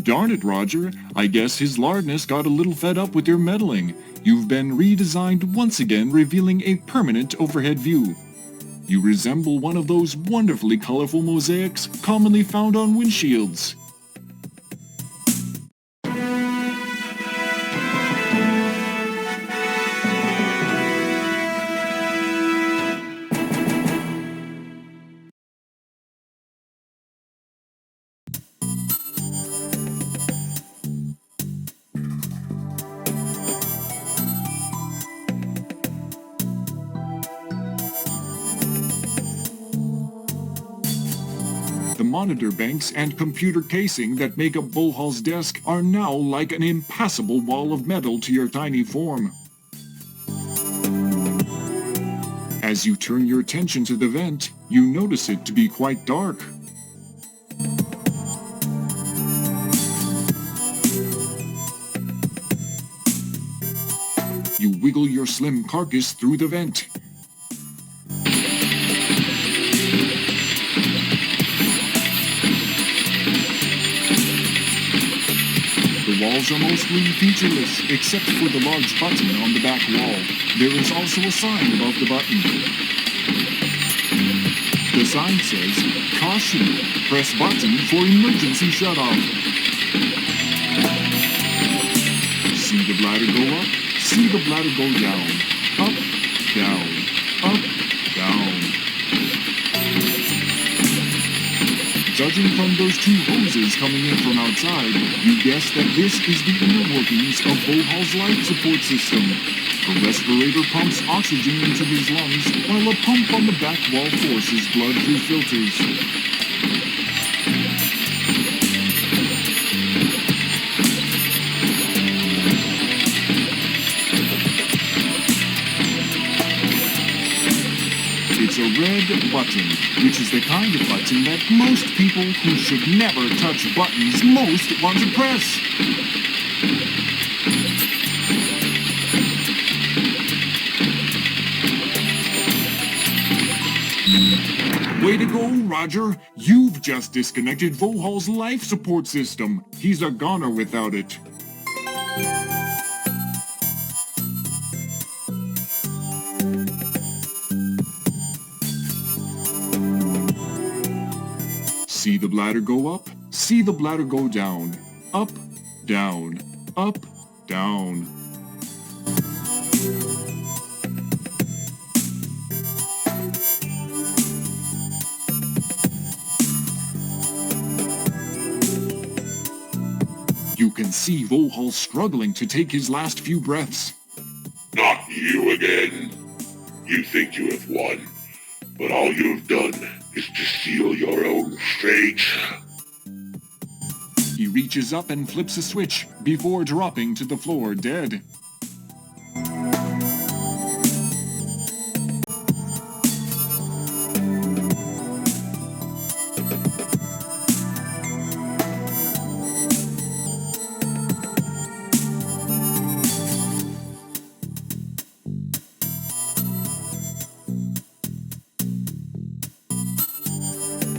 Darn it, Roger. I guess his lardness got a little fed up with your meddling. You've been redesigned once again, revealing a permanent overhead view. You resemble one of those wonderfully colorful mosaics commonly found on windshields. The monitor banks and computer casing that make up Vohaul's desk are now like an impassable wall of metal to your tiny form. As you turn your attention to the vent, you notice it to be quite dark. You wiggle your slim carcass through the vent. The walls are mostly featureless, except for the large button on the back wall. There is also a sign above the button. The sign says, "Caution, press button for emergency shutoff." See the bladder go up, see the bladder go down. Up, down, up, down. Judging from those two hoses coming in from outside, you guess that this is the inner workings of Vohaul's life support system. A respirator pumps oxygen into his lungs, while a pump on the back wall forces blood through filters. It's a red button, which is the kind of button that most people who should never touch buttons most want to press. Way to go, Roger! You've just disconnected Vohaul's life support system. He's a goner without it. See the bladder go up, see the bladder go down. Up, down, up, down. You can see Vohaul struggling to take his last few breaths. Not you again. You think you have won, but all you've done is to seal your own fate. He reaches up and flips a switch before dropping to the floor dead.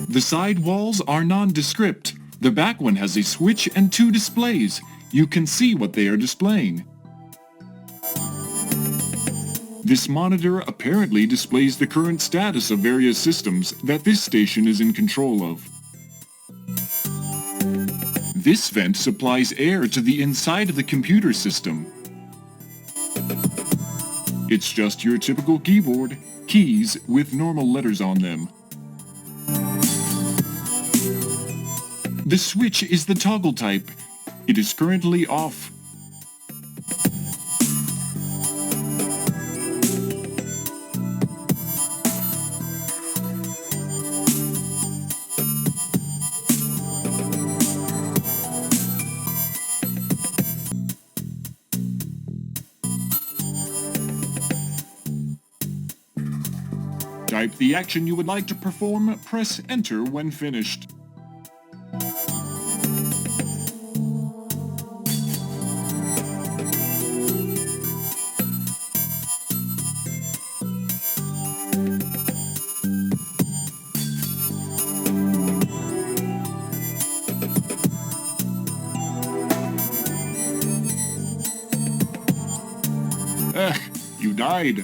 The side walls are nondescript. The back one has a switch and two displays. You can see what they are displaying. This monitor apparently displays the current status of various systems that this station is in control of. This vent supplies air to the inside of the computer system. It's just your typical keyboard, keys with normal letters on them. The switch is the toggle type. It is currently off. Type the action you would like to perform, press enter when finished. ride.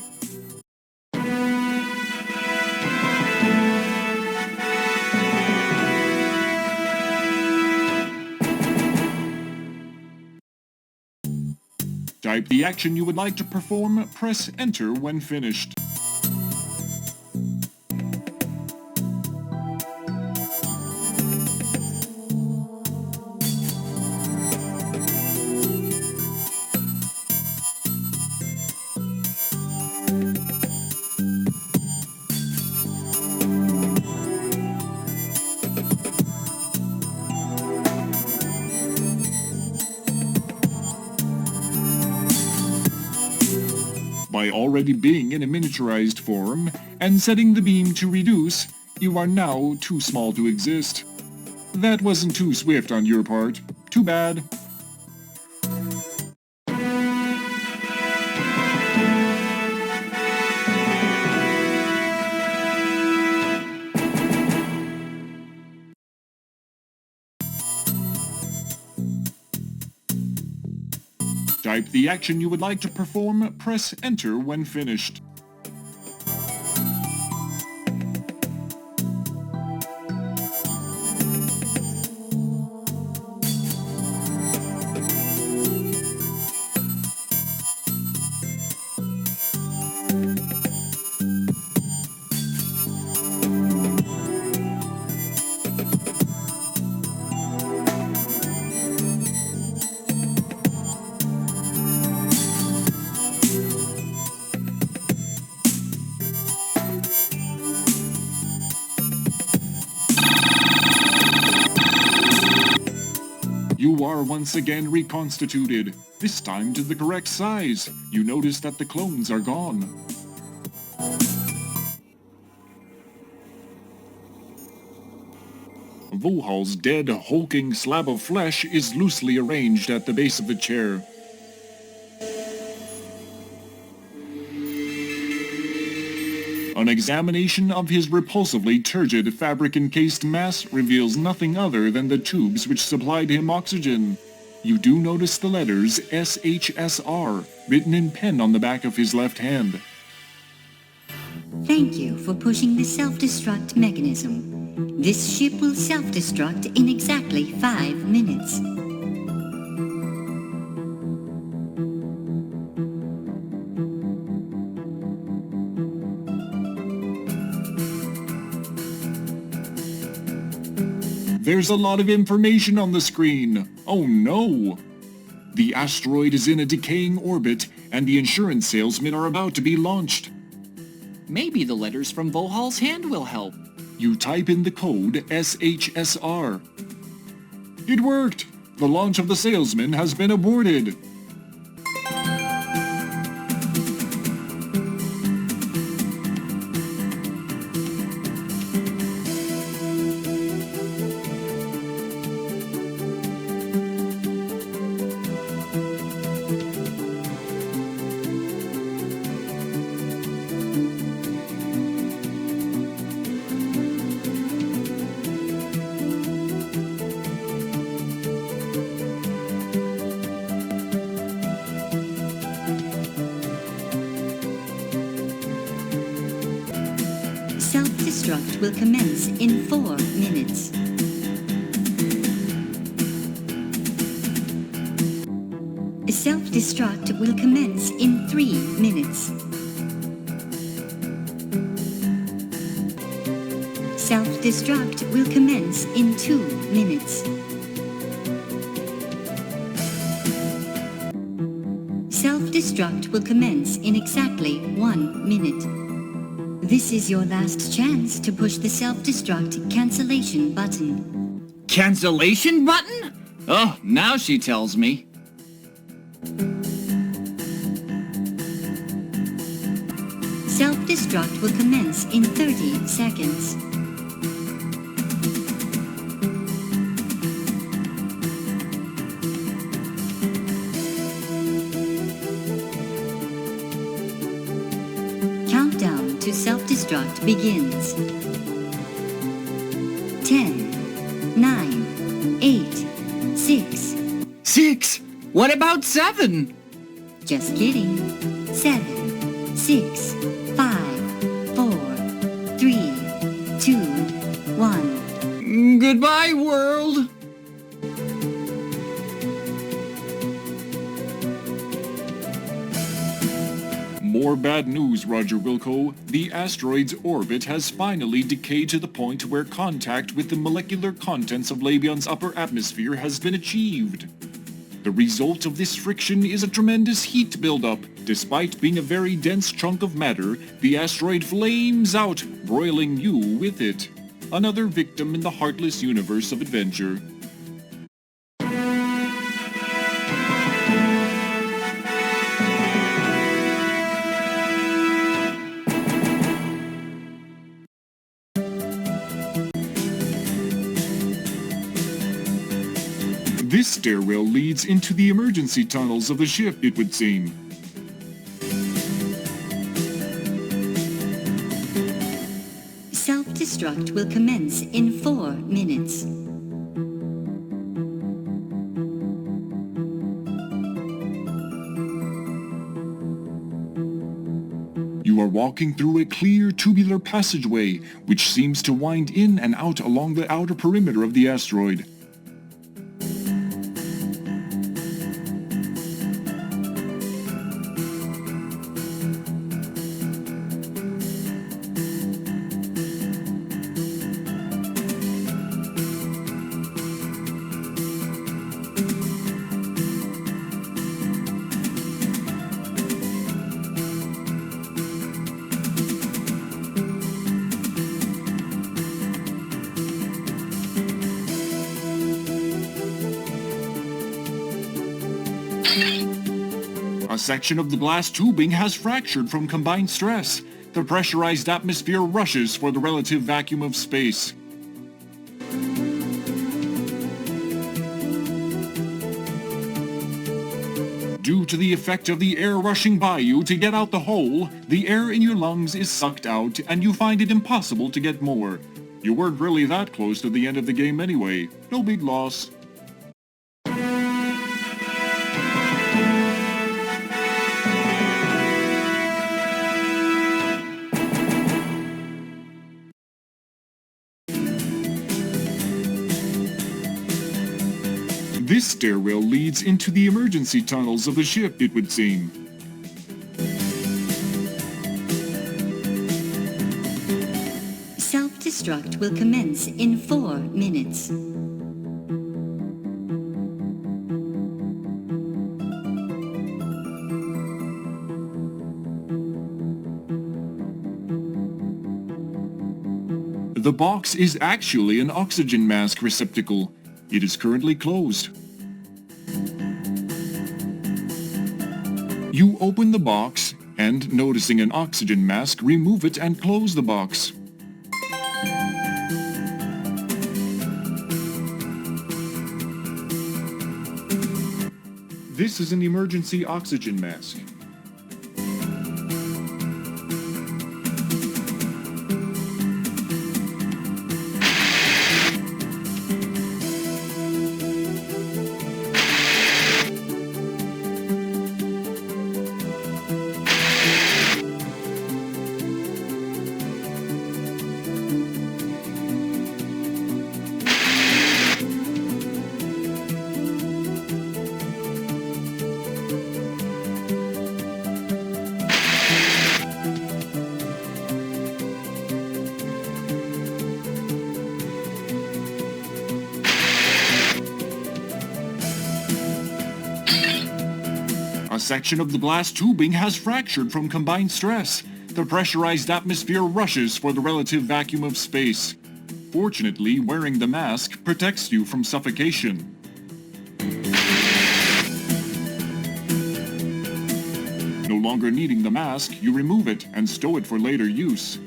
Type the action you would like to perform, press enter when finished. By already being in a miniaturized form and setting the beam to reduce, you are now too small to exist. That wasn't too swift on your part. Too bad. Type the action you would like to perform, press enter when finished. You are once again reconstituted, this time to the correct size. You notice that the clones are gone. Vohaul's dead, hulking slab of flesh is loosely arranged at the base of the chair. An examination of his repulsively turgid fabric-encased mass reveals nothing other than the tubes which supplied him oxygen. You do notice the letters SHSR written in pen on the back of his left hand. Thank you for pushing the self-destruct mechanism. This ship will self-destruct in exactly 5 minutes. There's a lot of information on the screen. Oh no! The asteroid is in a decaying orbit, and the insurance salesmen are about to be launched. Maybe the letters from Vohaul's hand will help. You type in the code SHSR. It worked! The launch of the salesman has been aborted. Self-destruct will commence in 4 minutes. Self-destruct will commence in 3 minutes. Self-destruct will commence in 2 minutes. Self-destruct will commence in exactly 1 minute. This is your last chance to push the self-destruct cancellation button. Cancellation button? Oh, now she tells me. Self-destruct will commence in 30 seconds. Countdown to self-destruct begins. 10, 9, 8, 6. 6? What about 7? Just kidding. 7, 6, 5, 4, 3, 2, 1. Goodbye, world! More bad news, Roger Wilco. The asteroid's orbit has finally decayed to the point where contact with the molecular contents of Labion's upper atmosphere has been achieved. The result of this friction is a tremendous heat buildup. Despite being a very dense chunk of matter, the asteroid flames out, broiling you with it. Another victim in the heartless universe of adventure. This stairwell leads into the emergency tunnels of the ship, it would seem. Self-destruct will commence in 4 minutes. You are walking through a clear tubular passageway, which seems to wind in and out along the outer perimeter of the asteroid. A section of the glass tubing has fractured from combined stress. The pressurized atmosphere rushes for the relative vacuum of space. Due to the effect of the air rushing by you to get out the hole, the air in your lungs is sucked out and you find it impossible to get more. You weren't really that close to the end of the game anyway. No big loss. This stairwell leads into the emergency tunnels of the ship, it would seem. Self-destruct will commence in 4 minutes. The box is actually an oxygen mask receptacle. It is currently closed. You open the box, and noticing an oxygen mask, remove it and close the box. This is an emergency oxygen mask. A section of the glass tubing has fractured from combined stress. The pressurized atmosphere rushes for the relative vacuum of space. Fortunately, wearing the mask protects you from suffocation. No longer needing the mask, you remove it and stow it for later use.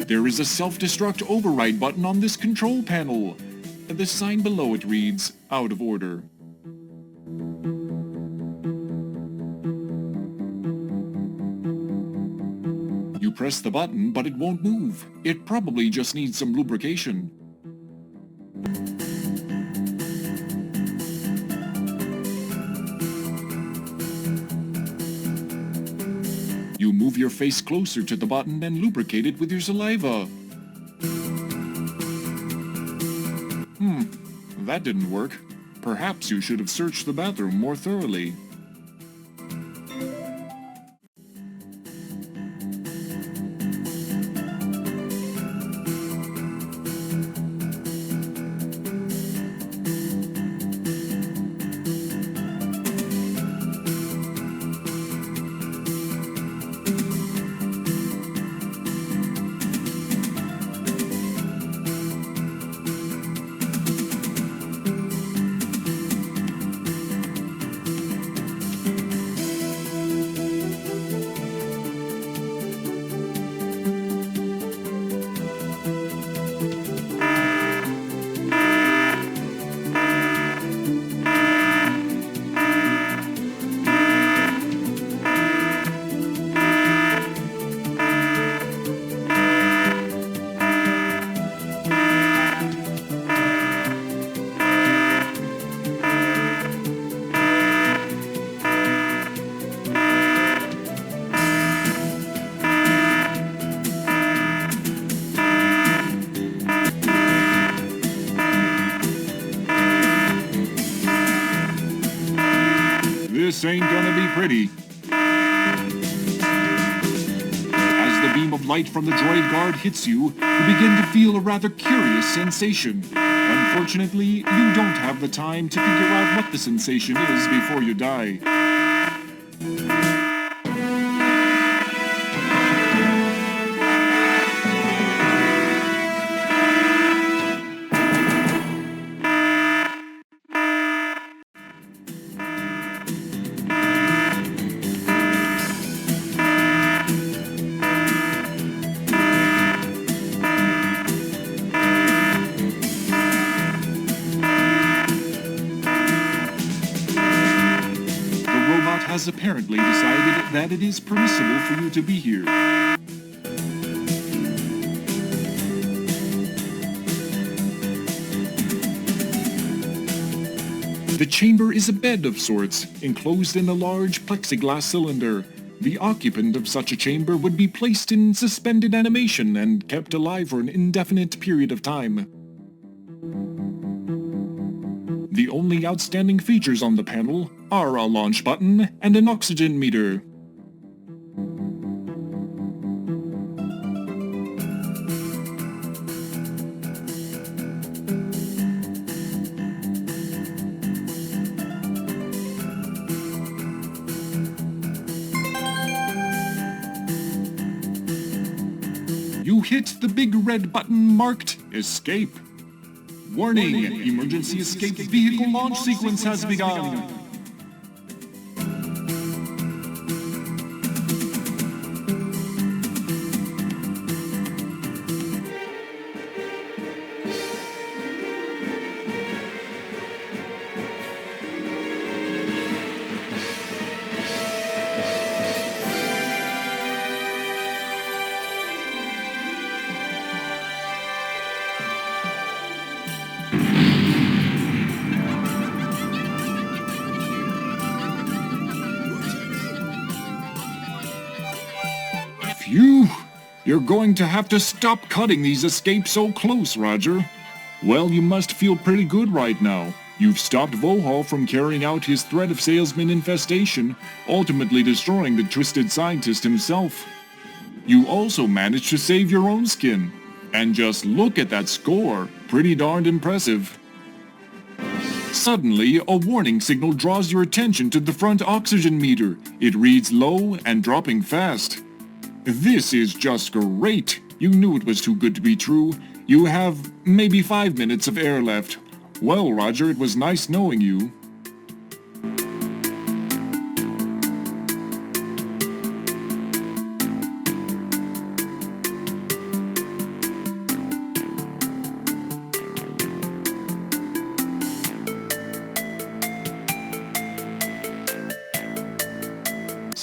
There is a self-destruct override button on this control panel. The sign below it reads, out of order. press the button, but it won't move. It probably just needs some lubrication. You move your face closer to the button and lubricate it with your saliva. That didn't work. Perhaps you should have searched the bathroom more thoroughly. This ain't gonna be pretty. As the beam of light from the droid guard hits you, you begin to feel a rather curious sensation. Unfortunately, you don't have the time to figure out what the sensation is before you die. Has apparently decided that it is permissible for you to be here. The chamber is a bed of sorts, enclosed in a large plexiglass cylinder. The occupant of such a chamber would be placed in suspended animation and kept alive for an indefinite period of time. The only outstanding features on the panel are a launch button and an oxygen meter. You hit the big red button marked Escape. Warning! Emergency escape vehicle launch sequence has begun! Phew! You're going to have to stop cutting these escapes so close, Roger. Well, you must feel pretty good right now. You've stopped Vohaul from carrying out his threat of salesman infestation, ultimately destroying the twisted scientist himself. You also managed to save your own skin. And just look at that score. Pretty darned impressive. Suddenly, a warning signal draws your attention to the front oxygen meter. It reads low and dropping fast. This is just great. You knew it was too good to be true. You have maybe 5 minutes of air left. Well, Roger, it was nice knowing you.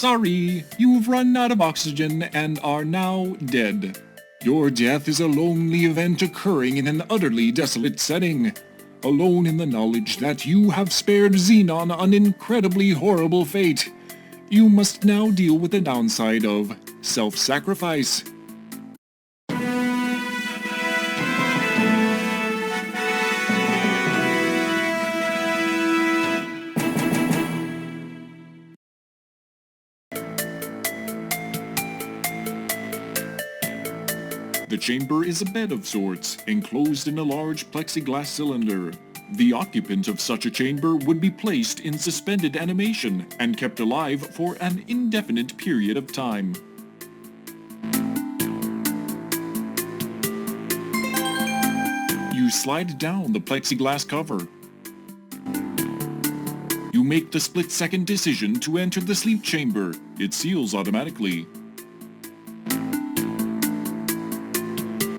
Sorry, you've run out of oxygen and are now dead. Your death is a lonely event occurring in an utterly desolate setting, alone in the knowledge that you have spared Xenon an incredibly horrible fate. You must now deal with the downside of self-sacrifice. The chamber is a bed of sorts, enclosed in a large plexiglass cylinder. The occupant of such a chamber would be placed in suspended animation and kept alive for an indefinite period of time. You slide down the plexiglass cover. You make the split-second decision to enter the sleep chamber. It seals automatically.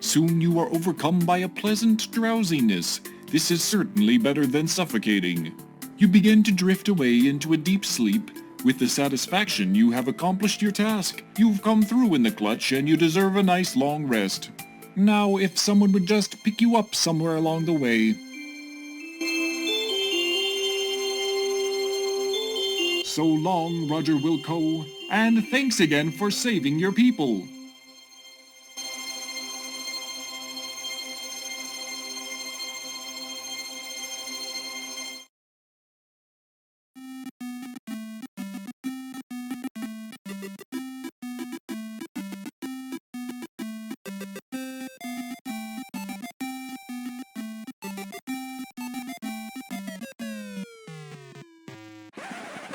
Soon you are overcome by a pleasant drowsiness. This is certainly better than suffocating. You begin to drift away into a deep sleep with the satisfaction you have accomplished your task. You've come through in the clutch and you deserve a nice long rest. Now, if someone would just pick you up somewhere along the way. So long, Roger Wilco, and thanks again for saving your people.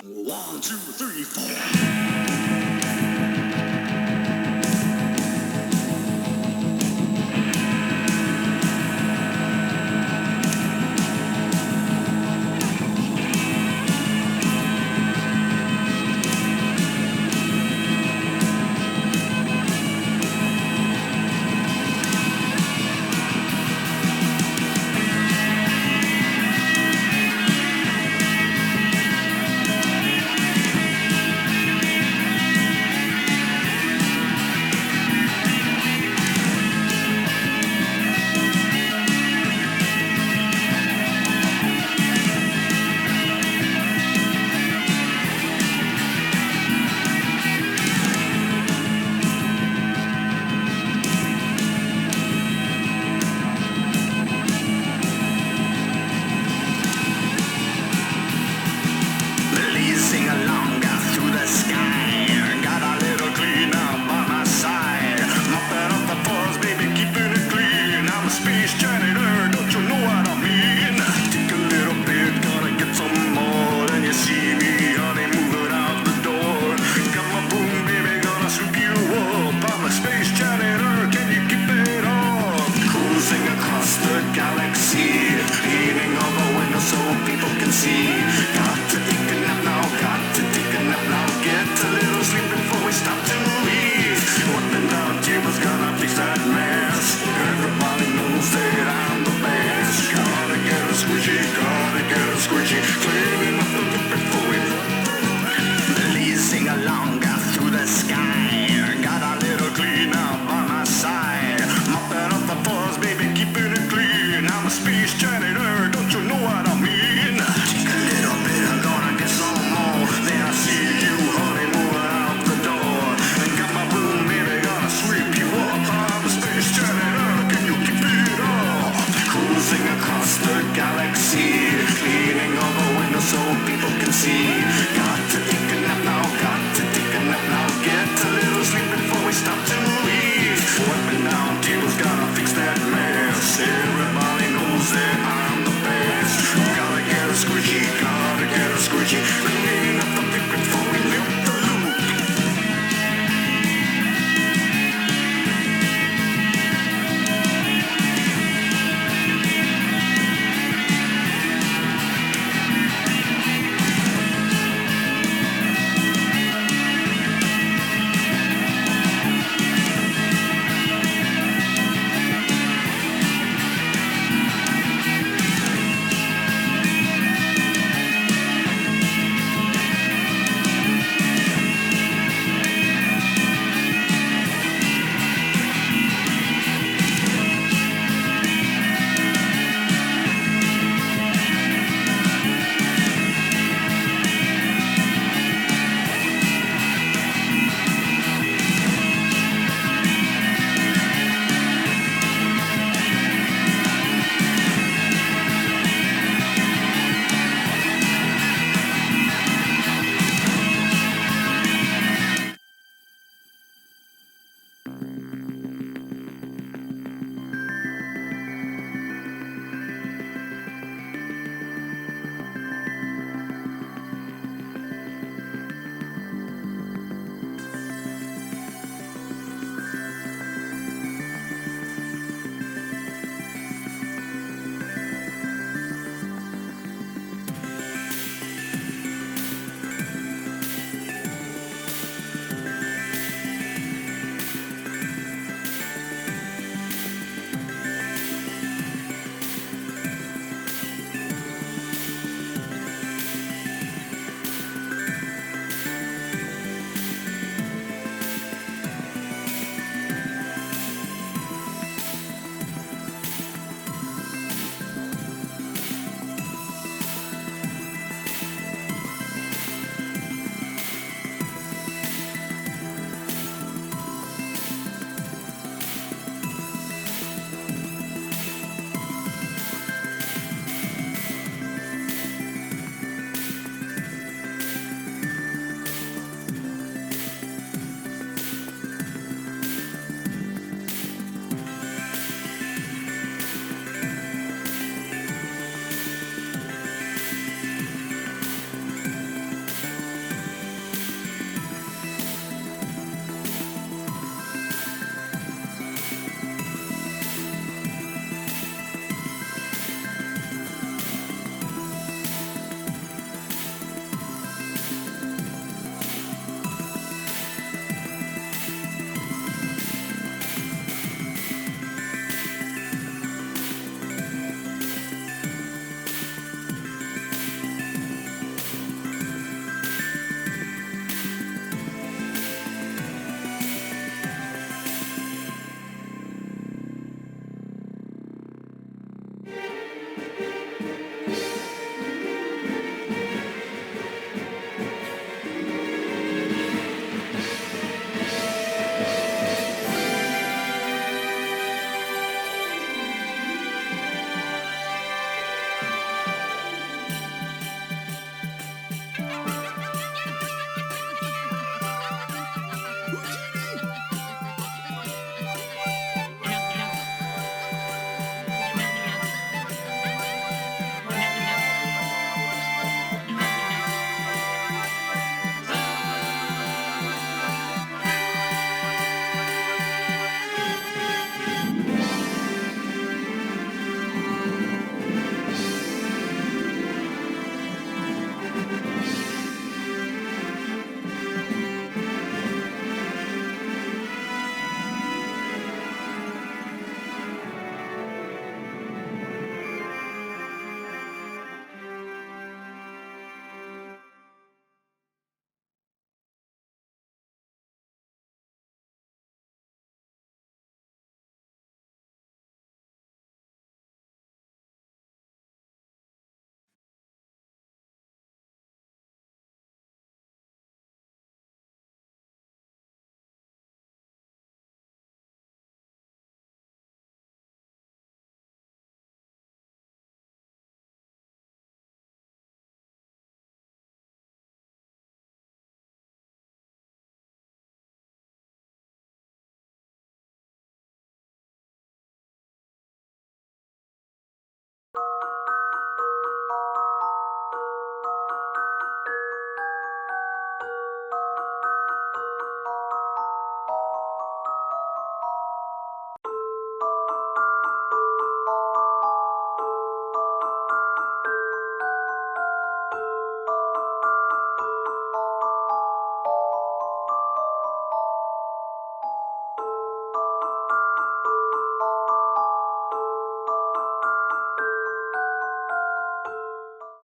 One, two, three, four.